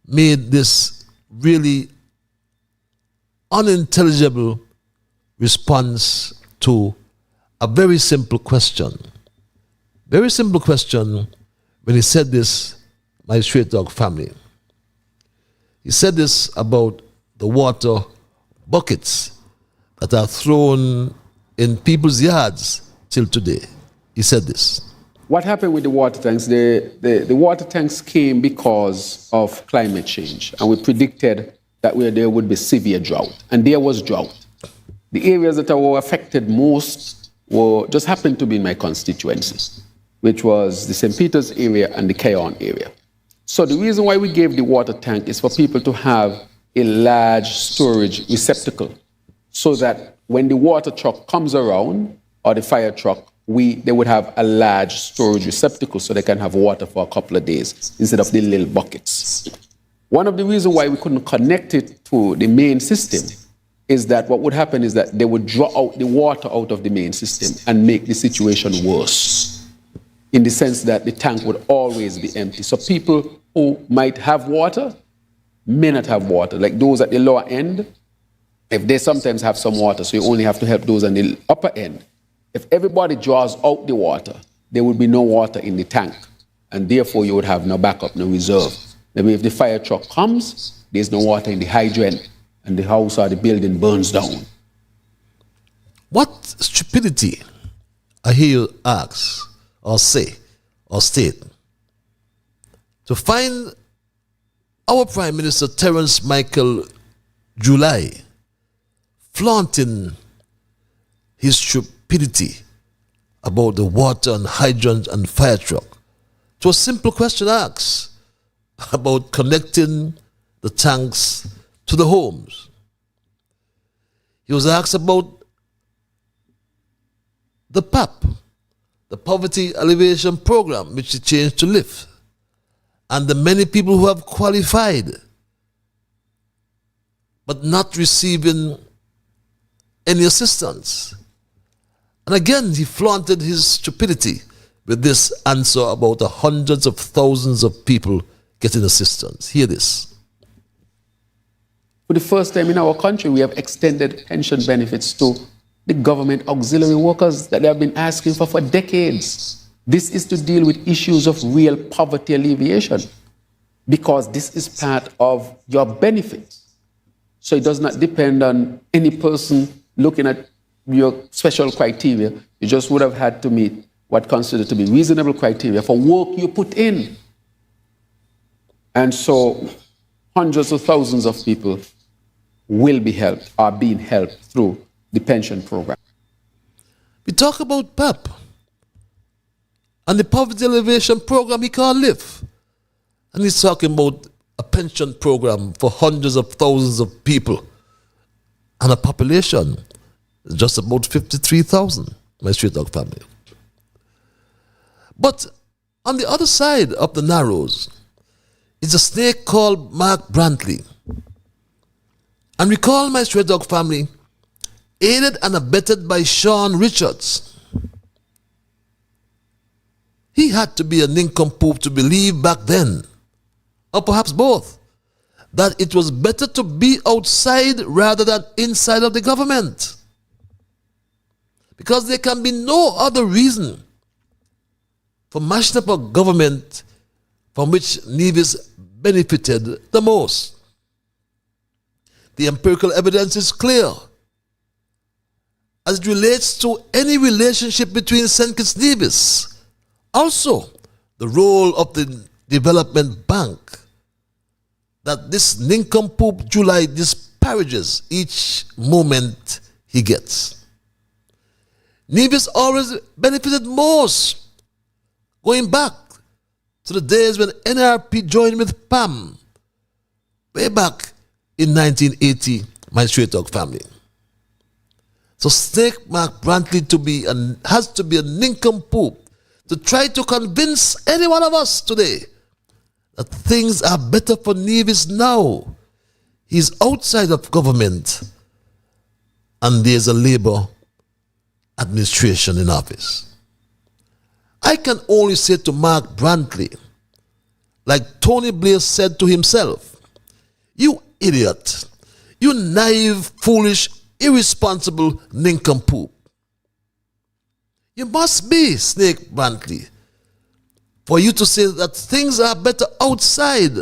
made this really unintelligible response to a very simple question. Very simple question when he said this, my Straight Talk family. He said this about the water buckets that are thrown in people's yards till today. He said this. What happened with the water tanks? The water tanks came because of climate change, and we predicted that there would be severe drought, and there was drought. The areas that were affected most just happened to be in my constituency, which was the St. Peter's area and the Keyon area. So the reason why we gave the water tank is for people to have a large storage receptacle so that when the water truck comes around, or the fire truck, they would have a large storage receptacle so they can have water for a couple of days instead of the little buckets. One of the reasons why we couldn't connect it to the main system is that what would happen is that they would draw out the water out of the main system and make the situation worse, in the sense that the tank would always be empty. So people who might have water may not have water, like those at the lower end. If they sometimes have some water, so you only have to help those on the upper end. If everybody draws out the water, there would be no water in the tank, and therefore you would have no backup, no reserve. Maybe if the fire truck comes, there's no water in the hydrant, and the house or the building burns down. What stupidity, I hear you ask, or say, or state, to find our Prime Minister Terence Michael July flaunting his stupidity about the water and hydrant and fire truck to a simple question asked about connecting the tanks to the homes. He was asked about the PAP, the Poverty Alleviation Program, which he changed to LIFT, and the many people who have qualified but not receiving any assistance. And again, he flaunted his stupidity with this answer about the hundreds of thousands of people getting assistance. Hear this. For the first time in our country, we have extended pension benefits to the government auxiliary workers that they have been asking for decades. This is to deal with issues of real poverty alleviation, because this is part of your benefit. So it does not depend on any person looking at your special criteria. You just would have had to meet what considered to be reasonable criteria for work you put in. And so hundreds of thousands of people will be helped, are being helped through the pension program. We talk about PAP and the Poverty Alleviation Program he called LIFT. And he's talking about a pension program for hundreds of thousands of people and a population just about 53,000, my Straight Dog family. But on the other side of the Narrows is a snake called Mark Brantley. And recall, my Straight Dog family, aided and abetted by Sean Richards. He had to be a nincompoop to believe back then, or perhaps both, that it was better to be outside rather than inside of the government. Because there can be no other reason for mashing up a government from which Nevis benefited the most. The empirical evidence is clear as it relates to any relationship between St. Kitts Nevis. Also, the role of the development bank that this nincompoop July disparages each moment he gets. Nevis always benefited most, going back to the days when NRP joined with PAM, way back in 1980, my Straight Dog family. So Snake Mark Brantley has to be a nincompoop to try to convince any one of us today that things are better for Nevis now. He's outside of government and there's a Labour administration in office. I can only say to Mark Brantley, like Tony Blair said to himself, "You idiot, you naive, foolish, irresponsible nincompoop. You must be, Snake Brantley, for you to say that things are better outside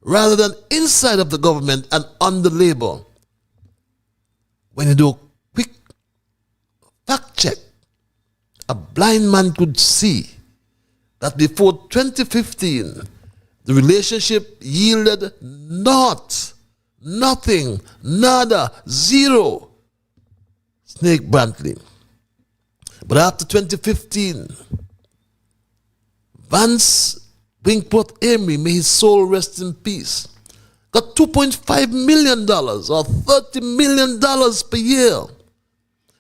rather than inside of the government and under Labour. When you do a quick fact check, a blind man could see that before 2015, the relationship yielded nothing, nada, zero. Snake Brantley. But after 2015, Vance Winkworth Amory, may his soul rest in peace, got $2.5 million or $30 million per year,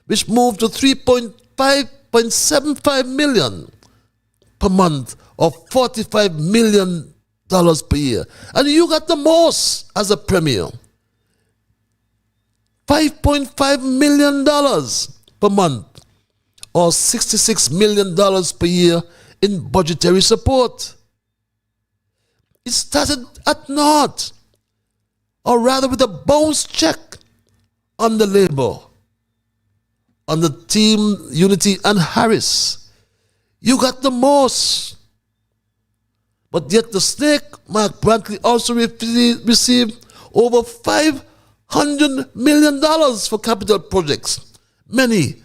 which moved to $3.75 million per month or $45 million per year. And you got the most as a premier. $5.5 million per month or $66 million per year in budgetary support. It started at naught, or rather with a bounce check on the Labour, on the team Unity and Harris. You got the most. But yet the snake, Mark Brantley, also received over $500 million for capital projects. Many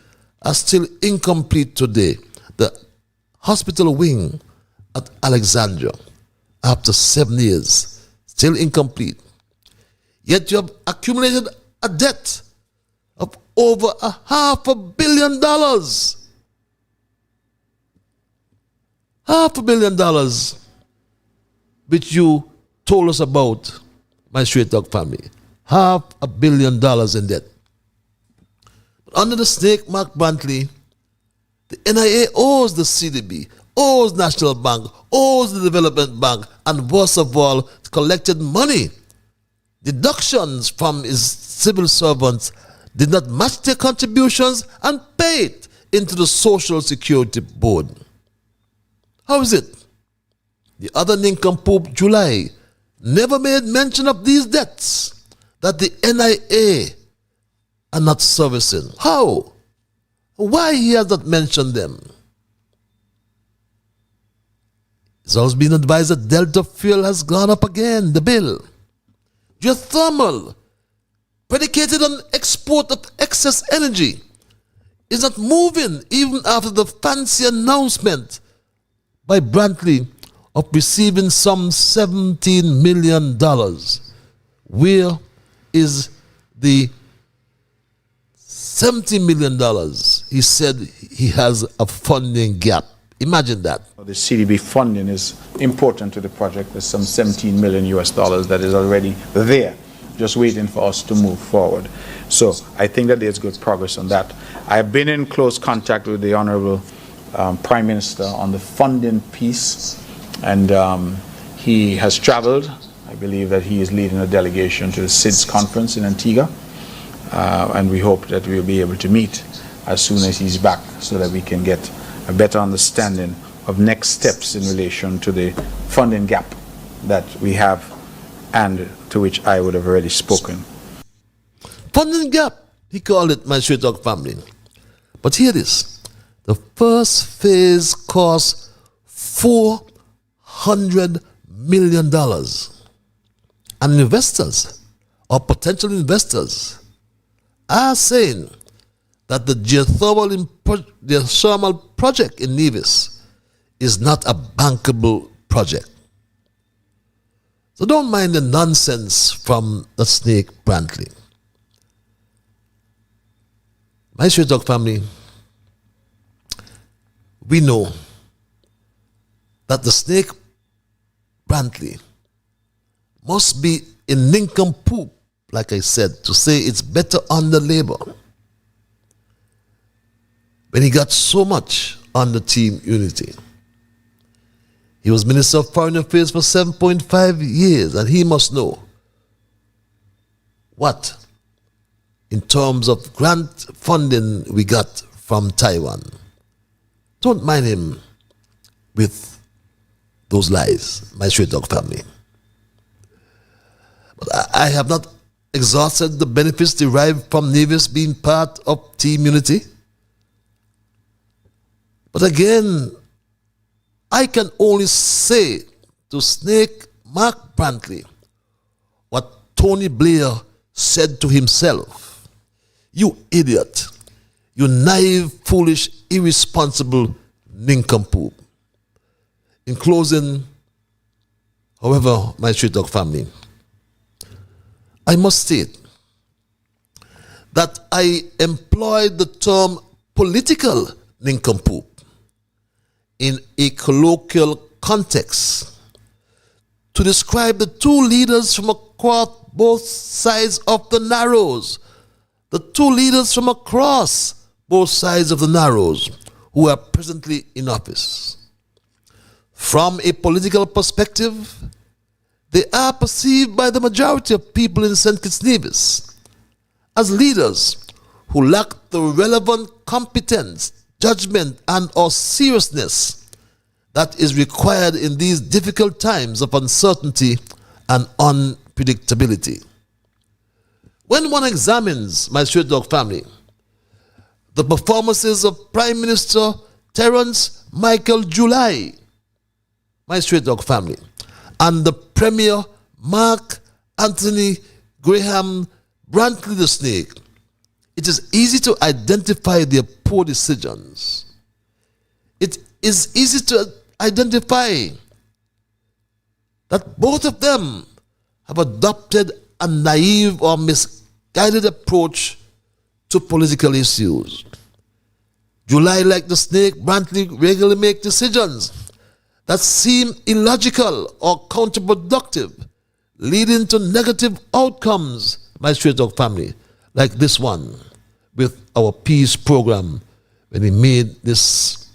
are still incomplete today. The hospital wing at Alexandria, after 7 years, still incomplete. Yet you have accumulated a debt of over $500 million. $500 million, which you told us about, my Straight Talk family. $500 million in debt. But under the snake, Mark Brantley, the NIA owes the CDB, owes National Bank, owes the Development Bank, and worst of all, collected money. Deductions from his civil servants did not match their contributions and paid into the Social Security Board. How is it? The other nincompoop, July, never made mention of these debts that the NIA are not servicing. How? Why he has not mentioned them? It's always been advised that Delta fuel has gone up again, the bill. Geothermal, predicated on export of excess energy, is not moving even after the fancy announcement by Brantley of receiving some $17 million. Where is the $70 million? He said he has a funding gap. Imagine that. The CDB funding is important to the project. There's some $17 million that is already there, just waiting for us to move forward. So I think that there's good progress on that. I've been in close contact with the Honorable Prime Minister on the funding piece, and he has traveled. I believe that he is leading a delegation to the SIDS conference in Antigua, and we hope that we'll be able to meet as soon as he's back so that we can get a better understanding of next steps in relation to the funding gap that we have and to which I would have already spoken. Funding gap, he called it, my Straight Talk family. But here it is. The first phase cost $400 million. And investors, or potential investors, are saying that the geothermal project in Nevis is not a bankable project. So don't mind the nonsense from the snake Brantley. My Straight Talk family, we know that the snake Brantley must be a nincompoop, like I said, to say it's better under Labour when he got so much on the team Unity. He was Minister of Foreign Affairs for 7.5 years, and he must know what, in terms of grant funding, we got from Taiwan. Don't mind him with those lies, my Straight Talk family. But I have not exhausted the benefits derived from Nevis being part of Team Unity. But again, I can only say to Snake Mark Brantley what Tony Blair said to himself. You idiot. You naive, foolish, irresponsible nincompoop. In closing, however, my Straight Talk family, I must state that I employed the term political nincompoop in a colloquial context to describe the two leaders from across both sides of the Narrows, the two leaders from across both sides of the Narrows who are presently in office. From a political perspective, they are perceived by the majority of people in St. Kitts Nevis as leaders who lack the relevant competence, judgment, and or seriousness that is required in these difficult times of uncertainty and unpredictability. When one examines my Straight Dog family, the performances of Prime Minister Terence Michael July, my Straight Dog family, and the Premier Mark Anthony Graham Brantley the Snake, it is easy to identify their poor decisions. It is easy to identify that both of them have adopted a naive or misguided approach to political issues. July, like the Snake, Brantley regularly make decisions that seem illogical or counterproductive, leading to negative outcomes, my Straight Dog family, like this one with our peace program when he made this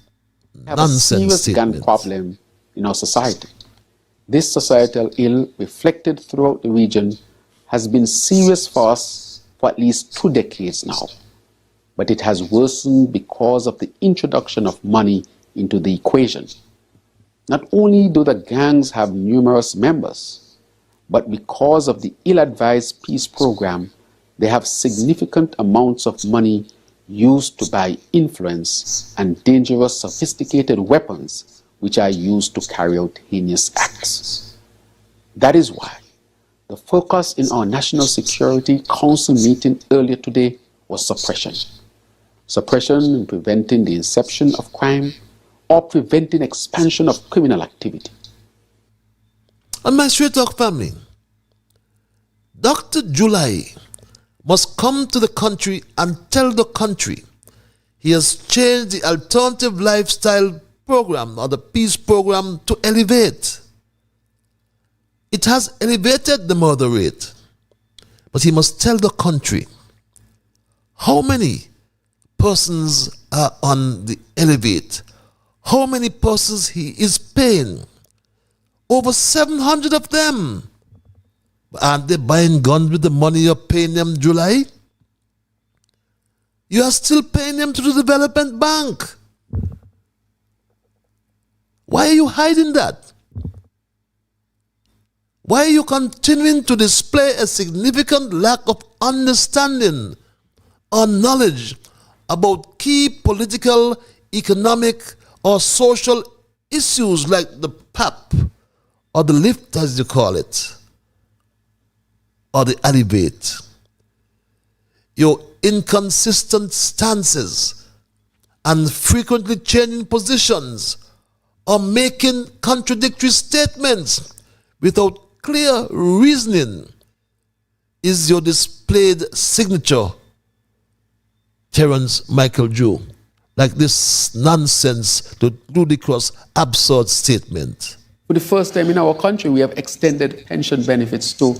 nonsense serious statement. gun problem in our society. This societal ill reflected throughout the region has been serious for us for at least 2 decades now, but it has worsened because of the introduction of money into the equation. Not only do the gangs have numerous members, but because of the ill-advised peace program, they have significant amounts of money used to buy influence and dangerous sophisticated weapons which are used to carry out heinous acts. That is why the focus in our National Security Council meeting earlier today was suppression. Suppression in preventing the inception of crime or preventing expansion of criminal activity. And my Straight Dog family, Dr. July must come to the country and tell the country he has changed the alternative lifestyle program or the peace program to elevate. It has elevated the murder rate, but he must tell the country how many persons are on the elevate, how many persons he is paying. Over 700 of them. Aren't they buying guns with the money you're paying them, July? You are still paying them to the development bank. Why are you hiding that? Why are you continuing to display a significant lack of understanding or knowledge about key political, economic, or social issues like the PAP, or the lift as you call it, or the elevate? Your inconsistent stances and frequently changing positions or making contradictory statements without clear reasoning is your displayed signature, Terence Michael Jew, like this nonsense, the ludicrous, absurd statement. For the first time in our country, we have extended pension benefits to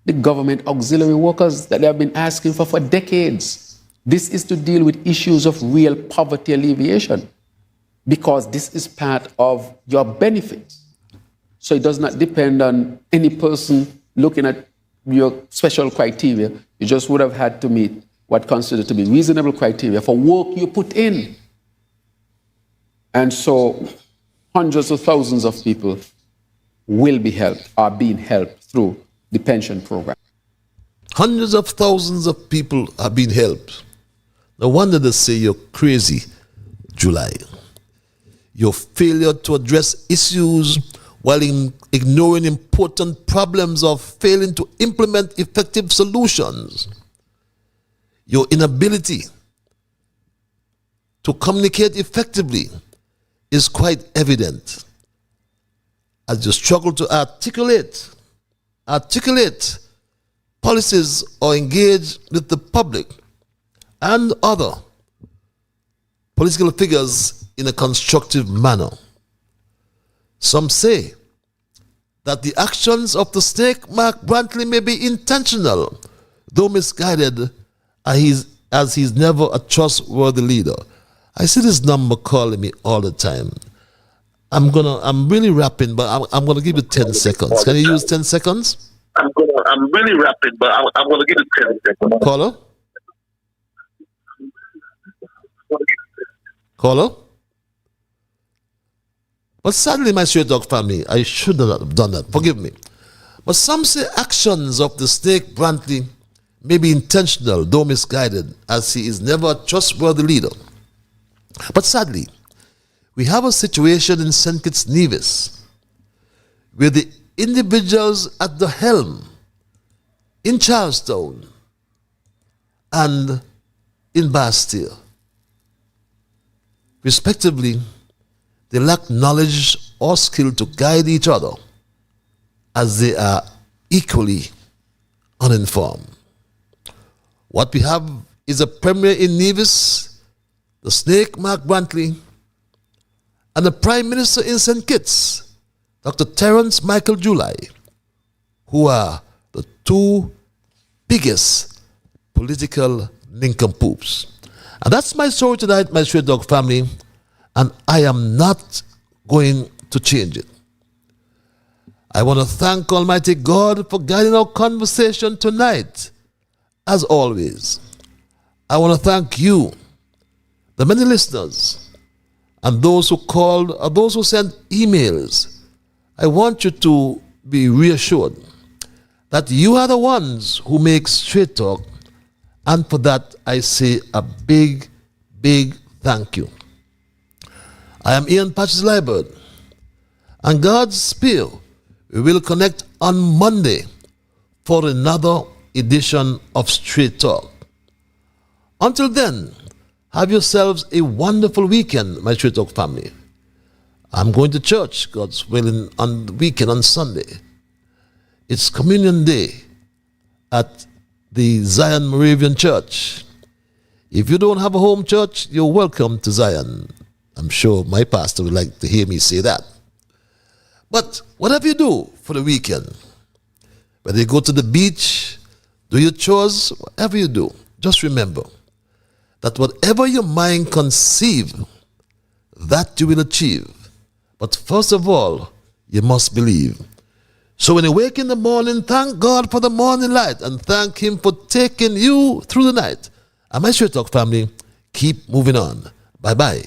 the government auxiliary workers that they have been asking for decades. This is to deal with issues of real poverty alleviation, because this is part of your benefits. So it does not depend on any person looking at your special criteria. You just would have had to meet what considered to be reasonable criteria for work you put in. And so hundreds of thousands of people will be helped, are being helped through the pension program. Hundreds of thousands of people are being helped. No wonder they say you're crazy, July. Your failure to address issues while ignoring important problems or failing to implement effective solutions. Your inability to communicate effectively is quite evident as you struggle to articulate policies or engage with the public and other political figures in a constructive manner. Some say that the actions of the snake Mark Brantley may be intentional, though misguided, as he's never a trustworthy leader. I see this number calling me all the time. I'm really rapping, but I'm gonna give you 10 seconds. Can you use 10 seconds? I'm really rapping, but I'm gonna give it 10 seconds. Caller? But sadly, my straight dog family, I should not have done that. Forgive me. But some say actions of the snake Brantley may be intentional, though misguided, as he is never a trustworthy leader. But sadly, we have a situation in St. Kitts Nevis where the individuals at the helm in Charlestown and in Bastille, respectively, they lack knowledge or skill to guide each other, as they are equally uninformed. What we have is a premier in Nevis, the snake Mark Brantley, and the Prime Minister in St. Kitts, Dr. Terence Michael July, who are the two biggest political nincompoops. And that's my story tonight, my straight dog family, and I am not going to change it. I want to thank Almighty God for guiding our conversation tonight. As always, I want to thank you, the many listeners, and those who called or those who sent emails. I want you to be reassured that you are the ones who make Straight Talk, and for that I say a big, big thank you. I am Ian Patches Liburd, and God's spear, we will connect on Monday for another edition of Straight Talk. Until then, have yourselves a wonderful weekend, my Straight Talk family. I'm going to church, God's willing, on the weekend, on Sunday. It's Communion Day at the Zion Moravian Church. If you don't have a home church, you're welcome to Zion. I'm sure my pastor would like to hear me say that. But whatever you do for the weekend, whether you go to the beach, do your chores, whatever you do, just remember that whatever your mind conceive, that you will achieve. But first of all, you must believe. So when you wake in the morning, thank God for the morning light and thank Him for taking you through the night. And my Straight Talk family, keep moving on. Bye-bye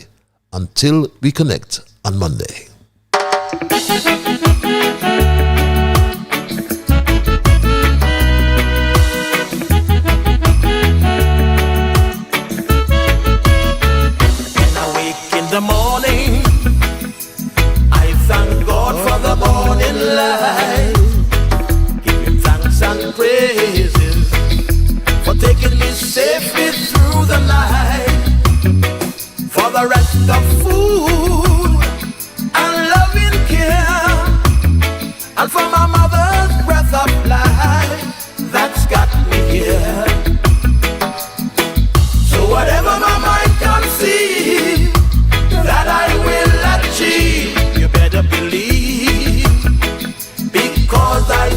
until we connect on Monday. The morning, I thank God for the morning light. Give Him thanks and praises for taking me safely through the night. For the rest of food and loving care, and for my mother's breath of life that's got me here. So whatever my mind conceives, that I will achieve, you better believe, because I